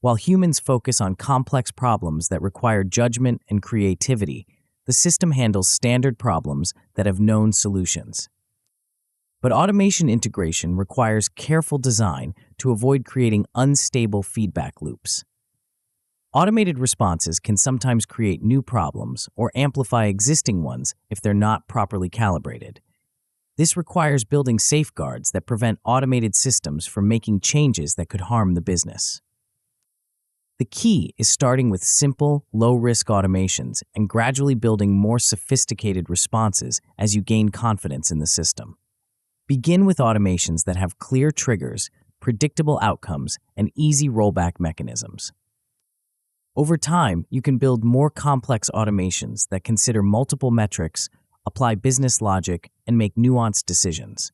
While humans focus on complex problems that require judgment and creativity, the system handles standard problems that have known solutions. But automation integration requires careful design to avoid creating unstable feedback loops. Automated responses can sometimes create new problems or amplify existing ones if they're not properly calibrated. This requires building safeguards that prevent automated systems from making changes that could harm the business. The key is starting with simple, low-risk automations and gradually building more sophisticated responses as you gain confidence in the system. Begin with automations that have clear triggers, predictable outcomes, and easy rollback mechanisms. Over time, you can build more complex automations that consider multiple metrics, apply business logic, and make nuanced decisions.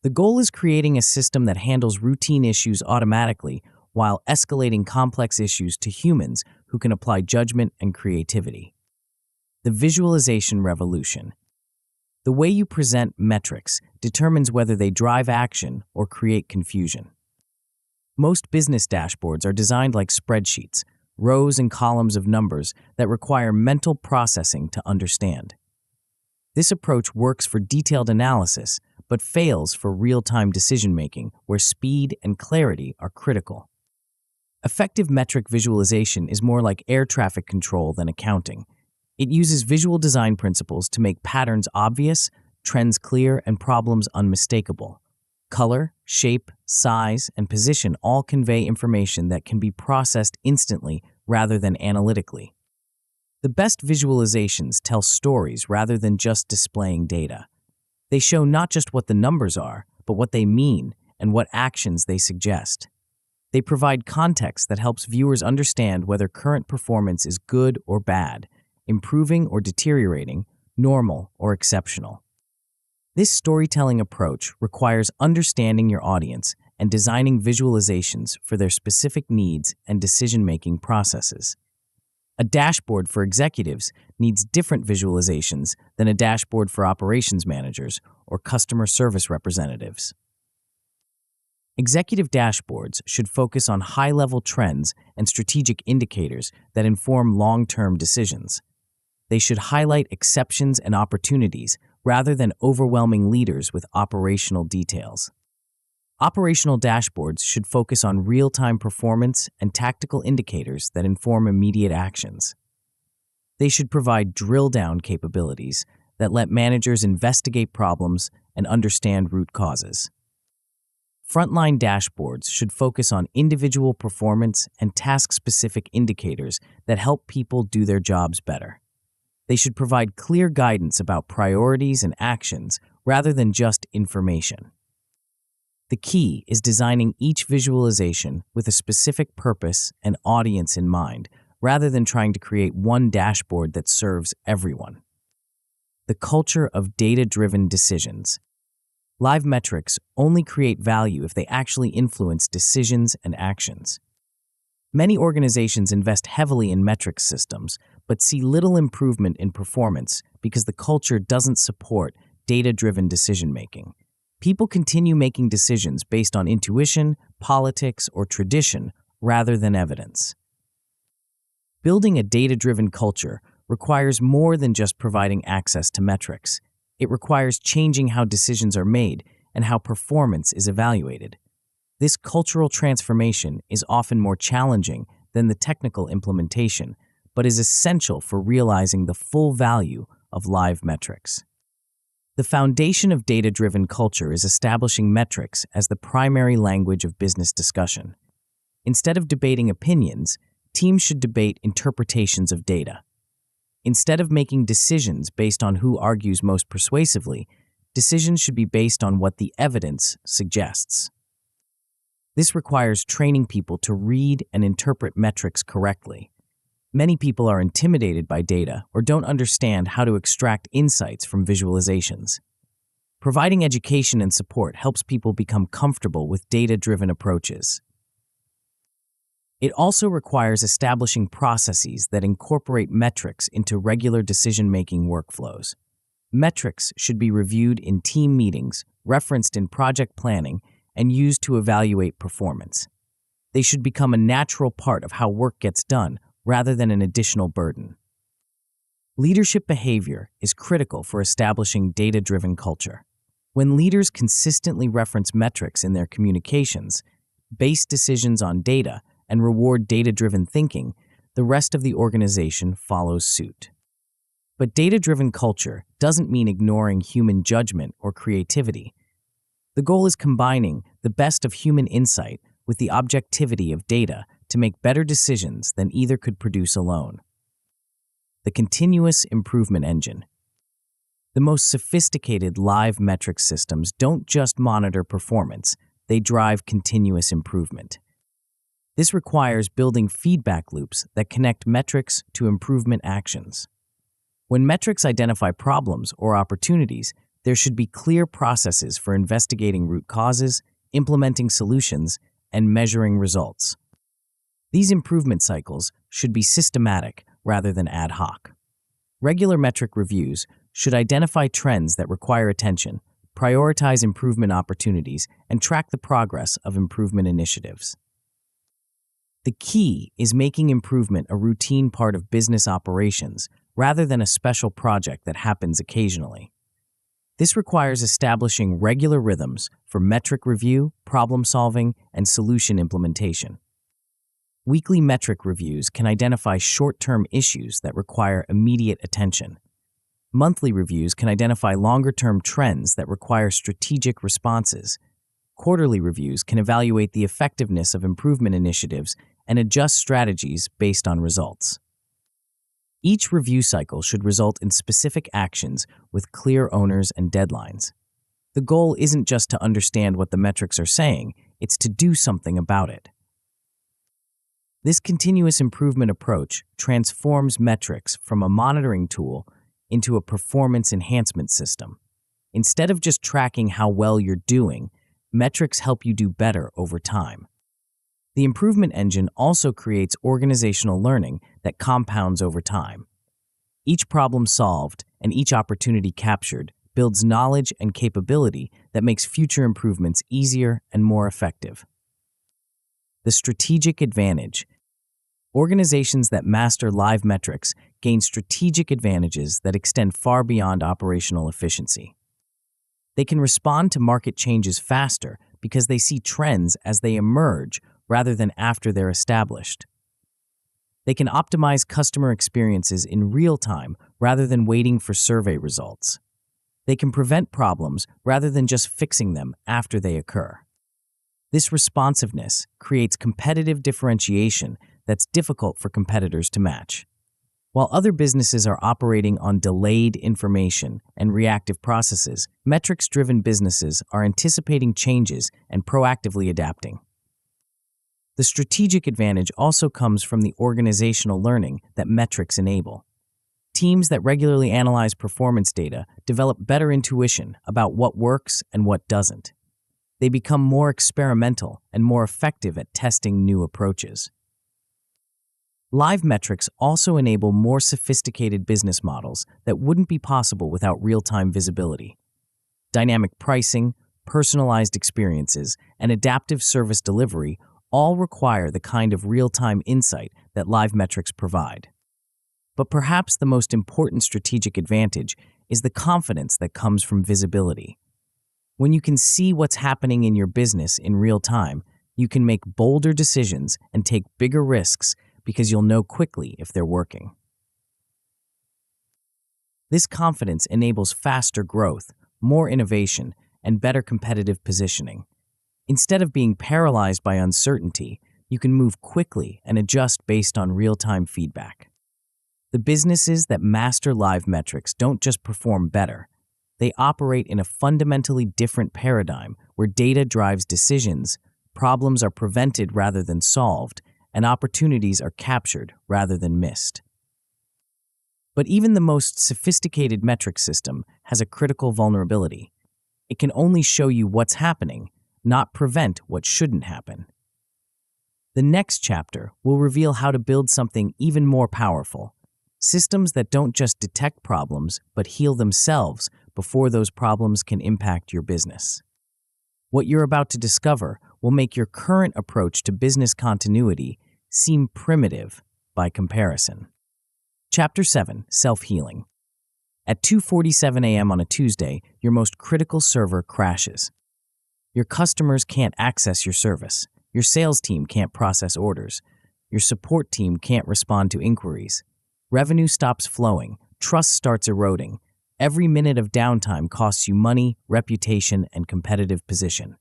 The goal is creating a system that handles routine issues automatically while escalating complex issues to humans who can apply judgment and creativity. The visualization revolution. The way you present metrics determines whether they drive action or create confusion. Most business dashboards are designed like spreadsheets, rows and columns of numbers that require mental processing to understand. This approach works for detailed analysis, but fails for real-time decision-making where speed and clarity are critical. Effective metric visualization is more like air traffic control than accounting. It uses visual design principles to make patterns obvious, trends clear, and problems unmistakable. Color, shape, size, and position all convey information that can be processed instantly rather than analytically. The best visualizations tell stories rather than just displaying data. They show not just what the numbers are, but what they mean and what actions they suggest. They provide context that helps viewers understand whether current performance is good or bad, improving or deteriorating, normal or exceptional. This storytelling approach requires understanding your audience and designing visualizations for their specific needs and decision-making processes. A dashboard for executives needs different visualizations than a dashboard for operations managers or customer service representatives. Executive dashboards should focus on high-level trends and strategic indicators that inform long-term decisions. They should highlight exceptions and opportunities rather than overwhelming leaders with operational details. Operational dashboards should focus on real-time performance and tactical indicators that inform immediate actions. They should provide drill-down capabilities that let managers investigate problems and understand root causes. Frontline dashboards should focus on individual performance and task-specific indicators that help people do their jobs better. They should provide clear guidance about priorities and actions rather than just information. The key is designing each visualization with a specific purpose and audience in mind, rather than trying to create one dashboard that serves everyone. The culture of data-driven decisions. Live metrics only create value if they actually influence decisions and actions. Many organizations invest heavily in metrics systems, but see little improvement in performance because the culture doesn't support data-driven decision-making. People continue making decisions based on intuition, politics, or tradition rather than evidence. Building a data-driven culture requires more than just providing access to metrics. It requires changing how decisions are made and how performance is evaluated. This cultural transformation is often more challenging than the technical implementation, but is essential for realizing the full value of live metrics. The foundation of data-driven culture is establishing metrics as the primary language of business discussion. Instead of debating opinions, teams should debate interpretations of data. Instead of making decisions based on who argues most persuasively, decisions should be based on what the evidence suggests. This requires training people to read and interpret metrics correctly. Many people are intimidated by data or don't understand how to extract insights from visualizations. Providing education and support helps people become comfortable with data-driven approaches. It also requires establishing processes that incorporate metrics into regular decision-making workflows. Metrics should be reviewed in team meetings, referenced in project planning, and used to evaluate performance. They should become a natural part of how work gets done, rather than an additional burden. Leadership behavior is critical for establishing data-driven culture. When leaders consistently reference metrics in their communications, base decisions on data, and reward data-driven thinking, the rest of the organization follows suit. But data-driven culture doesn't mean ignoring human judgment or creativity. The goal is combining the best of human insight with the objectivity of data to make better decisions than either could produce alone. The continuous improvement engine. The most sophisticated live metric systems don't just monitor performance, they drive continuous improvement. This requires building feedback loops that connect metrics to improvement actions. When metrics identify problems or opportunities, there should be clear processes for investigating root causes, implementing solutions, and measuring results. These improvement cycles should be systematic rather than ad hoc. Regular metric reviews should identify trends that require attention, prioritize improvement opportunities, and track the progress of improvement initiatives. The key is making improvement a routine part of business operations rather than a special project that happens occasionally. This requires establishing regular rhythms for metric review, problem solving, and solution implementation. Weekly metric reviews can identify short-term issues that require immediate attention. Monthly reviews can identify longer-term trends that require strategic responses. Quarterly reviews can evaluate the effectiveness of improvement initiatives and adjust strategies based on results. Each review cycle should result in specific actions with clear owners and deadlines. The goal isn't just to understand what the metrics are saying, it's to do something about it. This continuous improvement approach transforms metrics from a monitoring tool into a performance enhancement system. Instead of just tracking how well you're doing, metrics help you do better over time. The improvement engine also creates organizational learning that compounds over time. Each problem solved and each opportunity captured builds knowledge and capability that makes future improvements easier and more effective. The strategic advantage. Organizations that master live metrics gain strategic advantages that extend far beyond operational efficiency. They can respond to market changes faster because they see trends as they emerge rather than after they're established. They can optimize customer experiences in real time rather than waiting for survey results. They can prevent problems rather than just fixing them after they occur. This responsiveness creates competitive differentiation that's difficult for competitors to match. While other businesses are operating on delayed information and reactive processes, metrics-driven businesses are anticipating changes and proactively adapting. The strategic advantage also comes from the organizational learning that metrics enable. Teams that regularly analyze performance data develop better intuition about what works and what doesn't. They become more experimental and more effective at testing new approaches. Live metrics also enable more sophisticated business models that wouldn't be possible without real-time visibility. Dynamic pricing, personalized experiences, and adaptive service delivery all require the kind of real-time insight that live metrics provide. But perhaps the most important strategic advantage is the confidence that comes from visibility. When you can see what's happening in your business in real time, you can make bolder decisions and take bigger risks because you'll know quickly if they're working. This confidence enables faster growth, more innovation, and better competitive positioning. Instead of being paralyzed by uncertainty, you can move quickly and adjust based on real-time feedback. The businesses that master live metrics don't just perform better. They operate in a fundamentally different paradigm where data drives decisions, problems are prevented rather than solved, and opportunities are captured rather than missed. But even the most sophisticated metric system has a critical vulnerability. It can only show you what's happening, not prevent what shouldn't happen. The next chapter will reveal how to build something even more powerful, systems that don't just detect problems but heal themselves before those problems can impact your business. What you're about to discover will make your current approach to business continuity seem primitive by comparison. Chapter 7, Self-Healing. At 2:47 a.m. on a Tuesday, your most critical server crashes. Your customers can't access your service. Your sales team can't process orders. Your support team can't respond to inquiries. Revenue stops flowing. Trust starts eroding. Every minute of downtime costs you money, reputation, and competitive position.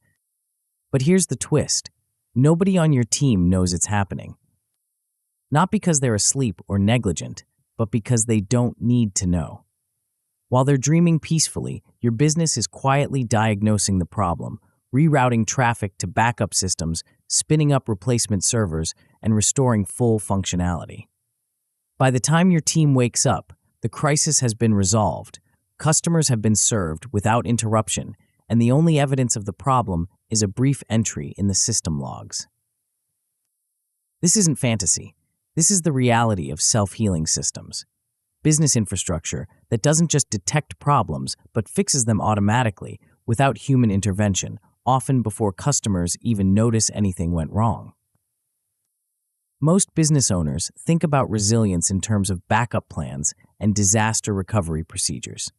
But here's the twist. Nobody on your team knows it's happening. Not because they're asleep or negligent, but because they don't need to know. While they're dreaming peacefully, your business is quietly diagnosing the problem, rerouting traffic to backup systems, spinning up replacement servers, and restoring full functionality. By the time your team wakes up, the crisis has been resolved, customers have been served without interruption, and the only evidence of the problem is a brief entry in the system logs. This isn't fantasy. This is the reality of self-healing systems. Business infrastructure that doesn't just detect problems, but fixes them automatically without human intervention, often before customers even notice anything went wrong. Most business owners think about resilience in terms of backup plans and disaster recovery procedures.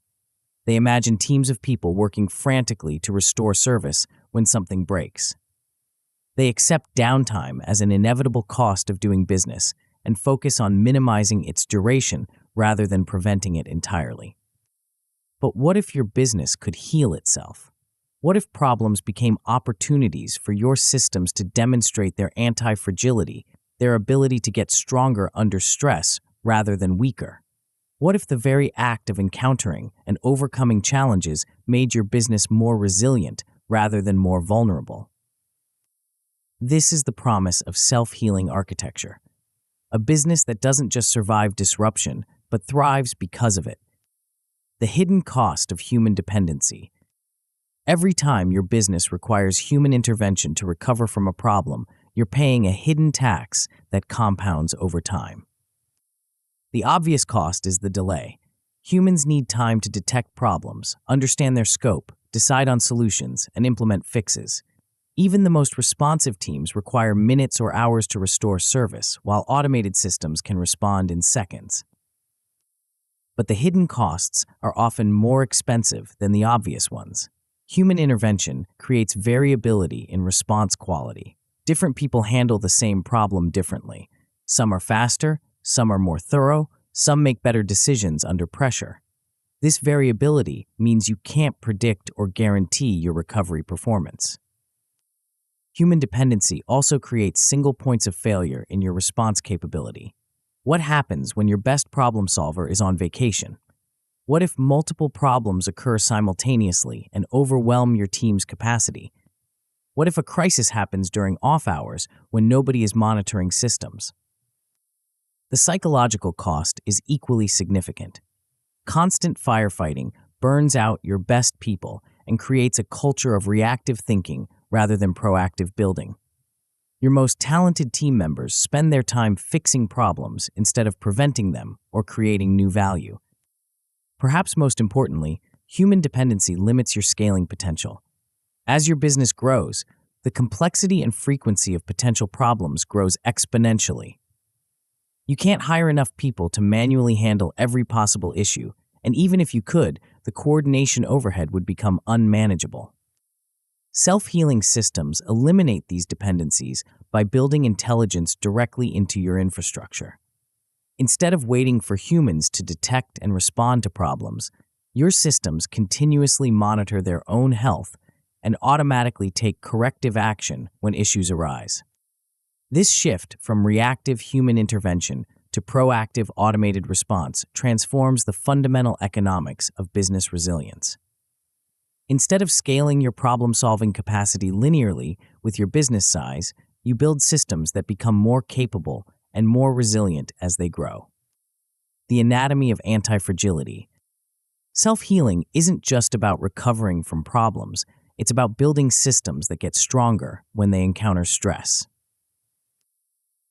They imagine teams of people working frantically to restore service when something breaks. They accept downtime as an inevitable cost of doing business and focus on minimizing its duration rather than preventing it entirely. But what if your business could heal itself? What if problems became opportunities for your systems to demonstrate their anti-fragility, their ability to get stronger under stress rather than weaker? What if the very act of encountering and overcoming challenges made your business more resilient rather than more vulnerable? This is the promise of self-healing architecture, a business that doesn't just survive disruption, but thrives because of it. The hidden cost of human dependency. Every time your business requires human intervention to recover from a problem, you're paying a hidden tax that compounds over time. The obvious cost is the delay. Humans need time to detect problems, understand their scope, decide on solutions, and implement fixes. Even the most responsive teams require minutes or hours to restore service, while automated systems can respond in seconds. But the hidden costs are often more expensive than the obvious ones. Human intervention creates variability in response quality. Different people handle the same problem differently. Some are faster, some are more thorough, some make better decisions under pressure. This variability means you can't predict or guarantee your recovery performance. Human dependency also creates single points of failure in your response capability. What happens when your best problem solver is on vacation? What if multiple problems occur simultaneously and overwhelm your team's capacity? What if a crisis happens during off hours when nobody is monitoring systems? The psychological cost is equally significant. Constant firefighting burns out your best people and creates a culture of reactive thinking rather than proactive building. Your most talented team members spend their time fixing problems instead of preventing them or creating new value. Perhaps most importantly, human dependency limits your scaling potential. As your business grows, the complexity and frequency of potential problems grows exponentially. You can't hire enough people to manually handle every possible issue, and even if you could, the coordination overhead would become unmanageable. Self-healing systems eliminate these dependencies by building intelligence directly into your infrastructure. Instead of waiting for humans to detect and respond to problems, your systems continuously monitor their own health and automatically take corrective action when issues arise. This shift from reactive human intervention to proactive automated response transforms the fundamental economics of business resilience. Instead of scaling your problem-solving capacity linearly with your business size, you build systems that become more capable and more resilient as they grow. The anatomy of anti-fragility. Self-healing isn't just about recovering from problems, it's about building systems that get stronger when they encounter stress.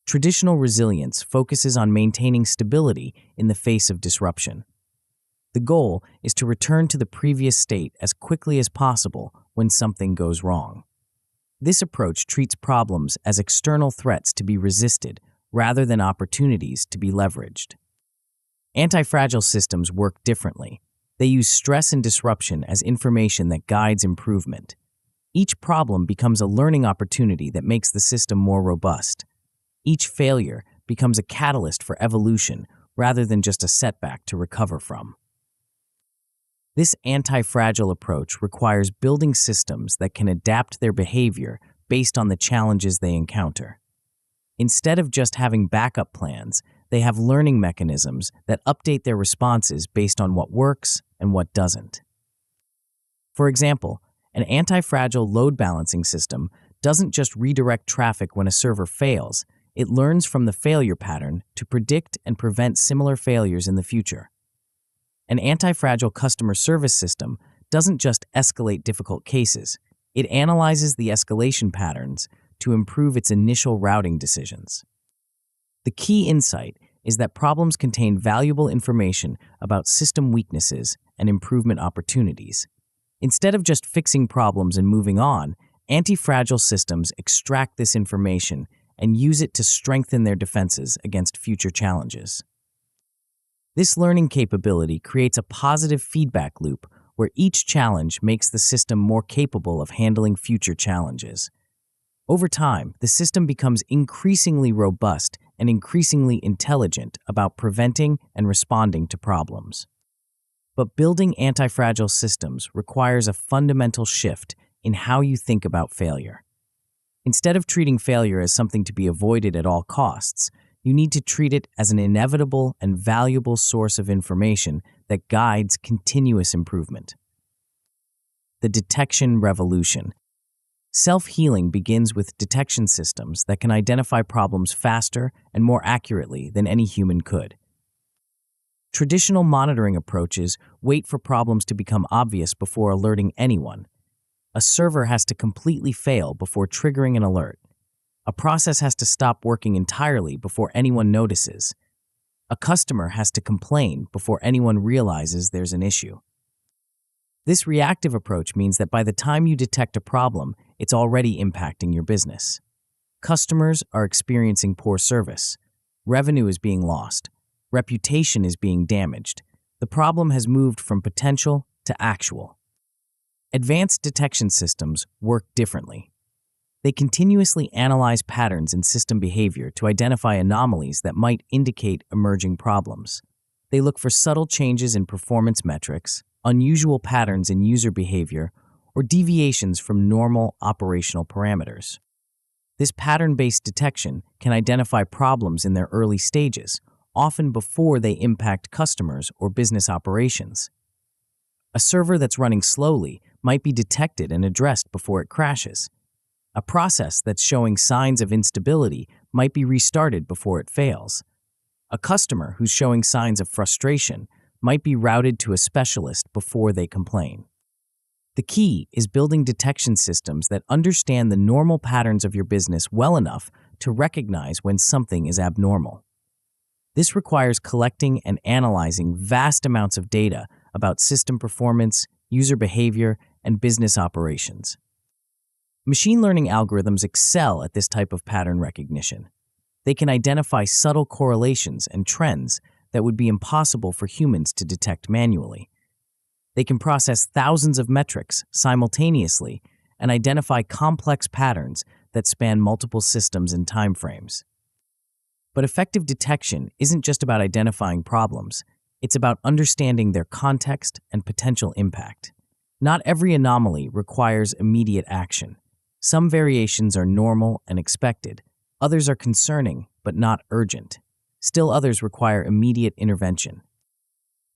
Traditional resilience focuses on maintaining stability in the face of disruption. The goal is to return to the previous state as quickly as possible when something goes wrong. This approach treats problems as external threats to be resisted rather than opportunities to be leveraged. Anti-fragile systems work differently. They use stress and disruption as information that guides improvement. Each problem becomes a learning opportunity that makes the system more robust. Each failure becomes a catalyst for evolution rather than just a setback to recover from. This anti-fragile approach requires building systems that can adapt their behavior based on the challenges they encounter. Instead of just having backup plans, they have learning mechanisms that update their responses based on what works and what doesn't. For example, an anti-fragile load balancing system doesn't just redirect traffic when a server fails, it learns from the failure pattern to predict and prevent similar failures in the future. An anti-fragile customer service system doesn't just escalate difficult cases, it analyzes the escalation patterns to improve its initial routing decisions. The key insight is that problems contain valuable information about system weaknesses and improvement opportunities. Instead of just fixing problems and moving on, anti-fragile systems extract this information and use it to strengthen their defenses against future challenges. This learning capability creates a positive feedback loop where each challenge makes the system more capable of handling future challenges. Over time, the system becomes increasingly robust and increasingly intelligent about preventing and responding to problems. But building anti-fragile systems requires a fundamental shift in how you think about failure. Instead of treating failure as something to be avoided at all costs, you need to treat it as an inevitable and valuable source of information that guides continuous improvement. The detection revolution. Self-healing begins with detection systems that can identify problems faster and more accurately than any human could. Traditional monitoring approaches wait for problems to become obvious before alerting anyone. A server has to completely fail before triggering an alert. A process has to stop working entirely before anyone notices. A customer has to complain before anyone realizes there's an issue. This reactive approach means that by the time you detect a problem, it's already impacting your business. Customers are experiencing poor service. Revenue is being lost. Reputation is being damaged. The problem has moved from potential to actual. Advanced detection systems work differently. They continuously analyze patterns in system behavior to identify anomalies that might indicate emerging problems. They look for subtle changes in performance metrics, unusual patterns in user behavior, or deviations from normal operational parameters. This pattern-based detection can identify problems in their early stages, often before they impact customers or business operations. A server that's running slowly might be detected and addressed before it crashes. A process that's showing signs of instability might be restarted before it fails. A customer who's showing signs of frustration might be routed to a specialist before they complain. The key is building detection systems that understand the normal patterns of your business well enough to recognize when something is abnormal. This requires collecting and analyzing vast amounts of data about system performance, user behavior, and business operations. Machine learning algorithms excel at this type of pattern recognition. They can identify subtle correlations and trends that would be impossible for humans to detect manually. They can process thousands of metrics simultaneously and identify complex patterns that span multiple systems and timeframes. But effective detection isn't just about identifying problems, it's about understanding their context and potential impact. Not every anomaly requires immediate action. Some variations are normal and expected, others are concerning but not urgent. Still others require immediate intervention.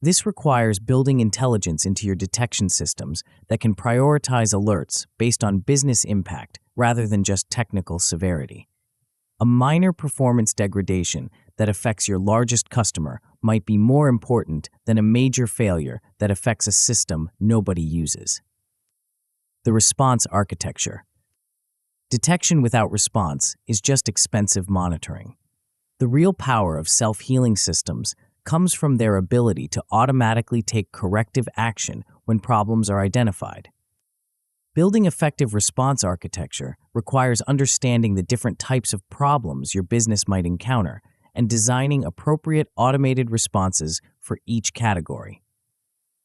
This requires building intelligence into your detection systems that can prioritize alerts based on business impact rather than just technical severity. A minor performance degradation that affects your largest customer might be more important than a major failure that affects a system nobody uses. The response architecture. Detection without response is just expensive monitoring. The real power of self-healing systems comes from their ability to automatically take corrective action when problems are identified. Building effective response architecture requires understanding the different types of problems your business might encounter and designing appropriate automated responses for each category.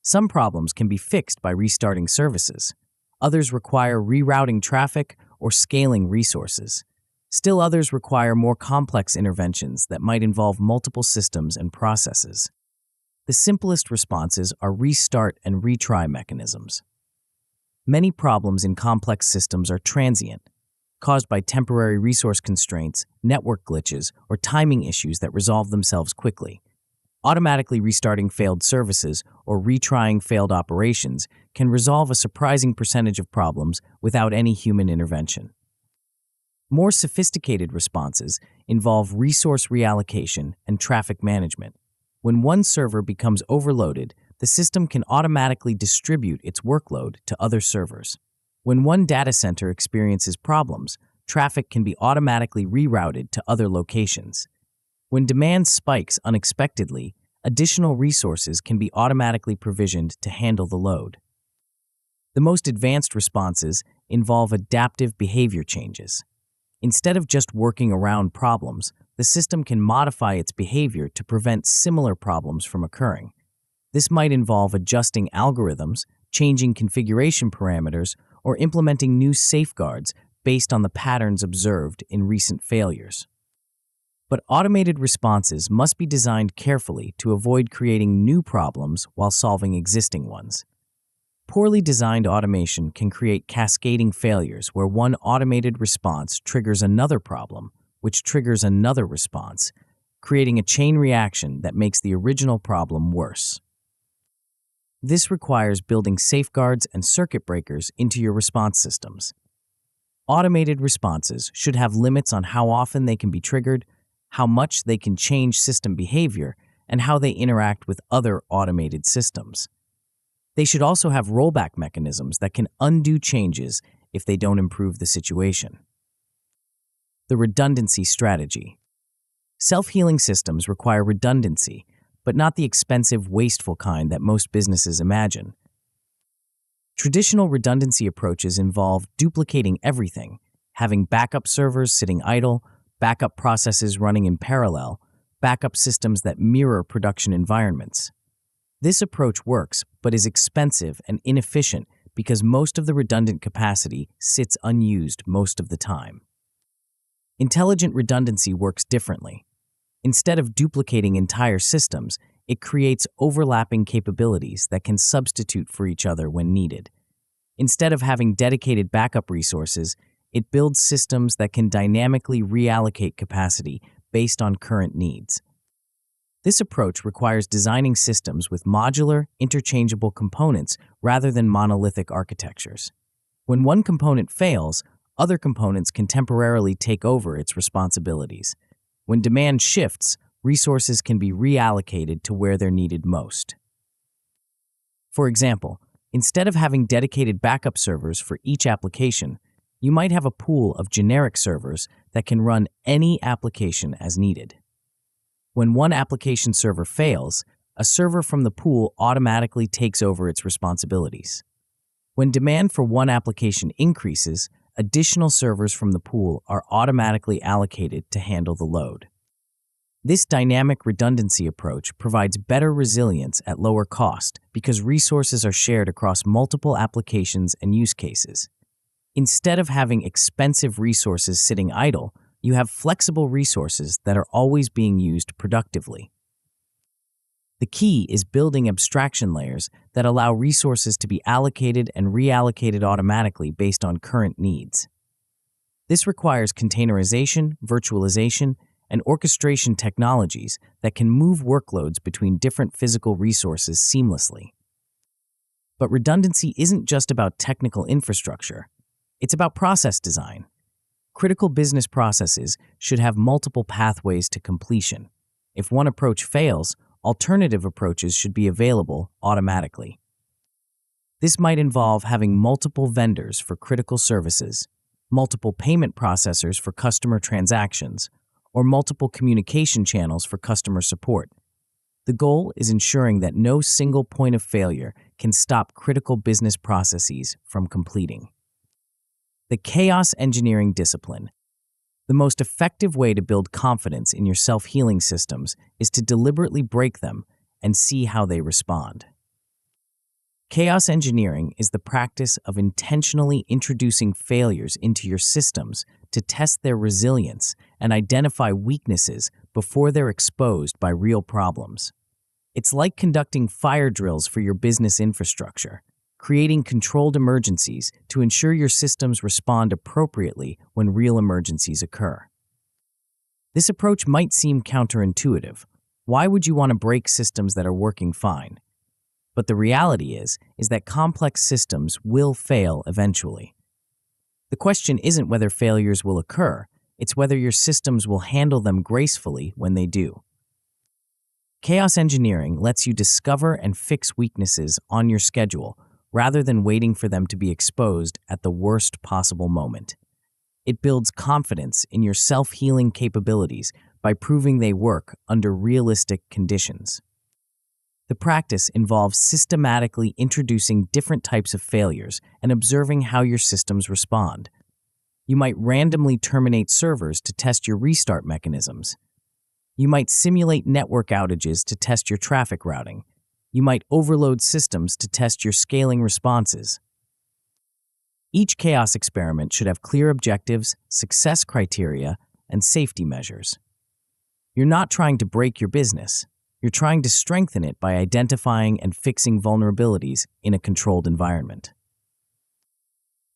Some problems can be fixed by restarting services. Others require rerouting traffic or scaling resources. Still others require more complex interventions that might involve multiple systems and processes. The simplest responses are restart and retry mechanisms. Many problems in complex systems are transient, caused by temporary resource constraints, network glitches, or timing issues that resolve themselves quickly. Automatically restarting failed services or retrying failed operations can resolve a surprising percentage of problems without any human intervention. More sophisticated responses involve resource reallocation and traffic management. When one server becomes overloaded, the system can automatically distribute its workload to other servers. When one data center experiences problems, traffic can be automatically rerouted to other locations. When demand spikes unexpectedly, additional resources can be automatically provisioned to handle the load. The most advanced responses involve adaptive behavior changes. Instead of just working around problems, the system can modify its behavior to prevent similar problems from occurring. This might involve adjusting algorithms, changing configuration parameters, or implementing new safeguards based on the patterns observed in recent failures. But automated responses must be designed carefully to avoid creating new problems while solving existing ones. Poorly designed automation can create cascading failures where one automated response triggers another problem, which triggers another response, creating a chain reaction that makes the original problem worse. This requires building safeguards and circuit breakers into your response systems. Automated responses should have limits on how often they can be triggered, how much they can change system behavior, and how they interact with other automated systems. They should also have rollback mechanisms that can undo changes if they don't improve the situation. The redundancy strategy. Self-healing systems require redundancy, but not the expensive, wasteful kind that most businesses imagine. Traditional redundancy approaches involve duplicating everything, having backup servers sitting idle, backup processes running in parallel, backup systems that mirror production environments. This approach works, but is expensive and inefficient because most of the redundant capacity sits unused most of the time. Intelligent redundancy works differently. Instead of duplicating entire systems, it creates overlapping capabilities that can substitute for each other when needed. Instead of having dedicated backup resources, it builds systems that can dynamically reallocate capacity based on current needs. This approach requires designing systems with modular, interchangeable components rather than monolithic architectures. When one component fails, other components can temporarily take over its responsibilities. When demand shifts, resources can be reallocated to where they're needed most. For example, instead of having dedicated backup servers for each application, you might have a pool of generic servers that can run any application as needed. When one application server fails, a server from the pool automatically takes over its responsibilities. When demand for one application increases, additional servers from the pool are automatically allocated to handle the load. This dynamic redundancy approach provides better resilience at lower cost because resources are shared across multiple applications and use cases. Instead of having expensive resources sitting idle, you have flexible resources that are always being used productively. The key is building abstraction layers that allow resources to be allocated and reallocated automatically based on current needs. This requires containerization, virtualization, and orchestration technologies that can move workloads between different physical resources seamlessly. But redundancy isn't just about technical infrastructure. It's about process design. Critical business processes should have multiple pathways to completion. If one approach fails, alternative approaches should be available automatically. This might involve having multiple vendors for critical services, multiple payment processors for customer transactions, or multiple communication channels for customer support. The goal is ensuring that no single point of failure can stop critical business processes from completing. The chaos engineering discipline. The most effective way to build confidence in your self-healing systems is to deliberately break them and see how they respond. Chaos engineering is the practice of intentionally introducing failures into your systems to test their resilience and identify weaknesses before they're exposed by real problems. It's like conducting fire drills for your business infrastructure, creating controlled emergencies to ensure your systems respond appropriately when real emergencies occur. This approach might seem counterintuitive. Why would you want to break systems that are working fine? But the reality is that complex systems will fail eventually. The question isn't whether failures will occur, it's whether your systems will handle them gracefully when they do. Chaos engineering lets you discover and fix weaknesses on your schedule rather than waiting for them to be exposed at the worst possible moment. It builds confidence in your self-healing capabilities by proving they work under realistic conditions. The practice involves systematically introducing different types of failures and observing how your systems respond. You might randomly terminate servers to test your restart mechanisms. You might simulate network outages to test your traffic routing. You might overload systems to test your scaling responses. Each chaos experiment should have clear objectives, success criteria, and safety measures. You're not trying to break your business. You're trying to strengthen it by identifying and fixing vulnerabilities in a controlled environment.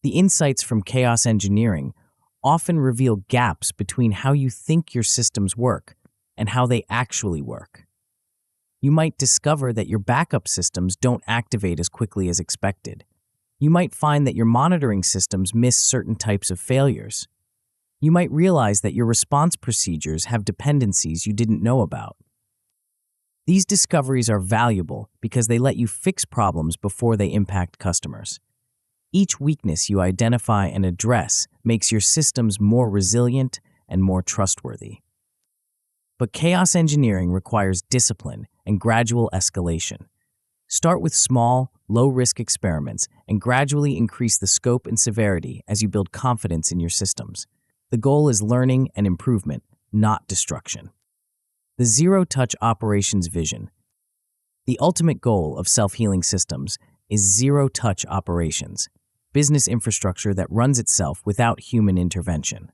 The insights from chaos engineering often reveal gaps between how you think your systems work and how they actually work. You might discover that your backup systems don't activate as quickly as expected. You might find that your monitoring systems miss certain types of failures. You might realize that your response procedures have dependencies you didn't know about. These discoveries are valuable because they let you fix problems before they impact customers. Each weakness you identify and address makes your systems more resilient and more trustworthy. But chaos engineering requires discipline and gradual escalation. Start with small, low-risk experiments and gradually increase the scope and severity as you build confidence in your systems. The goal is learning and improvement, not destruction. The zero-touch operations vision. The ultimate goal of self-healing systems is zero-touch operations, business infrastructure that runs itself without human intervention.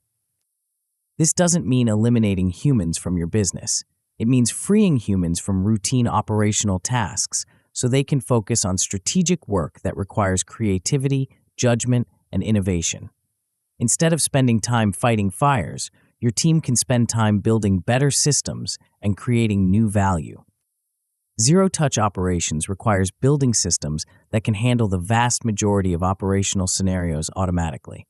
This doesn't mean eliminating humans from your business. It means freeing humans from routine operational tasks so they can focus on strategic work that requires creativity, judgment, and innovation. Instead of spending time fighting fires, your team can spend time building better systems and creating new value. Zero-touch operations requires building systems that can handle the vast majority of operational scenarios automatically.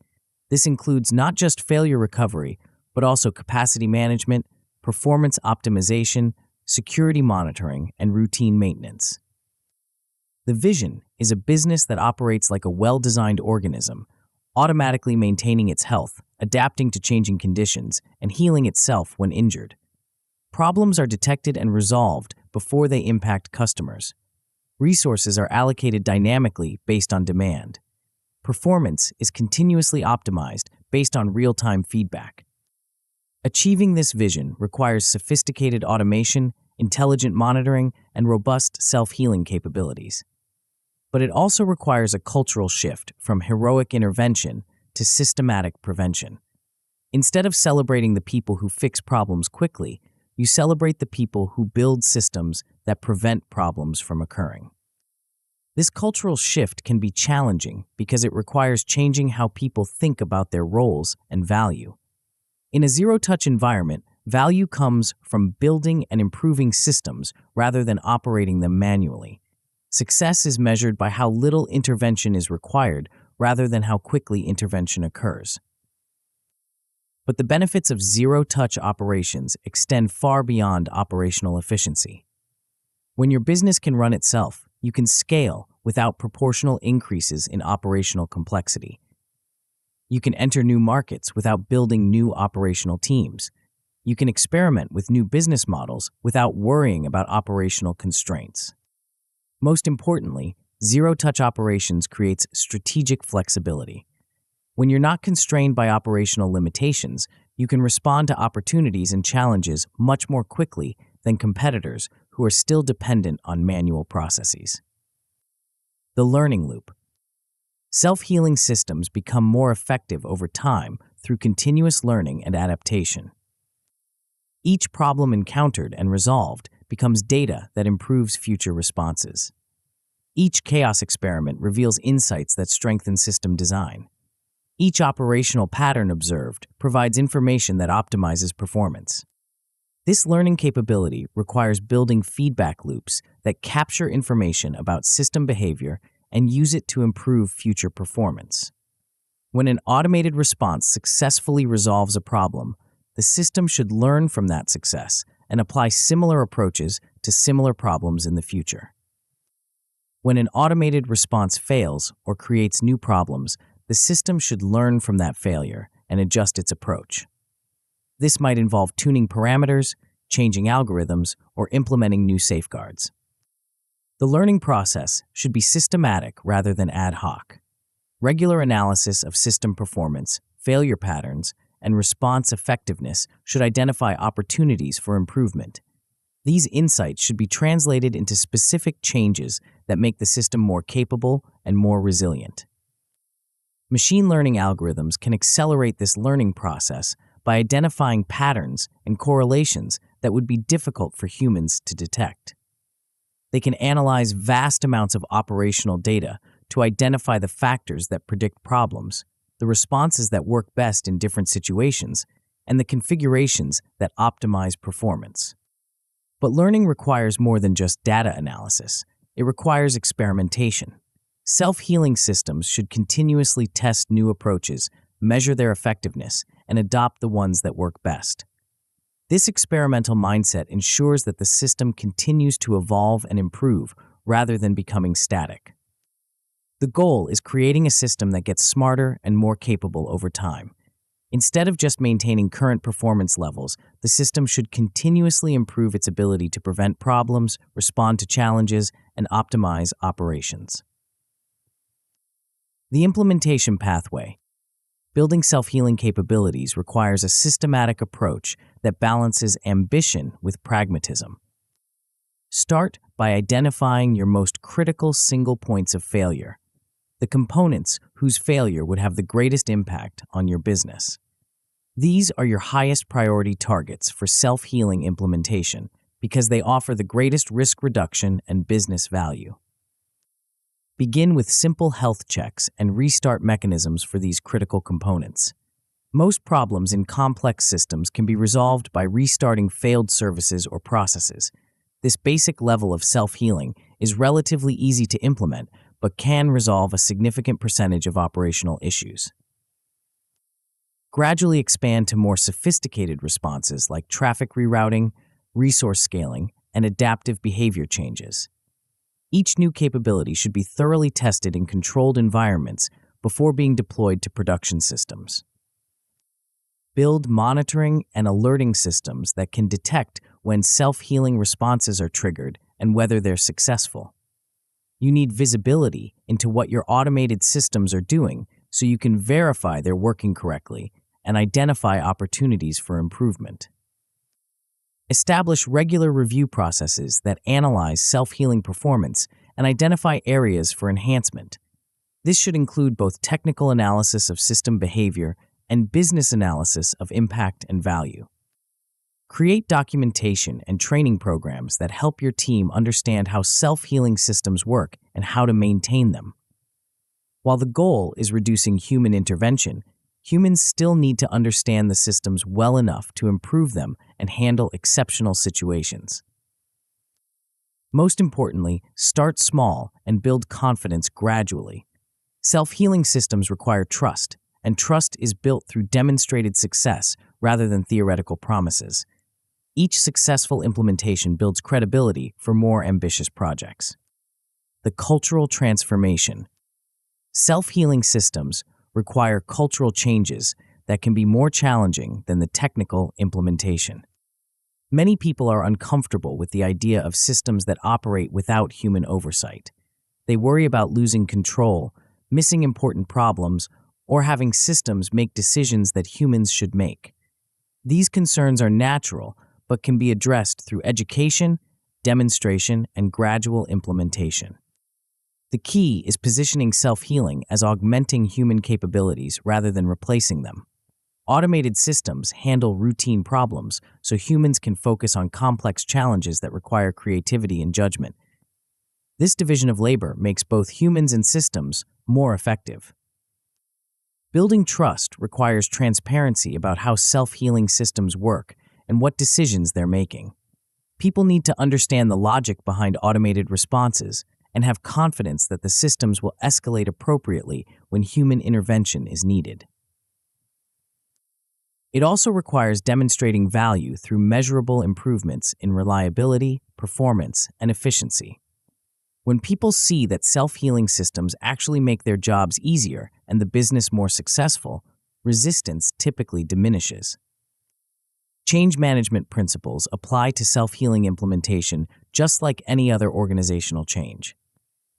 This includes not just failure recovery, but also capacity management, performance optimization, security monitoring, and routine maintenance. The vision is a business that operates like a well-designed organism, automatically maintaining its health, adapting to changing conditions, and healing itself when injured. Problems are detected and resolved before they impact customers. Resources are allocated dynamically based on demand. Performance is continuously optimized based on real-time feedback. Achieving this vision requires sophisticated automation, intelligent monitoring, and robust self-healing capabilities. But it also requires a cultural shift from heroic intervention to systematic prevention. Instead of celebrating the people who fix problems quickly, you celebrate the people who build systems that prevent problems from occurring. This cultural shift can be challenging because it requires changing how people think about their roles and value. In a zero-touch environment, value comes from building and improving systems rather than operating them manually. Success is measured by how little intervention is required rather than how quickly intervention occurs. But the benefits of zero-touch operations extend far beyond operational efficiency. When your business can run itself, you can scale without proportional increases in operational complexity. You can enter new markets without building new operational teams. You can experiment with new business models without worrying about operational constraints. Most importantly, zero-touch operations creates strategic flexibility. When you're not constrained by operational limitations, you can respond to opportunities and challenges much more quickly than competitors who are still dependent on manual processes. The learning loop. Self-healing systems become more effective over time through continuous learning and adaptation. Each problem encountered and resolved becomes data that improves future responses. Each chaos experiment reveals insights that strengthen system design. Each operational pattern observed provides information that optimizes performance. This learning capability requires building feedback loops that capture information about system behavior and use it to improve future performance. When an automated response successfully resolves a problem, the system should learn from that success and apply similar approaches to similar problems in the future. When an automated response fails or creates new problems, the system should learn from that failure and adjust its approach. This might involve tuning parameters, changing algorithms, or implementing new safeguards. The learning process should be systematic rather than ad hoc. Regular analysis of system performance, failure patterns, and response effectiveness should identify opportunities for improvement. These insights should be translated into specific changes that make the system more capable and more resilient. Machine learning algorithms can accelerate this learning process by identifying patterns and correlations that would be difficult for humans to detect. They can analyze vast amounts of operational data to identify the factors that predict problems, the responses that work best in different situations, and the configurations that optimize performance. But learning requires more than just data analysis. It requires experimentation. Self-healing systems should continuously test new approaches, measure their effectiveness, and adopt the ones that work best. This experimental mindset ensures that the system continues to evolve and improve rather than becoming static. The goal is creating a system that gets smarter and more capable over time. Instead of just maintaining current performance levels, the system should continuously improve its ability to prevent problems, respond to challenges, and optimize operations. The implementation pathway. Building self-healing capabilities requires a systematic approach that balances ambition with pragmatism. Start by identifying your most critical single points of failure, the components whose failure would have the greatest impact on your business. These are your highest priority targets for self-healing implementation because they offer the greatest risk reduction and business value. Begin with simple health checks and restart mechanisms for these critical components. Most problems in complex systems can be resolved by restarting failed services or processes. This basic level of self-healing is relatively easy to implement, but can resolve a significant percentage of operational issues. Gradually expand to more sophisticated responses like traffic rerouting, resource scaling, and adaptive behavior changes. Each new capability should be thoroughly tested in controlled environments before being deployed to production systems. Build monitoring and alerting systems that can detect when self-healing responses are triggered and whether they're successful. You need visibility into what your automated systems are doing so you can verify they're working correctly and identify opportunities for improvement. Establish regular review processes that analyze self-healing performance and identify areas for enhancement. This should include both technical analysis of system behavior and business analysis of impact and value. Create documentation and training programs that help your team understand how self-healing systems work and how to maintain them. While the goal is reducing human intervention, humans still need to understand the systems well enough to improve them and handle exceptional situations. Most importantly, start small and build confidence gradually. Self-healing systems require trust, and trust is built through demonstrated success rather than theoretical promises. Each successful implementation builds credibility for more ambitious projects. The cultural transformation. Self-healing systems require cultural changes that can be more challenging than the technical implementation. Many people are uncomfortable with the idea of systems that operate without human oversight. They worry about losing control, missing important problems, or having systems make decisions that humans should make. These concerns are natural, but can be addressed through education, demonstration, and gradual implementation. The key is positioning self-healing as augmenting human capabilities rather than replacing them. Automated systems handle routine problems so humans can focus on complex challenges that require creativity and judgment. This division of labor makes both humans and systems more effective. Building trust requires transparency about how self-healing systems work and what decisions they're making. People need to understand the logic behind automated responses and have confidence that the systems will escalate appropriately when human intervention is needed. It also requires demonstrating value through measurable improvements in reliability, performance, and efficiency. When people see that self-healing systems actually make their jobs easier and the business more successful, resistance typically diminishes. Change management principles apply to self-healing implementation just like any other organizational change.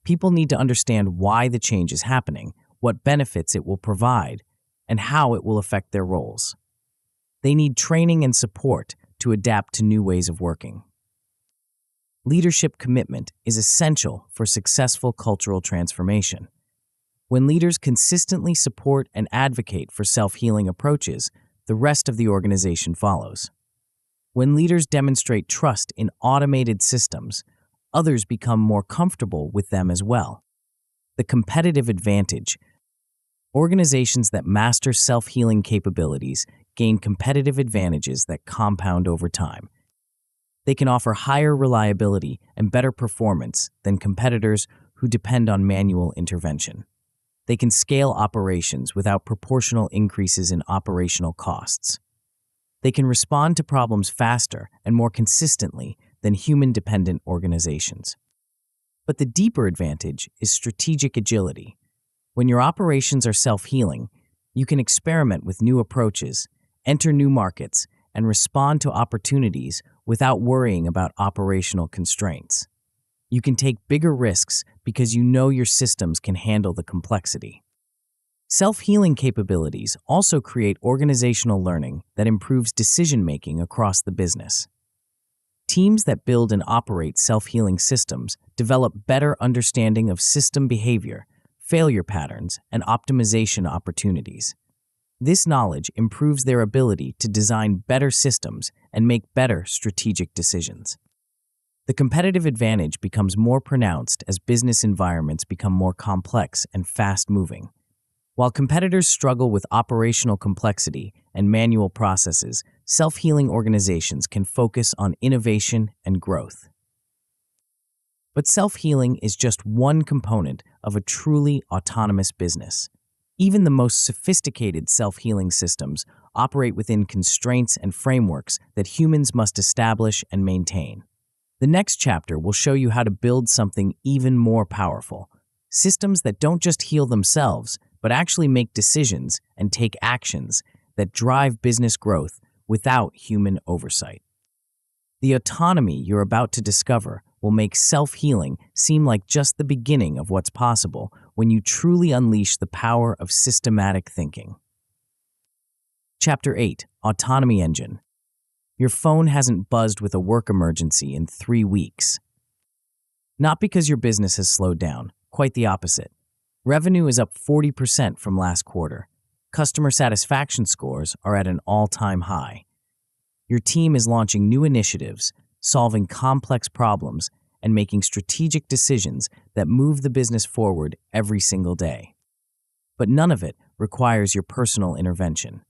People need to understand why the change is happening, what benefits it will provide, and how it will affect their roles. They need training and support to adapt to new ways of working. Leadership commitment is essential for successful cultural transformation. When leaders consistently support and advocate for self-healing approaches, the rest of the organization follows. When leaders demonstrate trust in automated systems, others become more comfortable with them as well. The competitive advantage. Organizations that master self-healing capabilities gain competitive advantages that compound over time. They can offer higher reliability and better performance than competitors who depend on manual intervention. They can scale operations without proportional increases in operational costs. They can respond to problems faster and more consistently than human-dependent organizations. But the deeper advantage is strategic agility. When your operations are self-healing, you can experiment with new approaches, enter new markets, and respond to opportunities without worrying about operational constraints. You can take bigger risks because you know your systems can handle the complexity. Self-healing capabilities also create organizational learning that improves decision-making across the business. Teams that build and operate self-healing systems develop better understanding of system behavior, failure patterns, and optimization opportunities. This knowledge improves their ability to design better systems and make better strategic decisions. The competitive advantage becomes more pronounced as business environments become more complex and fast-moving. While competitors struggle with operational complexity and manual processes, self-healing organizations can focus on innovation and growth. But self-healing is just one component of a truly autonomous business. Even the most sophisticated self-healing systems operate within constraints and frameworks that humans must establish and maintain. The next chapter will show you how to build something even more powerful, systems that don't just heal themselves, but actually make decisions and take actions that drive business growth without human oversight. The autonomy you're about to discover will make self-healing seem like just the beginning of what's possible when you truly unleash the power of systematic thinking. Chapter 8: Autonomy Engine. Your phone hasn't buzzed with a work emergency in 3 weeks. Not because your business has slowed down, quite the opposite. Revenue is up 40% from last quarter. Customer satisfaction scores are at an all-time high. Your team is launching new initiatives, solving complex problems, and making strategic decisions that move the business forward every single day. But none of it requires your personal intervention.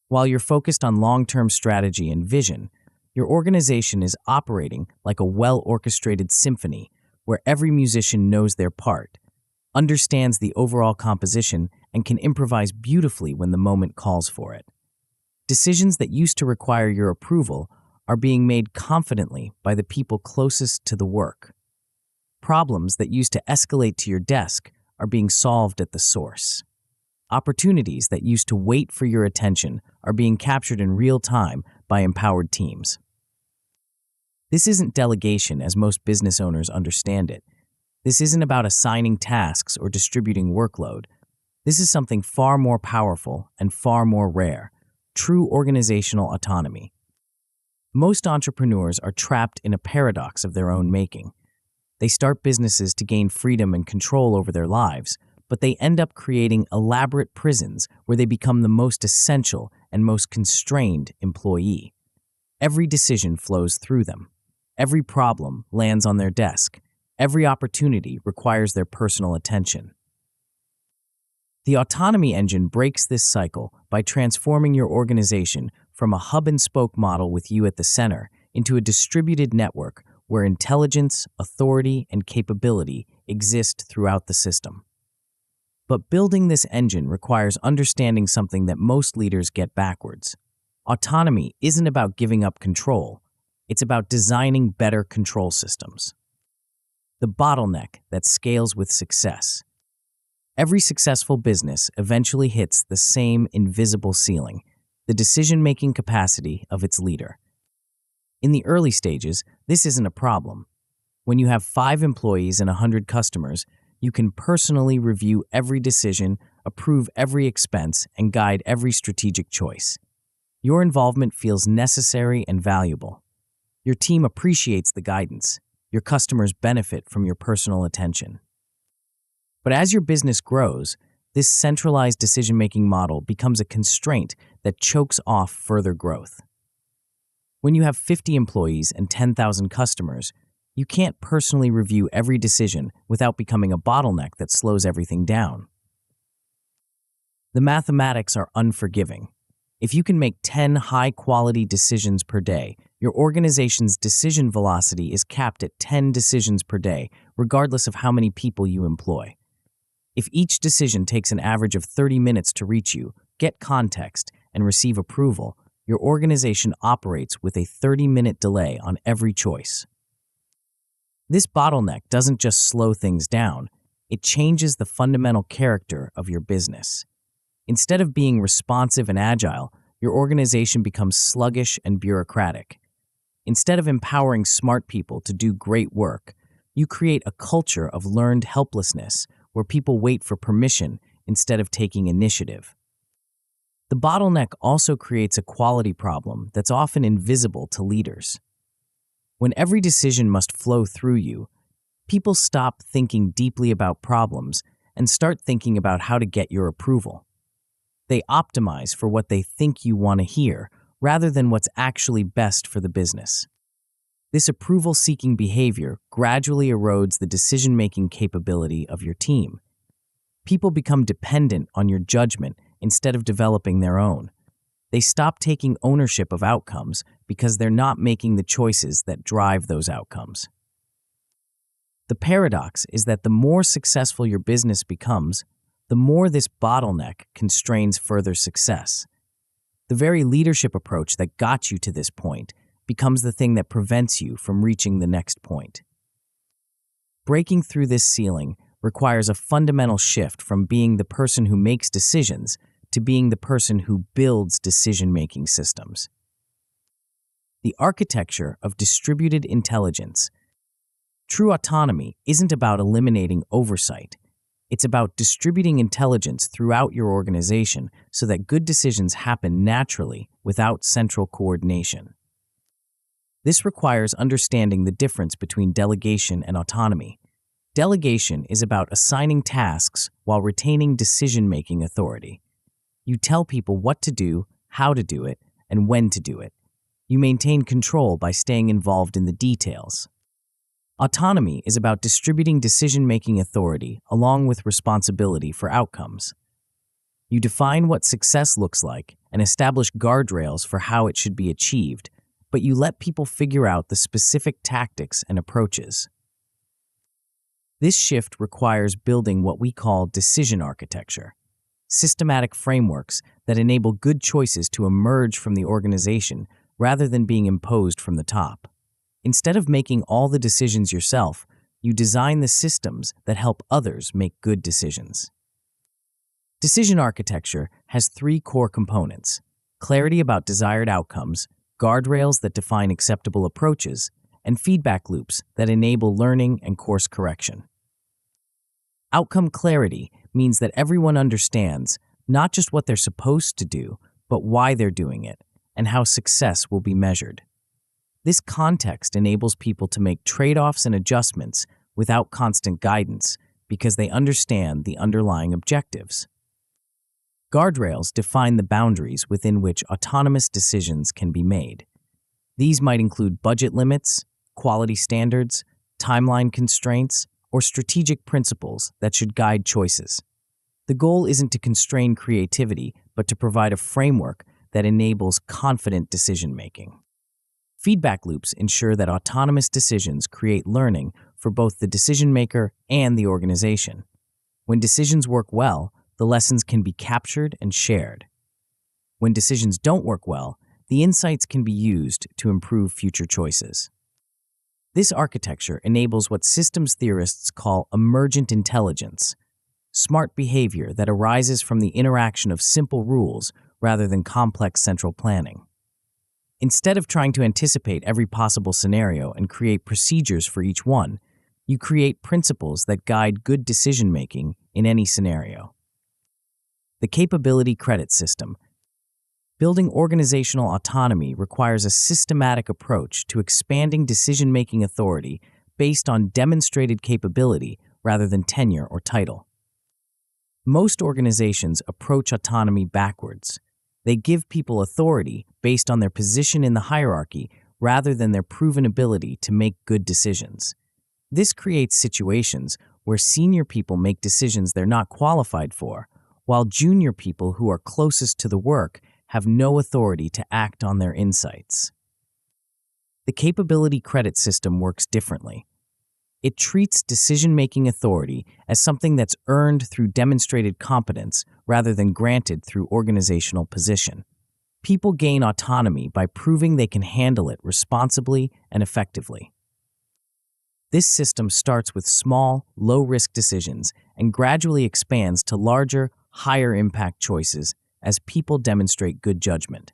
While you're focused on long-term strategy and vision, your organization is operating like a well-orchestrated symphony where every musician knows their part, understands the overall composition, and can improvise beautifully when the moment calls for it. Decisions that used to require your approval are being made confidently by the people closest to the work. Problems that used to escalate to your desk are being solved at the source. Opportunities that used to wait for your attention are being captured in real time by empowered teams. This isn't delegation as most business owners understand it. This isn't about assigning tasks or distributing workload. This is something far more powerful and far more rare: true organizational autonomy. Most entrepreneurs are trapped in a paradox of their own making. They start businesses to gain freedom and control over their lives, but they end up creating elaborate prisons where they become the most essential and most constrained employee. Every decision flows through them. Every problem lands on their desk. Every opportunity requires their personal attention. The autonomy engine breaks this cycle by transforming your organization from a hub-and-spoke model with you at the center into a distributed network where intelligence, authority, and capability exist throughout the system. But building this engine requires understanding something that most leaders get backwards. Autonomy isn't about giving up control. It's about designing better control systems. The bottleneck that scales with success. Every successful business eventually hits the same invisible ceiling, the decision-making capacity of its leader. In the early stages, this isn't a problem. When you have 5 employees and 100 customers, you can personally review every decision, approve every expense, and guide every strategic choice. Your involvement feels necessary and valuable. Your team appreciates the guidance. Your customers benefit from your personal attention. But as your business grows, this centralized decision-making model becomes a constraint that chokes off further growth. When you have 50 employees and 10,000 customers, you can't personally review every decision without becoming a bottleneck that slows everything down. The mathematics are unforgiving. If you can make 10 high-quality decisions per day, your organization's decision velocity is capped at 10 decisions per day, regardless of how many people you employ. If each decision takes an average of 30 minutes to reach you, get context, and receive approval, your organization operates with a 30-minute delay on every choice. This bottleneck doesn't just slow things down, it changes the fundamental character of your business. Instead of being responsive and agile, your organization becomes sluggish and bureaucratic. Instead of empowering smart people to do great work, you create a culture of learned helplessness where people wait for permission instead of taking initiative. The bottleneck also creates a quality problem that's often invisible to leaders. When every decision must flow through you, people stop thinking deeply about problems and start thinking about how to get your approval. They optimize for what they think you want to hear rather than what's actually best for the business. This approval-seeking behavior gradually erodes the decision-making capability of your team. People become dependent on your judgment instead of developing their own. They stop taking ownership of outcomes because they're not making the choices that drive those outcomes. The paradox is that the more successful your business becomes, the more this bottleneck constrains further success. The very leadership approach that got you to this point becomes the thing that prevents you from reaching the next point. Breaking through this ceiling requires a fundamental shift from being the person who makes decisions to being the person who builds decision-making systems. The architecture of distributed intelligence. True autonomy isn't about eliminating oversight. It's about distributing intelligence throughout your organization so that good decisions happen naturally without central coordination. This requires understanding the difference between delegation and autonomy. Delegation is about assigning tasks while retaining decision-making authority. You tell people what to do, how to do it, and when to do it. You maintain control by staying involved in the details. Autonomy is about distributing decision-making authority along with responsibility for outcomes. You define what success looks like and establish guardrails for how it should be achieved, but you let people figure out the specific tactics and approaches. This shift requires building what we call decision architecture, systematic frameworks that enable good choices to emerge from the organization rather than being imposed from the top. Instead of making all the decisions yourself, you design the systems that help others make good decisions. Decision architecture has 3 core components: clarity about desired outcomes, guardrails that define acceptable approaches, and feedback loops that enable learning and course correction. Outcome clarity means that everyone understands not just what they're supposed to do, but why they're doing it, and how success will be measured. This context enables people to make trade-offs and adjustments without constant guidance because they understand the underlying objectives. Guardrails define the boundaries within which autonomous decisions can be made. These might include budget limits, quality standards, timeline constraints, or strategic principles that should guide choices. The goal isn't to constrain creativity, but to provide a framework that enables confident decision-making. Feedback loops ensure that autonomous decisions create learning for both the decision-maker and the organization. When decisions work well, the lessons can be captured and shared. When decisions don't work well, the insights can be used to improve future choices. This architecture enables what systems theorists call emergent intelligence, smart behavior that arises from the interaction of simple rules rather than complex central planning. Instead of trying to anticipate every possible scenario and create procedures for each one, you create principles that guide good decision-making in any scenario. The capability credit system. Building organizational autonomy requires a systematic approach to expanding decision-making authority based on demonstrated capability rather than tenure or title. Most organizations approach autonomy backwards. They give people authority based on their position in the hierarchy rather than their proven ability to make good decisions. This creates situations where senior people make decisions they're not qualified for, while junior people who are closest to the work have no authority to act on their insights. The capability credit system works differently. It treats decision-making authority as something that's earned through demonstrated competence rather than granted through organizational position. People gain autonomy by proving they can handle it responsibly and effectively. This system starts with small, low-risk decisions and gradually expands to larger, higher-impact choices as people demonstrate good judgment.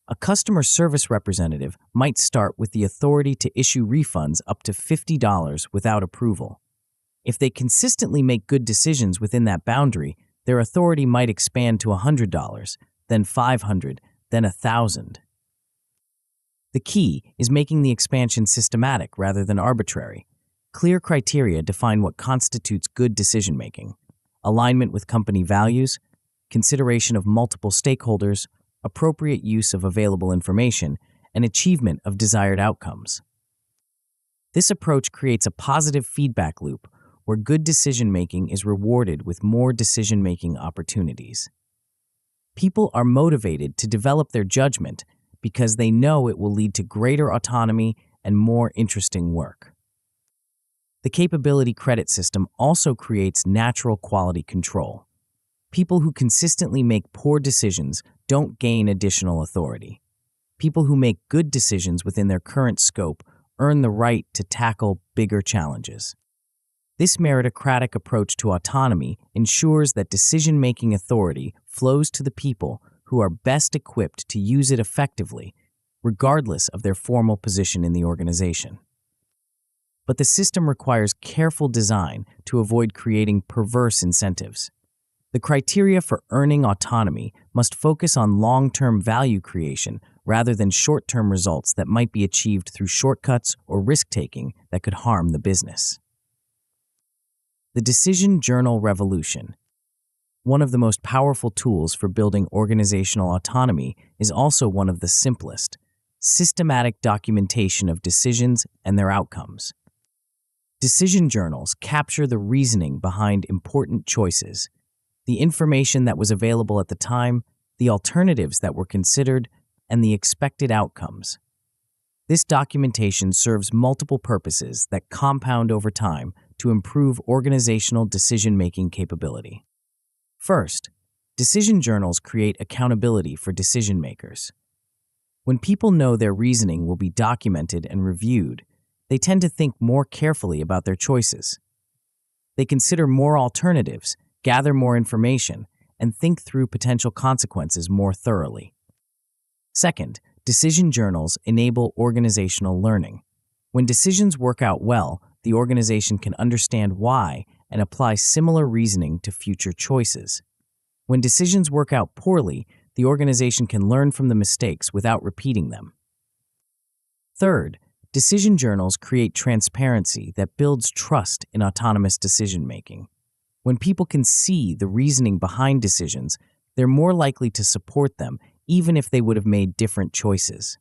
A customer service representative might start with the authority to issue refunds up to $50 without approval. If they consistently make good decisions within that boundary, their authority might expand to $100, then $500, then $1,000. The key is making the expansion systematic rather than arbitrary. Clear criteria define what constitutes good decision-making: alignment with company values, consideration of multiple stakeholders, appropriate use of available information, and achievement of desired outcomes. This approach creates a positive feedback loop where good decision-making is rewarded with more decision-making opportunities. People are motivated to develop their judgment because they know it will lead to greater autonomy and more interesting work. The capability credit system also creates natural quality control. People who consistently make poor decisions don't gain additional authority. People who make good decisions within their current scope earn the right to tackle bigger challenges. This meritocratic approach to autonomy ensures that decision-making authority flows to the people who are best equipped to use it effectively, regardless of their formal position in the organization. But the system requires careful design to avoid creating perverse incentives. The criteria for earning autonomy must focus on long-term value creation rather than short-term results that might be achieved through shortcuts or risk-taking that could harm the business. The Decision Journal Revolution. One of the most powerful tools for building organizational autonomy is also one of the simplest: systematic documentation of decisions and their outcomes. Decision journals capture the reasoning behind important choices, the information that was available at the time, the alternatives that were considered, and the expected outcomes. This documentation serves multiple purposes that compound over time to improve organizational decision-making capability. First, decision journals create accountability for decision makers. When people know their reasoning will be documented and reviewed, they tend to think more carefully about their choices. They consider more alternatives, gather more information, and think through potential consequences more thoroughly. Second, decision journals enable organizational learning. When decisions work out well, the organization can understand why and apply similar reasoning to future choices. When decisions work out poorly, the organization can learn from the mistakes without repeating them. Third, decision journals create transparency that builds trust in autonomous decision-making. When people can see the reasoning behind decisions, they're more likely to support them even if they would have made different choices.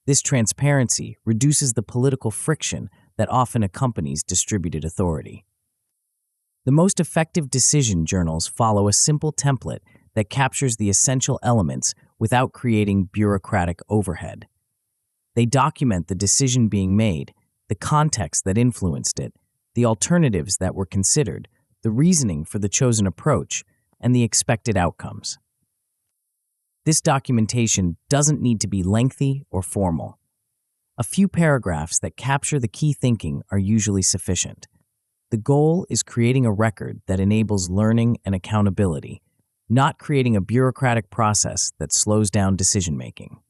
This transparency reduces the political friction that often accompanies distributed authority. The most effective decision journals follow a simple template that captures the essential elements without creating bureaucratic overhead. They document the decision being made, the context that influenced it, the alternatives that were considered, the reasoning for the chosen approach, and the expected outcomes. This documentation doesn't need to be lengthy or formal. A few paragraphs that capture the key thinking are usually sufficient. The goal is creating a record that enables learning and accountability, not creating a bureaucratic process that slows down decision-making.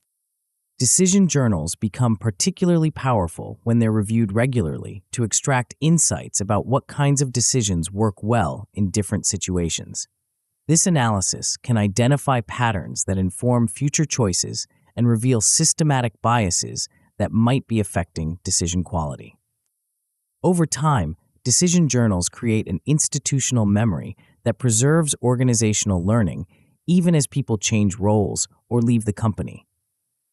Decision journals become particularly powerful when they're reviewed regularly to extract insights about what kinds of decisions work well in different situations. This analysis can identify patterns that inform future choices and reveal systematic biases that might be affecting decision quality. Over time, decision journals create an institutional memory that preserves organizational learning even as people change roles or leave the company.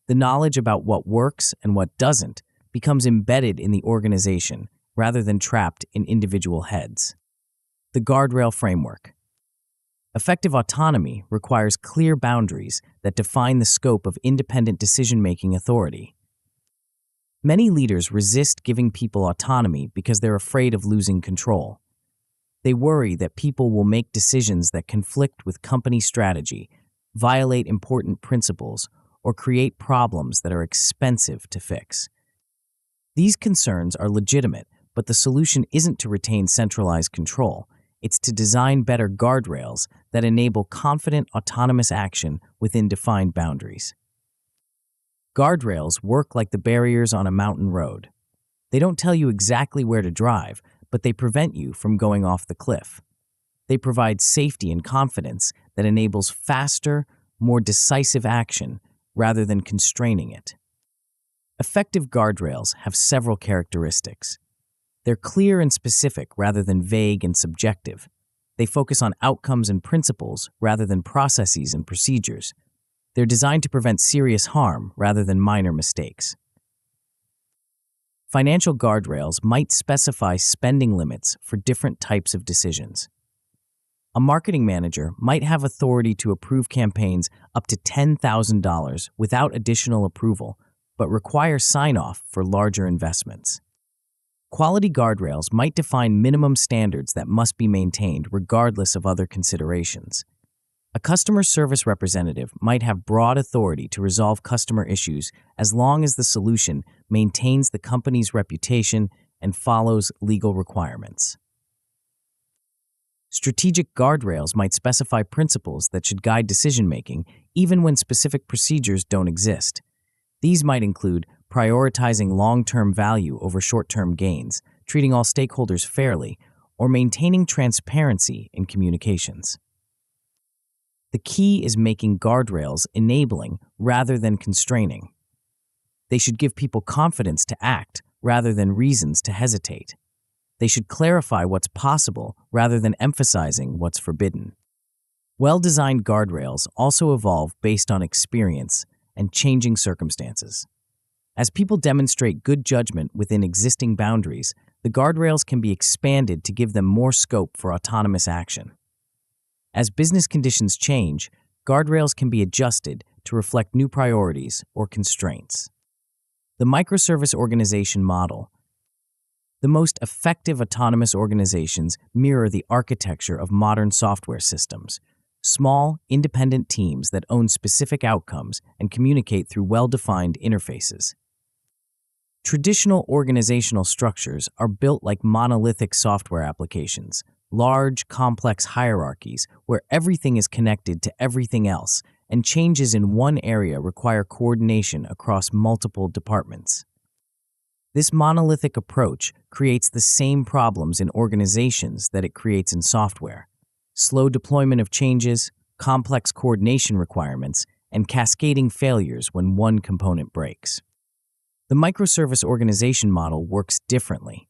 The knowledge about what works and what doesn't becomes embedded in the organization rather than trapped in individual heads. The guardrail framework. Effective autonomy requires clear boundaries that define the scope of independent decision-making authority. Many leaders resist giving people autonomy because they're afraid of losing control. They worry that people will make decisions that conflict with company strategy, violate important principles, or create problems that are expensive to fix. These concerns are legitimate, but the solution isn't to retain centralized control. It's to design better guardrails that enable confident, autonomous action within defined boundaries. Guardrails work like the barriers on a mountain road. They don't tell you exactly where to drive, but they prevent you from going off the cliff. They provide safety and confidence that enables faster, more decisive action rather than constraining it. Effective guardrails have several characteristics. They're clear and specific rather than vague and subjective. They focus on outcomes and principles rather than processes and procedures. They're designed to prevent serious harm rather than minor mistakes. Financial guardrails might specify spending limits for different types of decisions. A marketing manager might have authority to approve campaigns up to $10,000 without additional approval, but require sign-off for larger investments. Quality guardrails might define minimum standards that must be maintained regardless of other considerations. A customer service representative might have broad authority to resolve customer issues as long as the solution maintains the company's reputation and follows legal requirements. Strategic guardrails might specify principles that should guide decision-making even when specific procedures don't exist. These might include prioritizing long-term value over short-term gains, treating all stakeholders fairly, or maintaining transparency in communications. The key is making guardrails enabling rather than constraining. They should give people confidence to act rather than reasons to hesitate. They should clarify what's possible rather than emphasizing what's forbidden. Well-designed guardrails also evolve based on experience and changing circumstances. As people demonstrate good judgment within existing boundaries, the guardrails can be expanded to give them more scope for autonomous action. As business conditions change, guardrails can be adjusted to reflect new priorities or constraints. The microservice organization model. The most effective autonomous organizations mirror the architecture of modern software systems. Small, independent teams that own specific outcomes and communicate through well-defined interfaces. Traditional organizational structures are built like monolithic software applications, large, complex hierarchies where everything is connected to everything else, and changes in one area require coordination across multiple departments. This monolithic approach creates the same problems in organizations that it creates in software: slow deployment of changes, complex coordination requirements, and cascading failures when one component breaks. The microservice organization model works differently.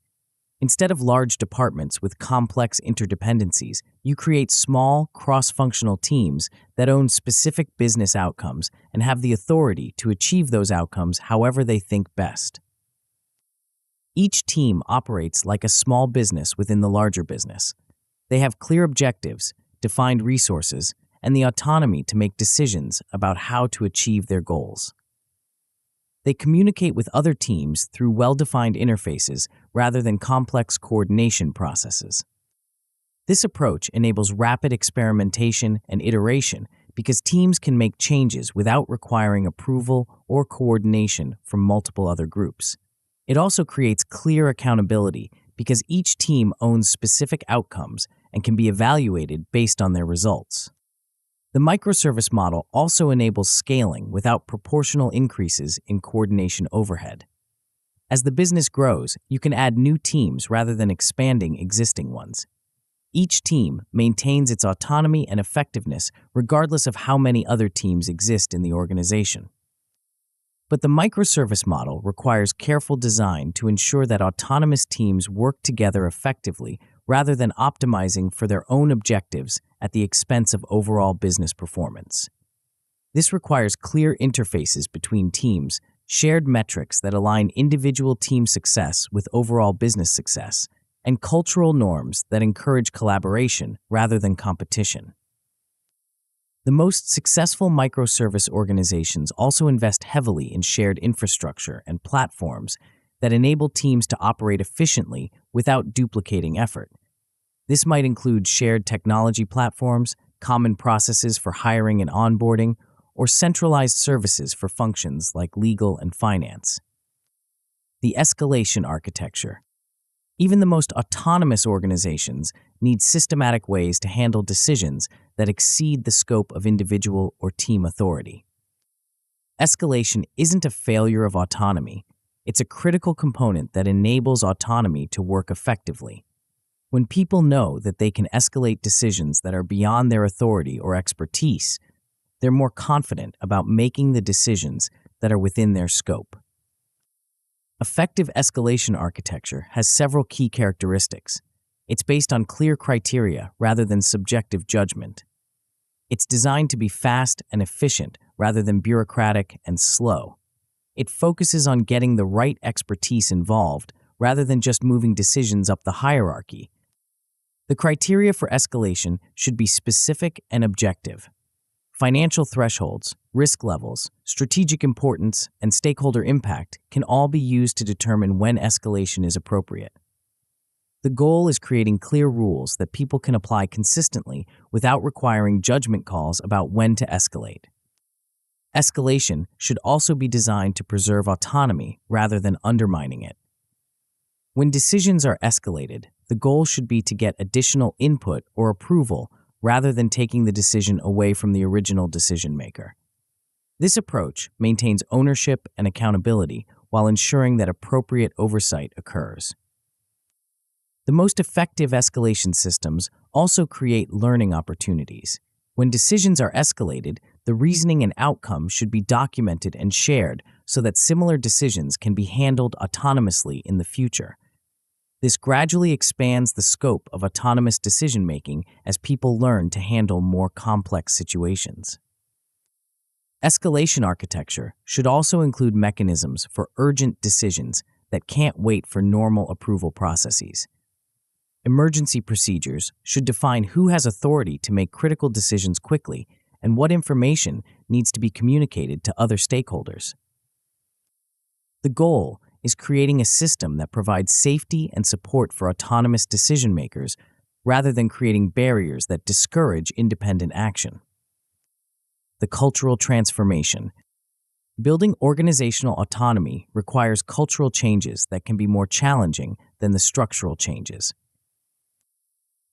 Instead of large departments with complex interdependencies, you create small, cross-functional teams that own specific business outcomes and have the authority to achieve those outcomes however they think best. Each team operates like a small business within the larger business. They have clear objectives, defined resources, and the autonomy to make decisions about how to achieve their goals. They communicate with other teams through well-defined interfaces rather than complex coordination processes. This approach enables rapid experimentation and iteration because teams can make changes without requiring approval or coordination from multiple other groups. It also creates clear accountability because each team owns specific outcomes and can be evaluated based on their results. The microservice model also enables scaling without proportional increases in coordination overhead. As the business grows, you can add new teams rather than expanding existing ones. Each team maintains its autonomy and effectiveness regardless of how many other teams exist in the organization. But the microservice model requires careful design to ensure that autonomous teams work together effectively rather than optimizing for their own objectives at the expense of overall business performance. This requires clear interfaces between teams, shared metrics that align individual team success with overall business success, and cultural norms that encourage collaboration rather than competition. The most successful microservice organizations also invest heavily in shared infrastructure and platforms that enable teams to operate efficiently without duplicating effort. This might include shared technology platforms, common processes for hiring and onboarding, or centralized services for functions like legal and finance. The escalation architecture. Even the most autonomous organizations need systematic ways to handle decisions that exceed the scope of individual or team authority. Escalation isn't a failure of autonomy. It's a critical component that enables autonomy to work effectively. When people know that they can escalate decisions that are beyond their authority or expertise, they're more confident about making the decisions that are within their scope. Effective escalation architecture has several key characteristics. It's based on clear criteria rather than subjective judgment. It's designed to be fast and efficient rather than bureaucratic and slow. It focuses on getting the right expertise involved rather than just moving decisions up the hierarchy. The criteria for escalation should be specific and objective. Financial thresholds, risk levels, strategic importance, and stakeholder impact can all be used to determine when escalation is appropriate. The goal is creating clear rules that people can apply consistently without requiring judgment calls about when to escalate. Escalation should also be designed to preserve autonomy rather than undermining it. When decisions are escalated, the goal should be to get additional input or approval rather than taking the decision away from the original decision maker. This approach maintains ownership and accountability while ensuring that appropriate oversight occurs. The most effective escalation systems also create learning opportunities. When decisions are escalated, the reasoning and outcome should be documented and shared so that similar decisions can be handled autonomously in the future. This gradually expands the scope of autonomous decision-making as people learn to handle more complex situations. Escalation architecture should also include mechanisms for urgent decisions that can't wait for normal approval processes. Emergency procedures should define who has authority to make critical decisions quickly and what information needs to be communicated to other stakeholders. The goal is creating a system that provides safety and support for autonomous decision-makers rather than creating barriers that discourage independent action. The cultural transformation. Building organizational autonomy requires cultural changes that can be more challenging than the structural changes.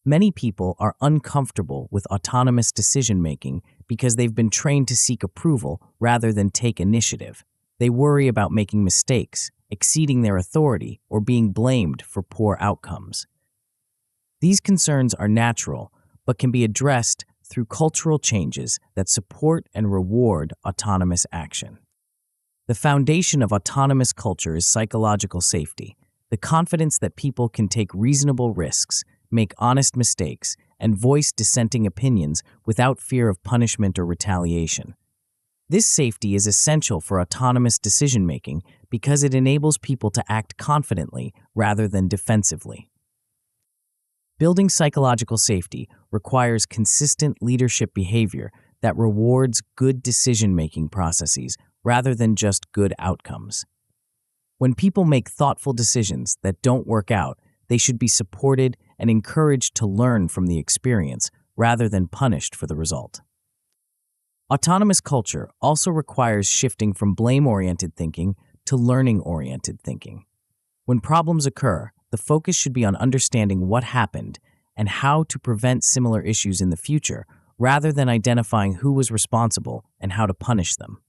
Many people are uncomfortable with autonomous decision-making because they've been trained to seek approval rather than take initiative. They worry about making mistakes, exceeding their authority, or being blamed for poor outcomes. These concerns are natural, but can be addressed through cultural changes that support and reward autonomous action. The foundation of autonomous culture is psychological safety, the confidence that people can take reasonable risks, make honest mistakes, and voice dissenting opinions without fear of punishment or retaliation. This safety is essential for autonomous decision-making because it enables people to act confidently rather than defensively. Building psychological safety requires consistent leadership behavior that rewards good decision-making processes rather than just good outcomes. When people make thoughtful decisions that don't work out, they should be supported and encouraged to learn from the experience rather than punished for the result. Autonomous culture also requires shifting from blame-oriented thinking to learning-oriented thinking. When problems occur, the focus should be on understanding what happened and how to prevent similar issues in the future, rather than identifying who was responsible and how to punish them.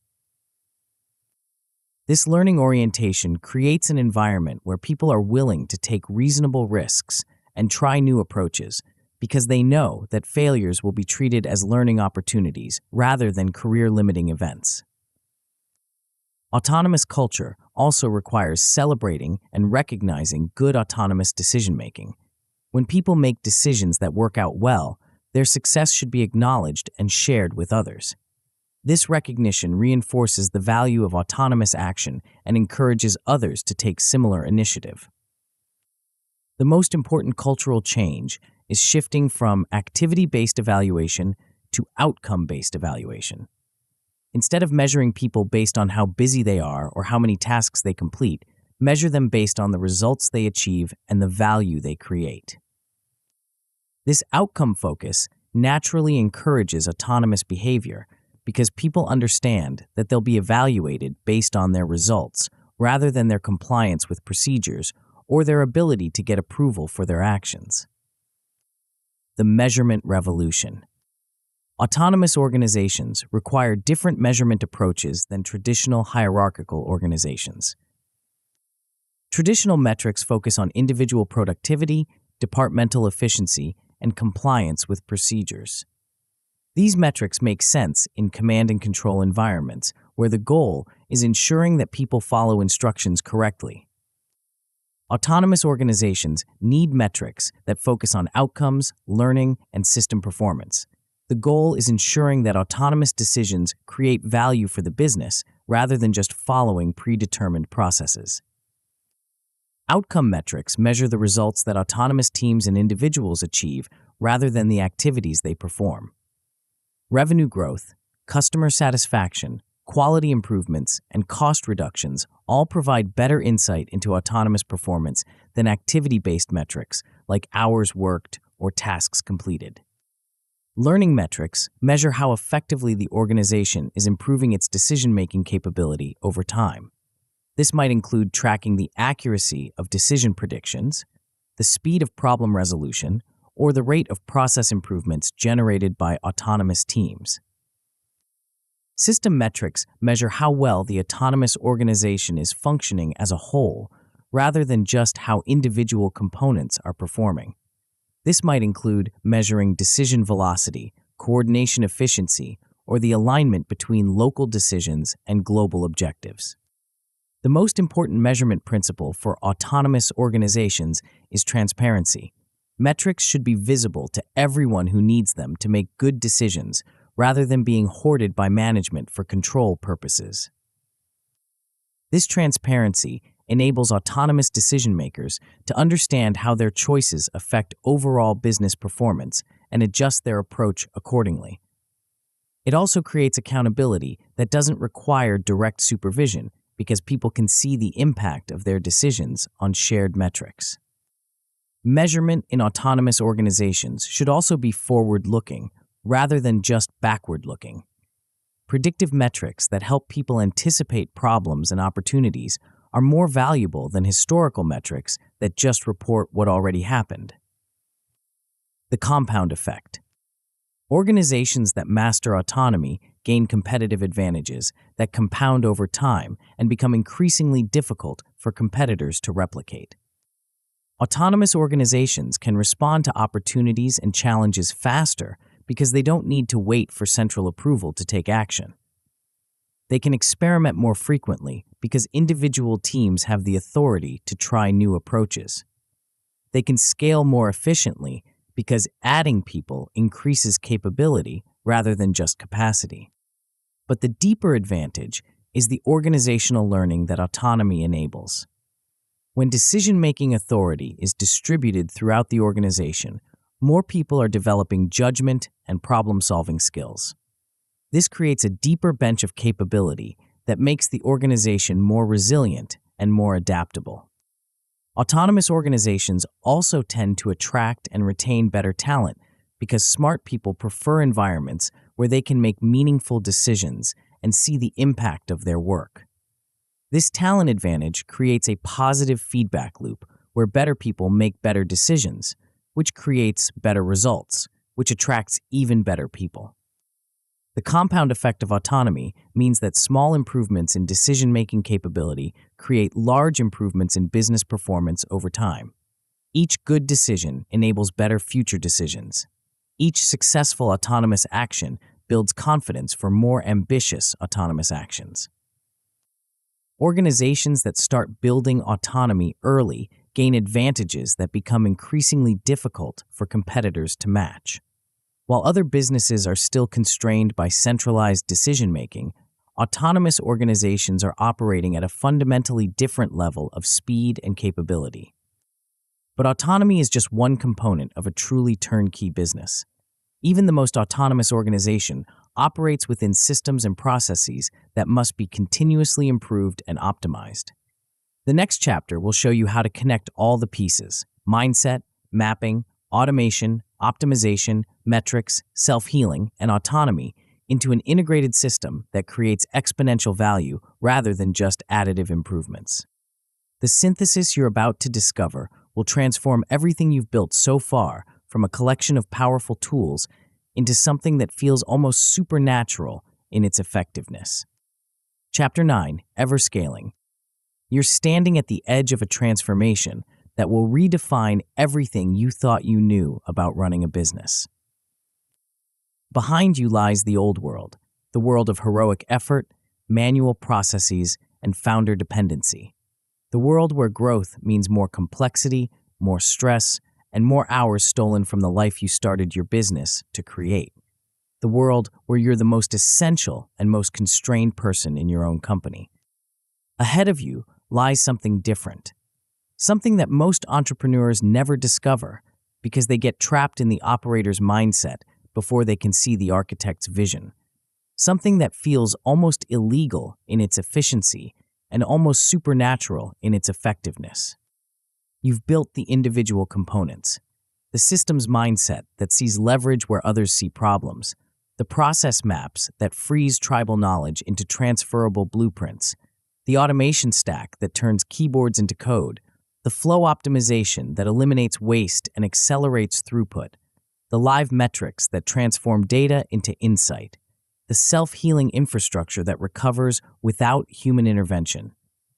This learning orientation creates an environment where people are willing to take reasonable risks and try new approaches, because they know that failures will be treated as learning opportunities rather than career-limiting events. Autonomous culture also requires celebrating and recognizing good autonomous decision-making. When people make decisions that work out well, their success should be acknowledged and shared with others. This recognition reinforces the value of autonomous action and encourages others to take similar initiative. The most important cultural change is shifting from activity-based evaluation to outcome-based evaluation. Instead of measuring people based on how busy they are or how many tasks they complete, measure them based on the results they achieve and the value they create. This outcome focus naturally encourages autonomous behavior because people understand that they'll be evaluated based on their results rather than their compliance with procedures or their ability to get approval for their actions. The measurement revolution. Autonomous organizations require different measurement approaches than traditional hierarchical organizations. Traditional metrics focus on individual productivity, departmental efficiency, and compliance with procedures. These metrics make sense in command and control environments where the goal is ensuring that people follow instructions correctly. Autonomous organizations need metrics that focus on outcomes, learning, and system performance. The goal is ensuring that autonomous decisions create value for the business rather than just following predetermined processes. Outcome metrics measure the results that autonomous teams and individuals achieve rather than the activities they perform. Revenue growth, customer satisfaction, quality improvements, and cost reductions all provide better insight into autonomous performance than activity-based metrics like hours worked or tasks completed. Learning metrics measure how effectively the organization is improving its decision-making capability over time. This might include tracking the accuracy of decision predictions, the speed of problem resolution, or the rate of process improvements generated by autonomous teams. System metrics measure how well the autonomous organization is functioning as a whole, rather than just how individual components are performing. This might include measuring decision velocity, coordination efficiency, or the alignment between local decisions and global objectives. The most important measurement principle for autonomous organizations is transparency. Metrics should be visible to everyone who needs them to make good decisions, rather than being hoarded by management for control purposes. This transparency enables autonomous decision-makers to understand how their choices affect overall business performance and adjust their approach accordingly. It also creates accountability that doesn't require direct supervision because people can see the impact of their decisions on shared metrics. Measurement in autonomous organizations should also be forward-looking rather than just backward-looking. Predictive metrics that help people anticipate problems and opportunities are more valuable than historical metrics that just report what already happened. The compound effect. Organizations that master autonomy gain competitive advantages that compound over time and become increasingly difficult for competitors to replicate. Autonomous organizations can respond to opportunities and challenges faster because they don't need to wait for central approval to take action. They can experiment more frequently because individual teams have the authority to try new approaches. They can scale more efficiently because adding people increases capability rather than just capacity. But the deeper advantage is the organizational learning that autonomy enables. When decision-making authority is distributed throughout the organization, more people are developing judgment and problem-solving skills. This creates a deeper bench of capability that makes the organization more resilient and more adaptable. Autonomous organizations also tend to attract and retain better talent because smart people prefer environments where they can make meaningful decisions and see the impact of their work. This talent advantage creates a positive feedback loop where better people make better decisions, which creates better results, which attracts even better people. The compound effect of autonomy means that small improvements in decision-making capability create large improvements in business performance over time. Each good decision enables better future decisions. Each successful autonomous action builds confidence for more ambitious autonomous actions. Organizations that start building autonomy early gain advantages that become increasingly difficult for competitors to match. While other businesses are still constrained by centralized decision-making, autonomous organizations are operating at a fundamentally different level of speed and capability. But autonomy is just one component of a truly turnkey business. Even the most autonomous organization operates within systems and processes that must be continuously improved and optimized. The next chapter will show you how to connect all the pieces: mindset, mapping, automation, optimization, metrics, self-healing, and autonomy into an integrated system that creates exponential value rather than just additive improvements. The synthesis you're about to discover will transform everything you've built so far from a collection of powerful tools into something that feels almost supernatural in its effectiveness. Chapter 9, Ever-Scaling. You're standing at the edge of a transformation that will redefine everything you thought you knew about running a business. Behind you lies the old world, the world of heroic effort, manual processes, and founder dependency. The world where growth means more complexity, more stress, and more hours stolen from the life you started your business to create. The world where you're the most essential and most constrained person in your own company. Ahead of you lies something different, something that most entrepreneurs never discover because they get trapped in the operator's mindset before they can see the architect's vision. Something that feels almost illegal in its efficiency and almost supernatural in its effectiveness. You've built the individual components, the systems mindset that sees leverage where others see problems, the process maps that freeze tribal knowledge into transferable blueprints, the automation stack that turns keyboards into code, the flow optimization that eliminates waste and accelerates throughput, the live metrics that transform data into insight, the self-healing infrastructure that recovers without human intervention,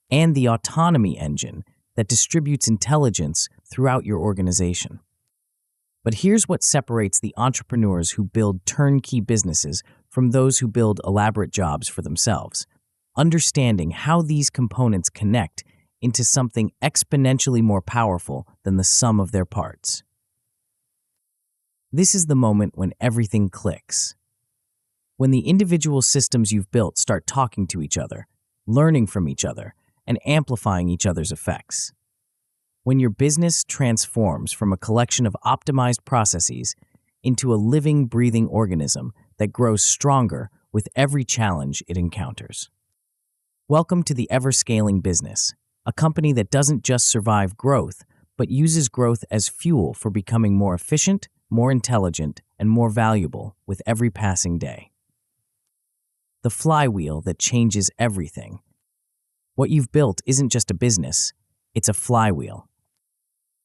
and the autonomy engine that distributes intelligence throughout your organization. But here's what separates the entrepreneurs who build turnkey businesses from those who build elaborate jobs for themselves: understanding how these components connect into something exponentially more powerful than the sum of their parts. This is the moment when everything clicks. When the individual systems you've built start talking to each other, learning from each other, and amplifying each other's effects. When your business transforms from a collection of optimized processes into a living, breathing organism that grows stronger with every challenge it encounters. Welcome to the Ever-Scaling Business, a company that doesn't just survive growth, but uses growth as fuel for becoming more efficient, more intelligent, and more valuable with every passing day. The flywheel that changes everything. What you've built isn't just a business, it's a flywheel.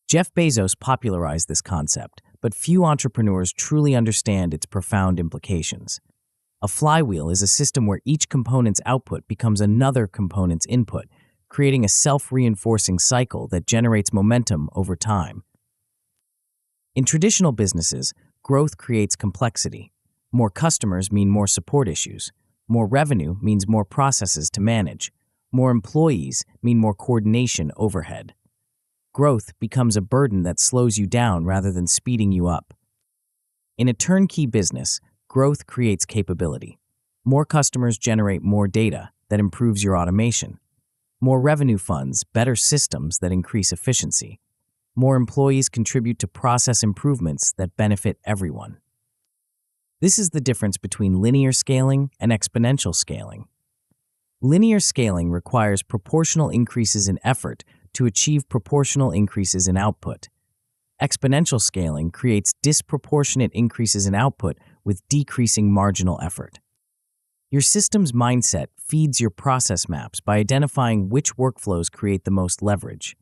Jeff Bezos popularized this concept, but few entrepreneurs truly understand its profound implications. A flywheel is a system where each component's output becomes another component's input, creating a self-reinforcing cycle that generates momentum over time. In traditional businesses, growth creates complexity. More customers mean more support issues. More revenue means more processes to manage. More employees mean more coordination overhead. Growth becomes a burden that slows you down rather than speeding you up. In a turnkey business, growth creates capability. More customers generate more data that improves your automation. More revenue funds better systems that increase efficiency. More employees contribute to process improvements that benefit everyone. This is the difference between linear scaling and exponential scaling. Linear scaling requires proportional increases in effort to achieve proportional increases in output. Exponential scaling creates disproportionate increases in output with decreasing marginal effort. Your system's mindset feeds your process maps by identifying which workflows create the most leverage.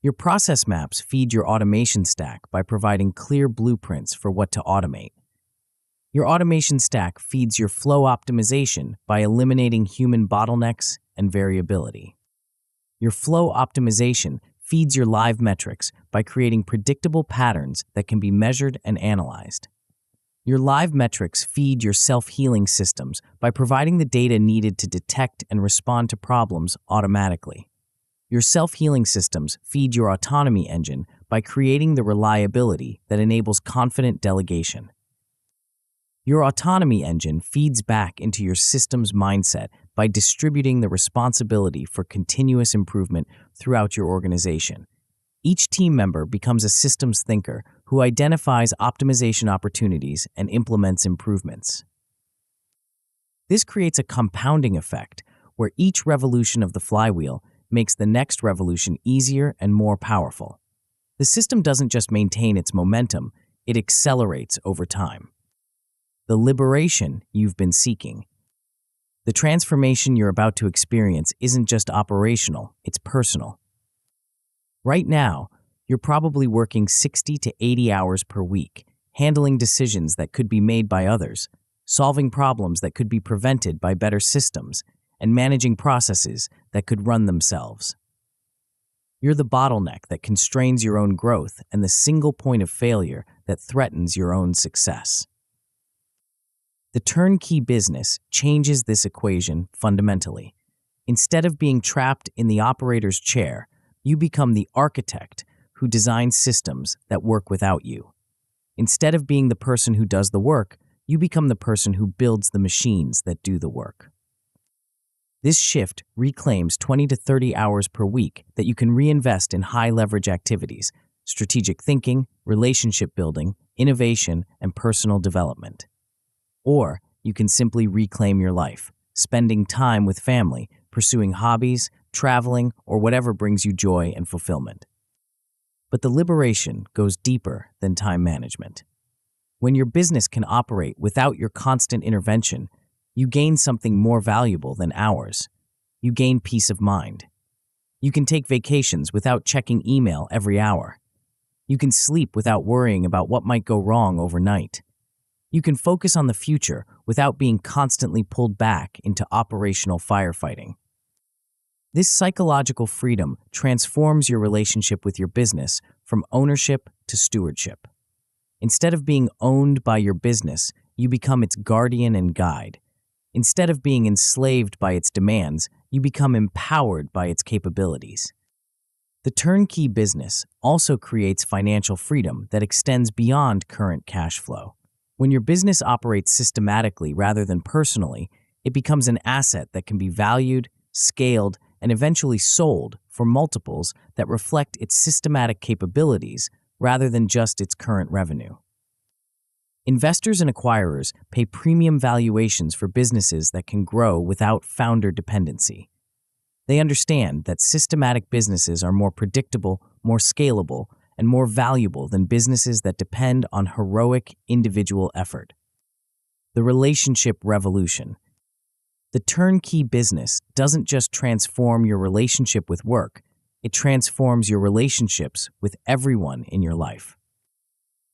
Your process maps feed your automation stack by providing clear blueprints for what to automate. Your automation stack feeds your flow optimization by eliminating human bottlenecks and variability. Your flow optimization feeds your live metrics by creating predictable patterns that can be measured and analyzed. Your live metrics feed your self-healing systems by providing the data needed to detect and respond to problems automatically. Your self-healing systems feed your autonomy engine by creating the reliability that enables confident delegation. Your autonomy engine feeds back into your system's mindset by distributing the responsibility for continuous improvement throughout your organization. Each team member becomes a systems thinker who identifies optimization opportunities and implements improvements. This creates a compounding effect where each revolution of the flywheel makes the next revolution easier and more powerful. The system doesn't just maintain its momentum, it accelerates over time. The liberation you've been seeking. The transformation you're about to experience isn't just operational, it's personal. Right now, you're probably working 60 to 80 hours per week, handling decisions that could be made by others, solving problems that could be prevented by better systems, and managing processes that could run themselves. You're the bottleneck that constrains your own growth and the single point of failure that threatens your own success. The turnkey business changes this equation fundamentally. Instead of being trapped in the operator's chair, you become the architect who designs systems that work without you. Instead of being the person who does the work, you become the person who builds the machines that do the work. This shift reclaims 20 to 30 hours per week that you can reinvest in high-leverage activities, strategic thinking, relationship building, innovation, and personal development. Or you can simply reclaim your life, spending time with family, pursuing hobbies, traveling, or whatever brings you joy and fulfillment. But the liberation goes deeper than time management. When your business can operate without your constant intervention, you gain something more valuable than hours. You gain peace of mind. You can take vacations without checking email every hour. You can sleep without worrying about what might go wrong overnight. You can focus on the future without being constantly pulled back into operational firefighting. This psychological freedom transforms your relationship with your business from ownership to stewardship. Instead of being owned by your business, you become its guardian and guide. Instead of being enslaved by its demands, you become empowered by its capabilities. The turnkey business also creates financial freedom that extends beyond current cash flow. When your business operates systematically rather than personally, it becomes an asset that can be valued, scaled, and eventually sold for multiples that reflect its systematic capabilities rather than just its current revenue. Investors and acquirers pay premium valuations for businesses that can grow without founder dependency. They understand that systematic businesses are more predictable, more scalable, and more valuable than businesses that depend on heroic individual effort. The relationship revolution. The turnkey business doesn't just transform your relationship with work, it transforms your relationships with everyone in your life.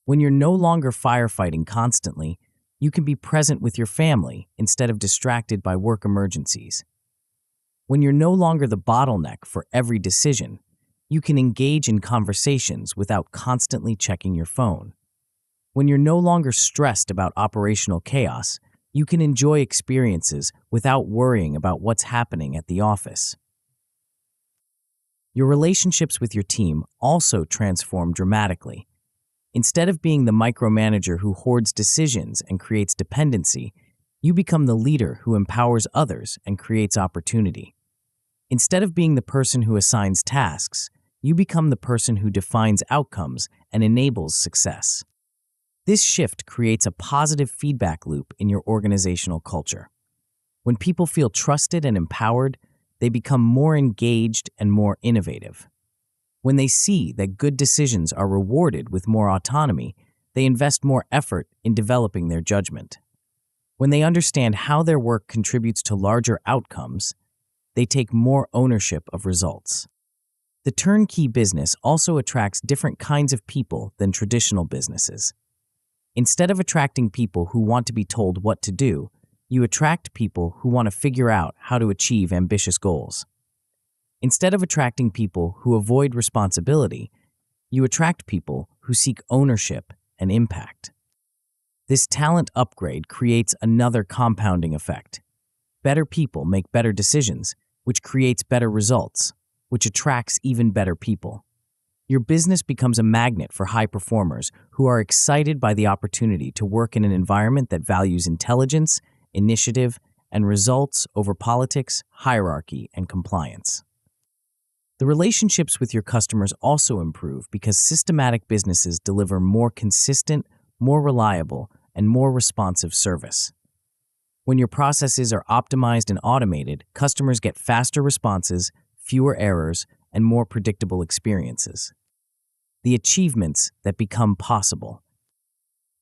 When you're no longer firefighting constantly, you can be present with your family instead of distracted by work emergencies. When you're no longer the bottleneck for every decision, you can engage in conversations without constantly checking your phone. When you're no longer stressed about operational chaos, you can enjoy experiences without worrying about what's happening at the office. Your relationships with your team also transform dramatically. Instead of being the micromanager who hoards decisions and creates dependency, you become the leader who empowers others and creates opportunity. Instead of being the person who assigns tasks, you become the person who defines outcomes and enables success. This shift creates a positive feedback loop in your organizational culture. When people feel trusted and empowered, they become more engaged and more innovative. When they see that good decisions are rewarded with more autonomy, they invest more effort in developing their judgment. When they understand how their work contributes to larger outcomes, they take more ownership of results. The turnkey business also attracts different kinds of people than traditional businesses. Instead of attracting people who want to be told what to do, you attract people who want to figure out how to achieve ambitious goals. Instead of attracting people who avoid responsibility, you attract people who seek ownership and impact. This talent upgrade creates another compounding effect. Better people make better decisions, which creates better results, which attracts even better people. Your business becomes a magnet for high performers who are excited by the opportunity to work in an environment that values intelligence, initiative, and results over politics, hierarchy, and compliance. The relationships with your customers also improve because systematic businesses deliver more consistent, more reliable, and more responsive service. When your processes are optimized and automated, customers get faster responses, fewer errors, and more predictable experiences. The achievements that become possible.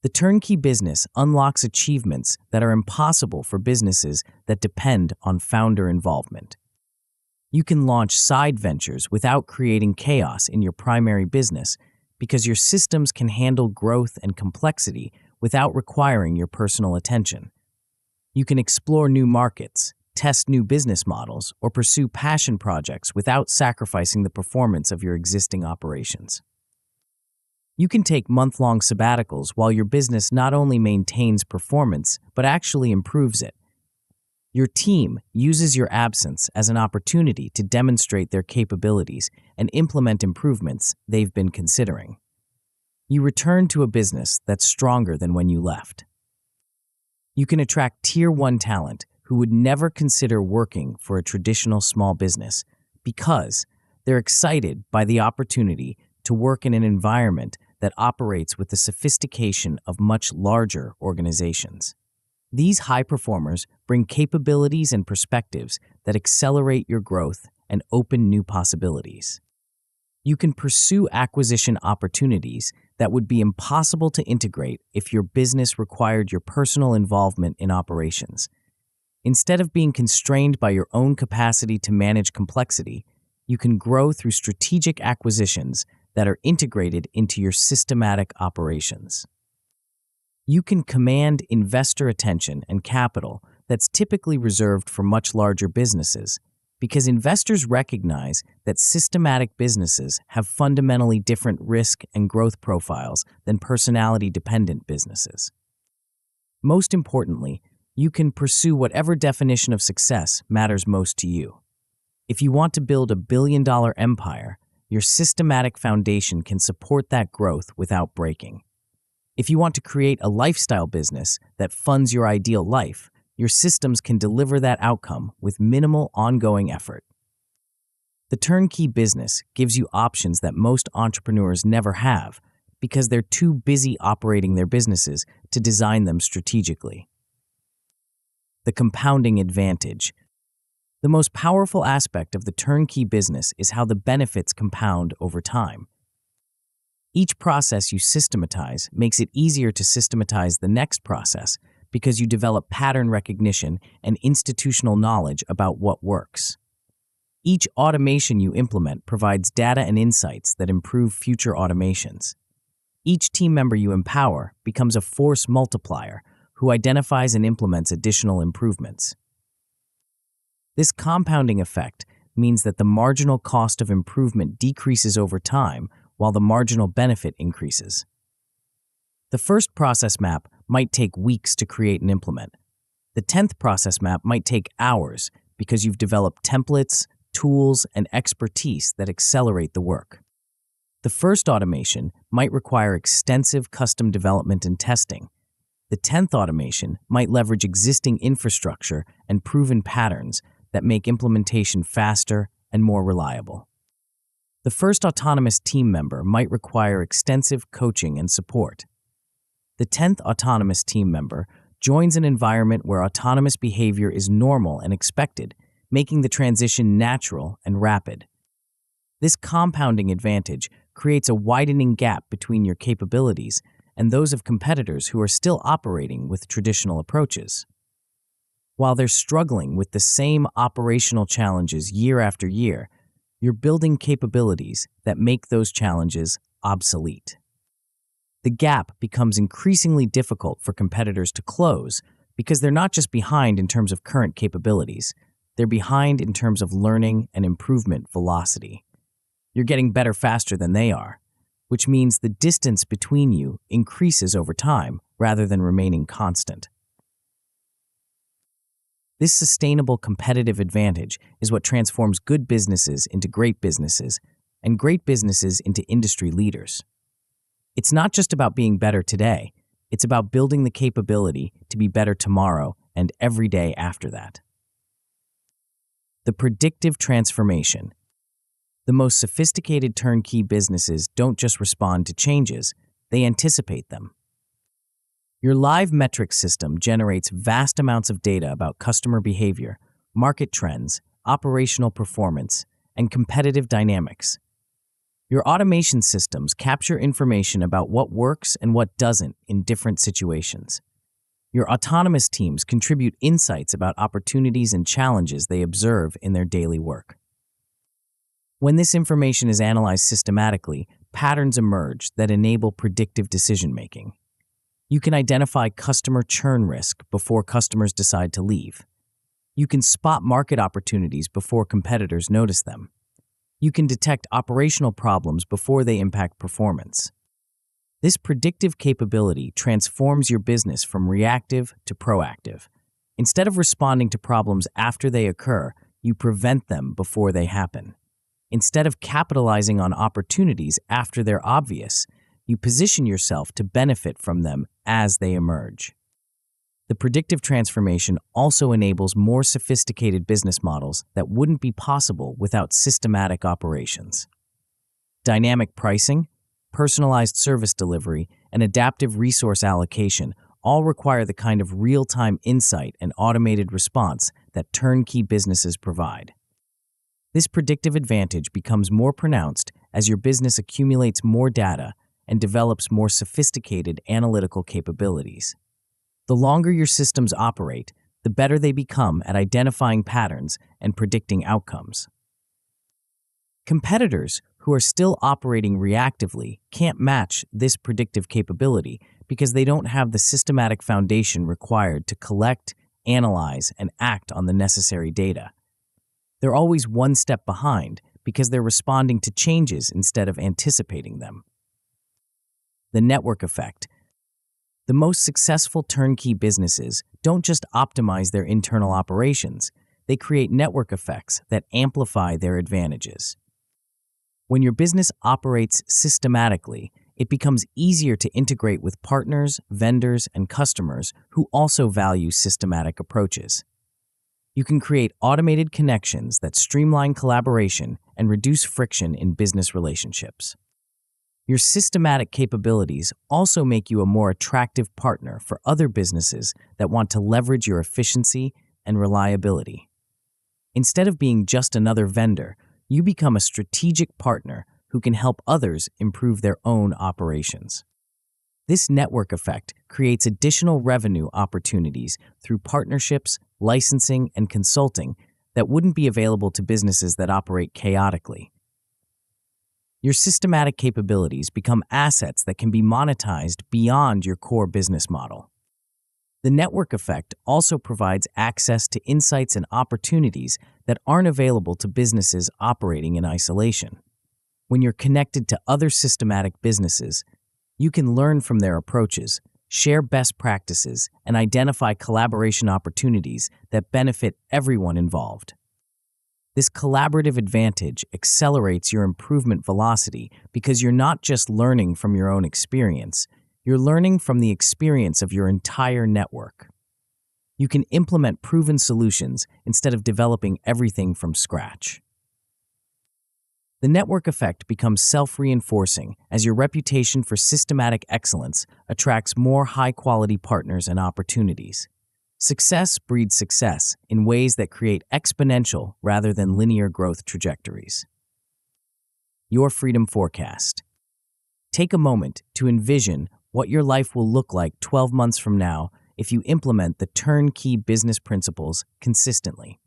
The turnkey business unlocks achievements that are impossible for businesses that depend on founder involvement. You can launch side ventures without creating chaos in your primary business because your systems can handle growth and complexity without requiring your personal attention. You can explore new markets, test new business models, or pursue passion projects without sacrificing the performance of your existing operations. You can take month-long sabbaticals while your business not only maintains performance, but actually improves it. Your team uses your absence as an opportunity to demonstrate their capabilities and implement improvements they've been considering. You return to a business that's stronger than when you left. You can attract Tier 1 talent who would never consider working for a traditional small business because they're excited by the opportunity to work in an environment that operates with the sophistication of much larger organizations. These high performers bring capabilities and perspectives that accelerate your growth and open new possibilities. You can pursue acquisition opportunities that would be impossible to integrate if your business required your personal involvement in operations. Instead of being constrained by your own capacity to manage complexity, you can grow through strategic acquisitions that are integrated into your systematic operations. You can command investor attention and capital that's typically reserved for much larger businesses because investors recognize that systematic businesses have fundamentally different risk and growth profiles than personality-dependent businesses. Most importantly, you can pursue whatever definition of success matters most to you. If you want to build a billion-dollar empire, your systematic foundation can support that growth without breaking. If you want to create a lifestyle business that funds your ideal life, your systems can deliver that outcome with minimal ongoing effort. The turnkey business gives you options that most entrepreneurs never have because they're too busy operating their businesses to design them strategically. The compounding advantage. The most powerful aspect of the turnkey business is how the benefits compound over time. Each process you systematize makes it easier to systematize the next process because you develop pattern recognition and institutional knowledge about what works. Each automation you implement provides data and insights that improve future automations. Each team member you empower becomes a force multiplier who identifies and implements additional improvements. This compounding effect means that the marginal cost of improvement decreases over time while the marginal benefit increases. The first process map might take weeks to create and implement. The 10th process map might take hours because you've developed templates, tools, and expertise that accelerate the work. The first automation might require extensive custom development and testing. The 10th automation might leverage existing infrastructure and proven patterns that make implementation faster and more reliable. The first autonomous team member might require extensive coaching and support. The 10th autonomous team member joins an environment where autonomous behavior is normal and expected, making the transition natural and rapid. This compounding advantage creates a widening gap between your capabilities and those of competitors who are still operating with traditional approaches. While they're struggling with the same operational challenges year after year, you're building capabilities that make those challenges obsolete. The gap becomes increasingly difficult for competitors to close because they're not just behind in terms of current capabilities, they're behind in terms of learning and improvement velocity. You're getting better faster than they are, which means the distance between you increases over time rather than remaining constant. This sustainable competitive advantage is what transforms good businesses into great businesses and great businesses into industry leaders. It's not just about being better today, it's about building the capability to be better tomorrow and every day after that. The predictive transformation. The most sophisticated turnkey businesses don't just respond to changes, they anticipate them. Your live metrics system generates vast amounts of data about customer behavior, market trends, operational performance, and competitive dynamics. Your automation systems capture information about what works and what doesn't in different situations. Your autonomous teams contribute insights about opportunities and challenges they observe in their daily work. When this information is analyzed systematically, patterns emerge that enable predictive decision-making. You can identify customer churn risk before customers decide to leave. You can spot market opportunities before competitors notice them. You can detect operational problems before they impact performance. This predictive capability transforms your business from reactive to proactive. Instead of responding to problems after they occur, you prevent them before they happen. Instead of capitalizing on opportunities after they're obvious, you position yourself to benefit from them as they emerge. The predictive transformation also enables more sophisticated business models that wouldn't be possible without systematic operations. Dynamic pricing, personalized service delivery, and adaptive resource allocation all require the kind of real-time insight and automated response that turnkey businesses provide. This predictive advantage becomes more pronounced as your business accumulates more data and develops more sophisticated analytical capabilities. The longer your systems operate, the better they become at identifying patterns and predicting outcomes. Competitors who are still operating reactively can't match this predictive capability because they don't have the systematic foundation required to collect, analyze, and act on the necessary data. They're always one step behind because they're responding to changes instead of anticipating them. The network effect. The most successful turnkey businesses don't just optimize their internal operations, they create network effects that amplify their advantages. When your business operates systematically, it becomes easier to integrate with partners, vendors, and customers who also value systematic approaches. You can create automated connections that streamline collaboration and reduce friction in business relationships. Your systematic capabilities also make you a more attractive partner for other businesses that want to leverage your efficiency and reliability. Instead of being just another vendor, you become a strategic partner who can help others improve their own operations. This network effect creates additional revenue opportunities through partnerships, licensing, and consulting that wouldn't be available to businesses that operate chaotically. Your systematic capabilities become assets that can be monetized beyond your core business model. The network effect also provides access to insights and opportunities that aren't available to businesses operating in isolation. When you're connected to other systematic businesses, you can learn from their approaches, share best practices, and identify collaboration opportunities that benefit everyone involved. This collaborative advantage accelerates your improvement velocity because you're not just learning from your own experience, you're learning from the experience of your entire network. You can implement proven solutions instead of developing everything from scratch. The network effect becomes self-reinforcing as your reputation for systematic excellence attracts more high-quality partners and opportunities. Success breeds success in ways that create exponential rather than linear growth trajectories. Your freedom forecast. Take a moment to envision what your life will look like 12 months from now if you implement the turnkey business principles consistently.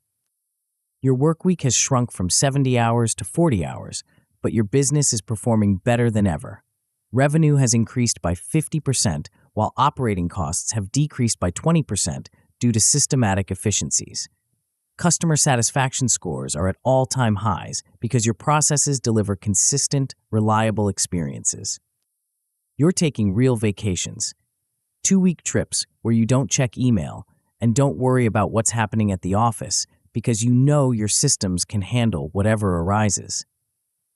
Your work week has shrunk from 70 hours to 40 hours, but your business is performing better than ever. Revenue has increased by 50%, while operating costs have decreased by 20% due to systematic efficiencies. Customer satisfaction scores are at all-time highs because your processes deliver consistent, reliable experiences. You're taking real vacations, 2-week trips where you don't check email and don't worry about what's happening at the office because you know your systems can handle whatever arises.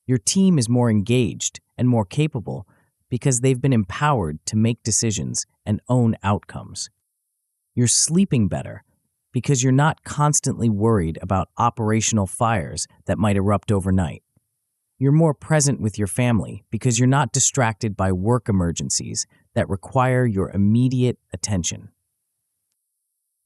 Your team is more engaged and more capable because they've been empowered to make decisions and own outcomes. You're sleeping better because you're not constantly worried about operational fires that might erupt overnight. You're more present with your family because you're not distracted by work emergencies that require your immediate attention.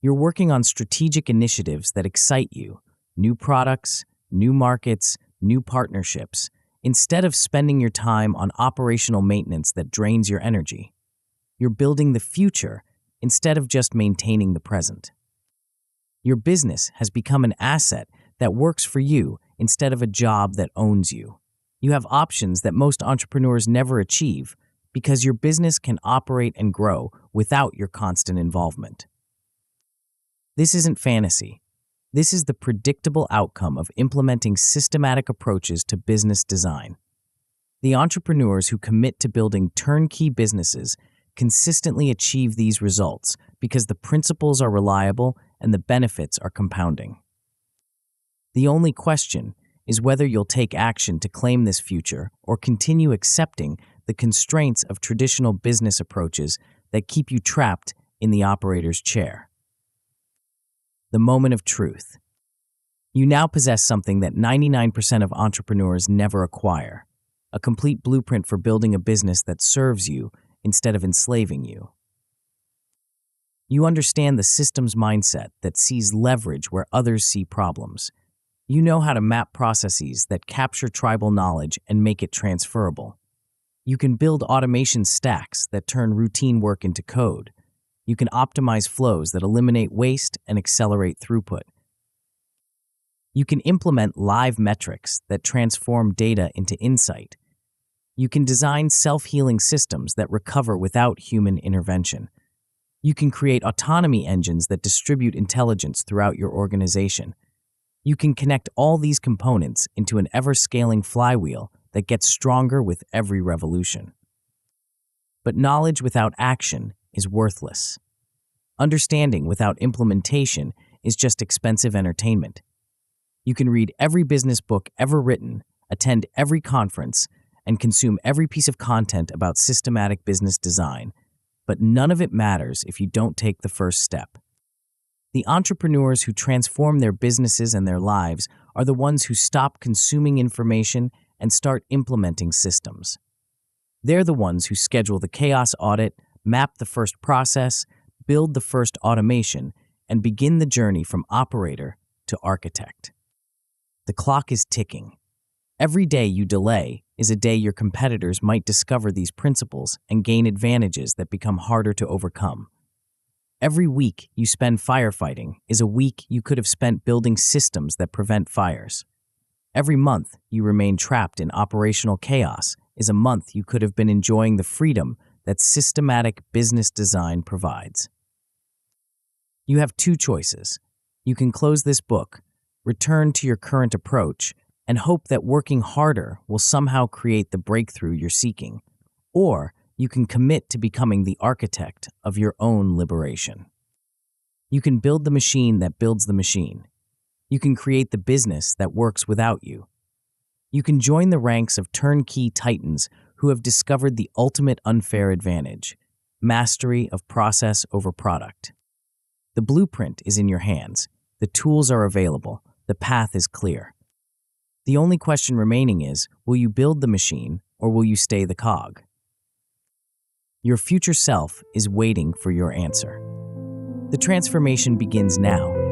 You're working on strategic initiatives that excite you, new products, new markets, new partnerships, instead of spending your time on operational maintenance that drains your energy. You're building the future instead of just maintaining the present. Your business has become an asset that works for you instead of a job that owns you. You have options that most entrepreneurs never achieve because your business can operate and grow without your constant involvement. This isn't fantasy. This is the predictable outcome of implementing systematic approaches to business design. The entrepreneurs who commit to building turnkey businesses consistently achieve these results because the principles are reliable and the benefits are compounding. The only question is whether you'll take action to claim this future or continue accepting the constraints of traditional business approaches that keep you trapped in the operator's chair. The moment of truth. You now possess something that 99% of entrepreneurs never acquire, a complete blueprint for building a business that serves you instead of enslaving you. You understand the systems mindset that sees leverage where others see problems. You know how to map processes that capture tribal knowledge and make it transferable. You can build automation stacks that turn routine work into code. You can optimize flows that eliminate waste and accelerate throughput. You can implement live metrics that transform data into insight. You can design self-healing systems that recover without human intervention. You can create autonomy engines that distribute intelligence throughout your organization. You can connect all these components into an ever-scaling flywheel that gets stronger with every revolution. But knowledge without action is worthless. Understanding without implementation is just expensive entertainment. You can read every business book ever written, attend every conference, and consume every piece of content about systematic business design, but none of it matters if you don't take the first step. The entrepreneurs who transform their businesses and their lives are the ones who stop consuming information and start implementing systems. They're the ones who schedule the chaos audit, map the first process, build the first automation, and begin the journey from operator to architect. The clock is ticking. Every day you delay is a day your competitors might discover these principles and gain advantages that become harder to overcome. Every week you spend firefighting is a week you could have spent building systems that prevent fires. Every month you remain trapped in operational chaos is a month you could have been enjoying the freedom that systematic business design provides. You have two choices. You can close this book, return to your current approach, and hope that working harder will somehow create the breakthrough you're seeking. Or you can commit to becoming the architect of your own liberation. You can build the machine that builds the machine. You can create the business that works without you. You can join the ranks of turnkey titans who have discovered the ultimate unfair advantage, mastery of process over product. The blueprint is in your hands. The tools are available. The path is clear. The only question remaining is, will you build the machine or will you stay the cog? Your future self is waiting for your answer. The transformation begins now.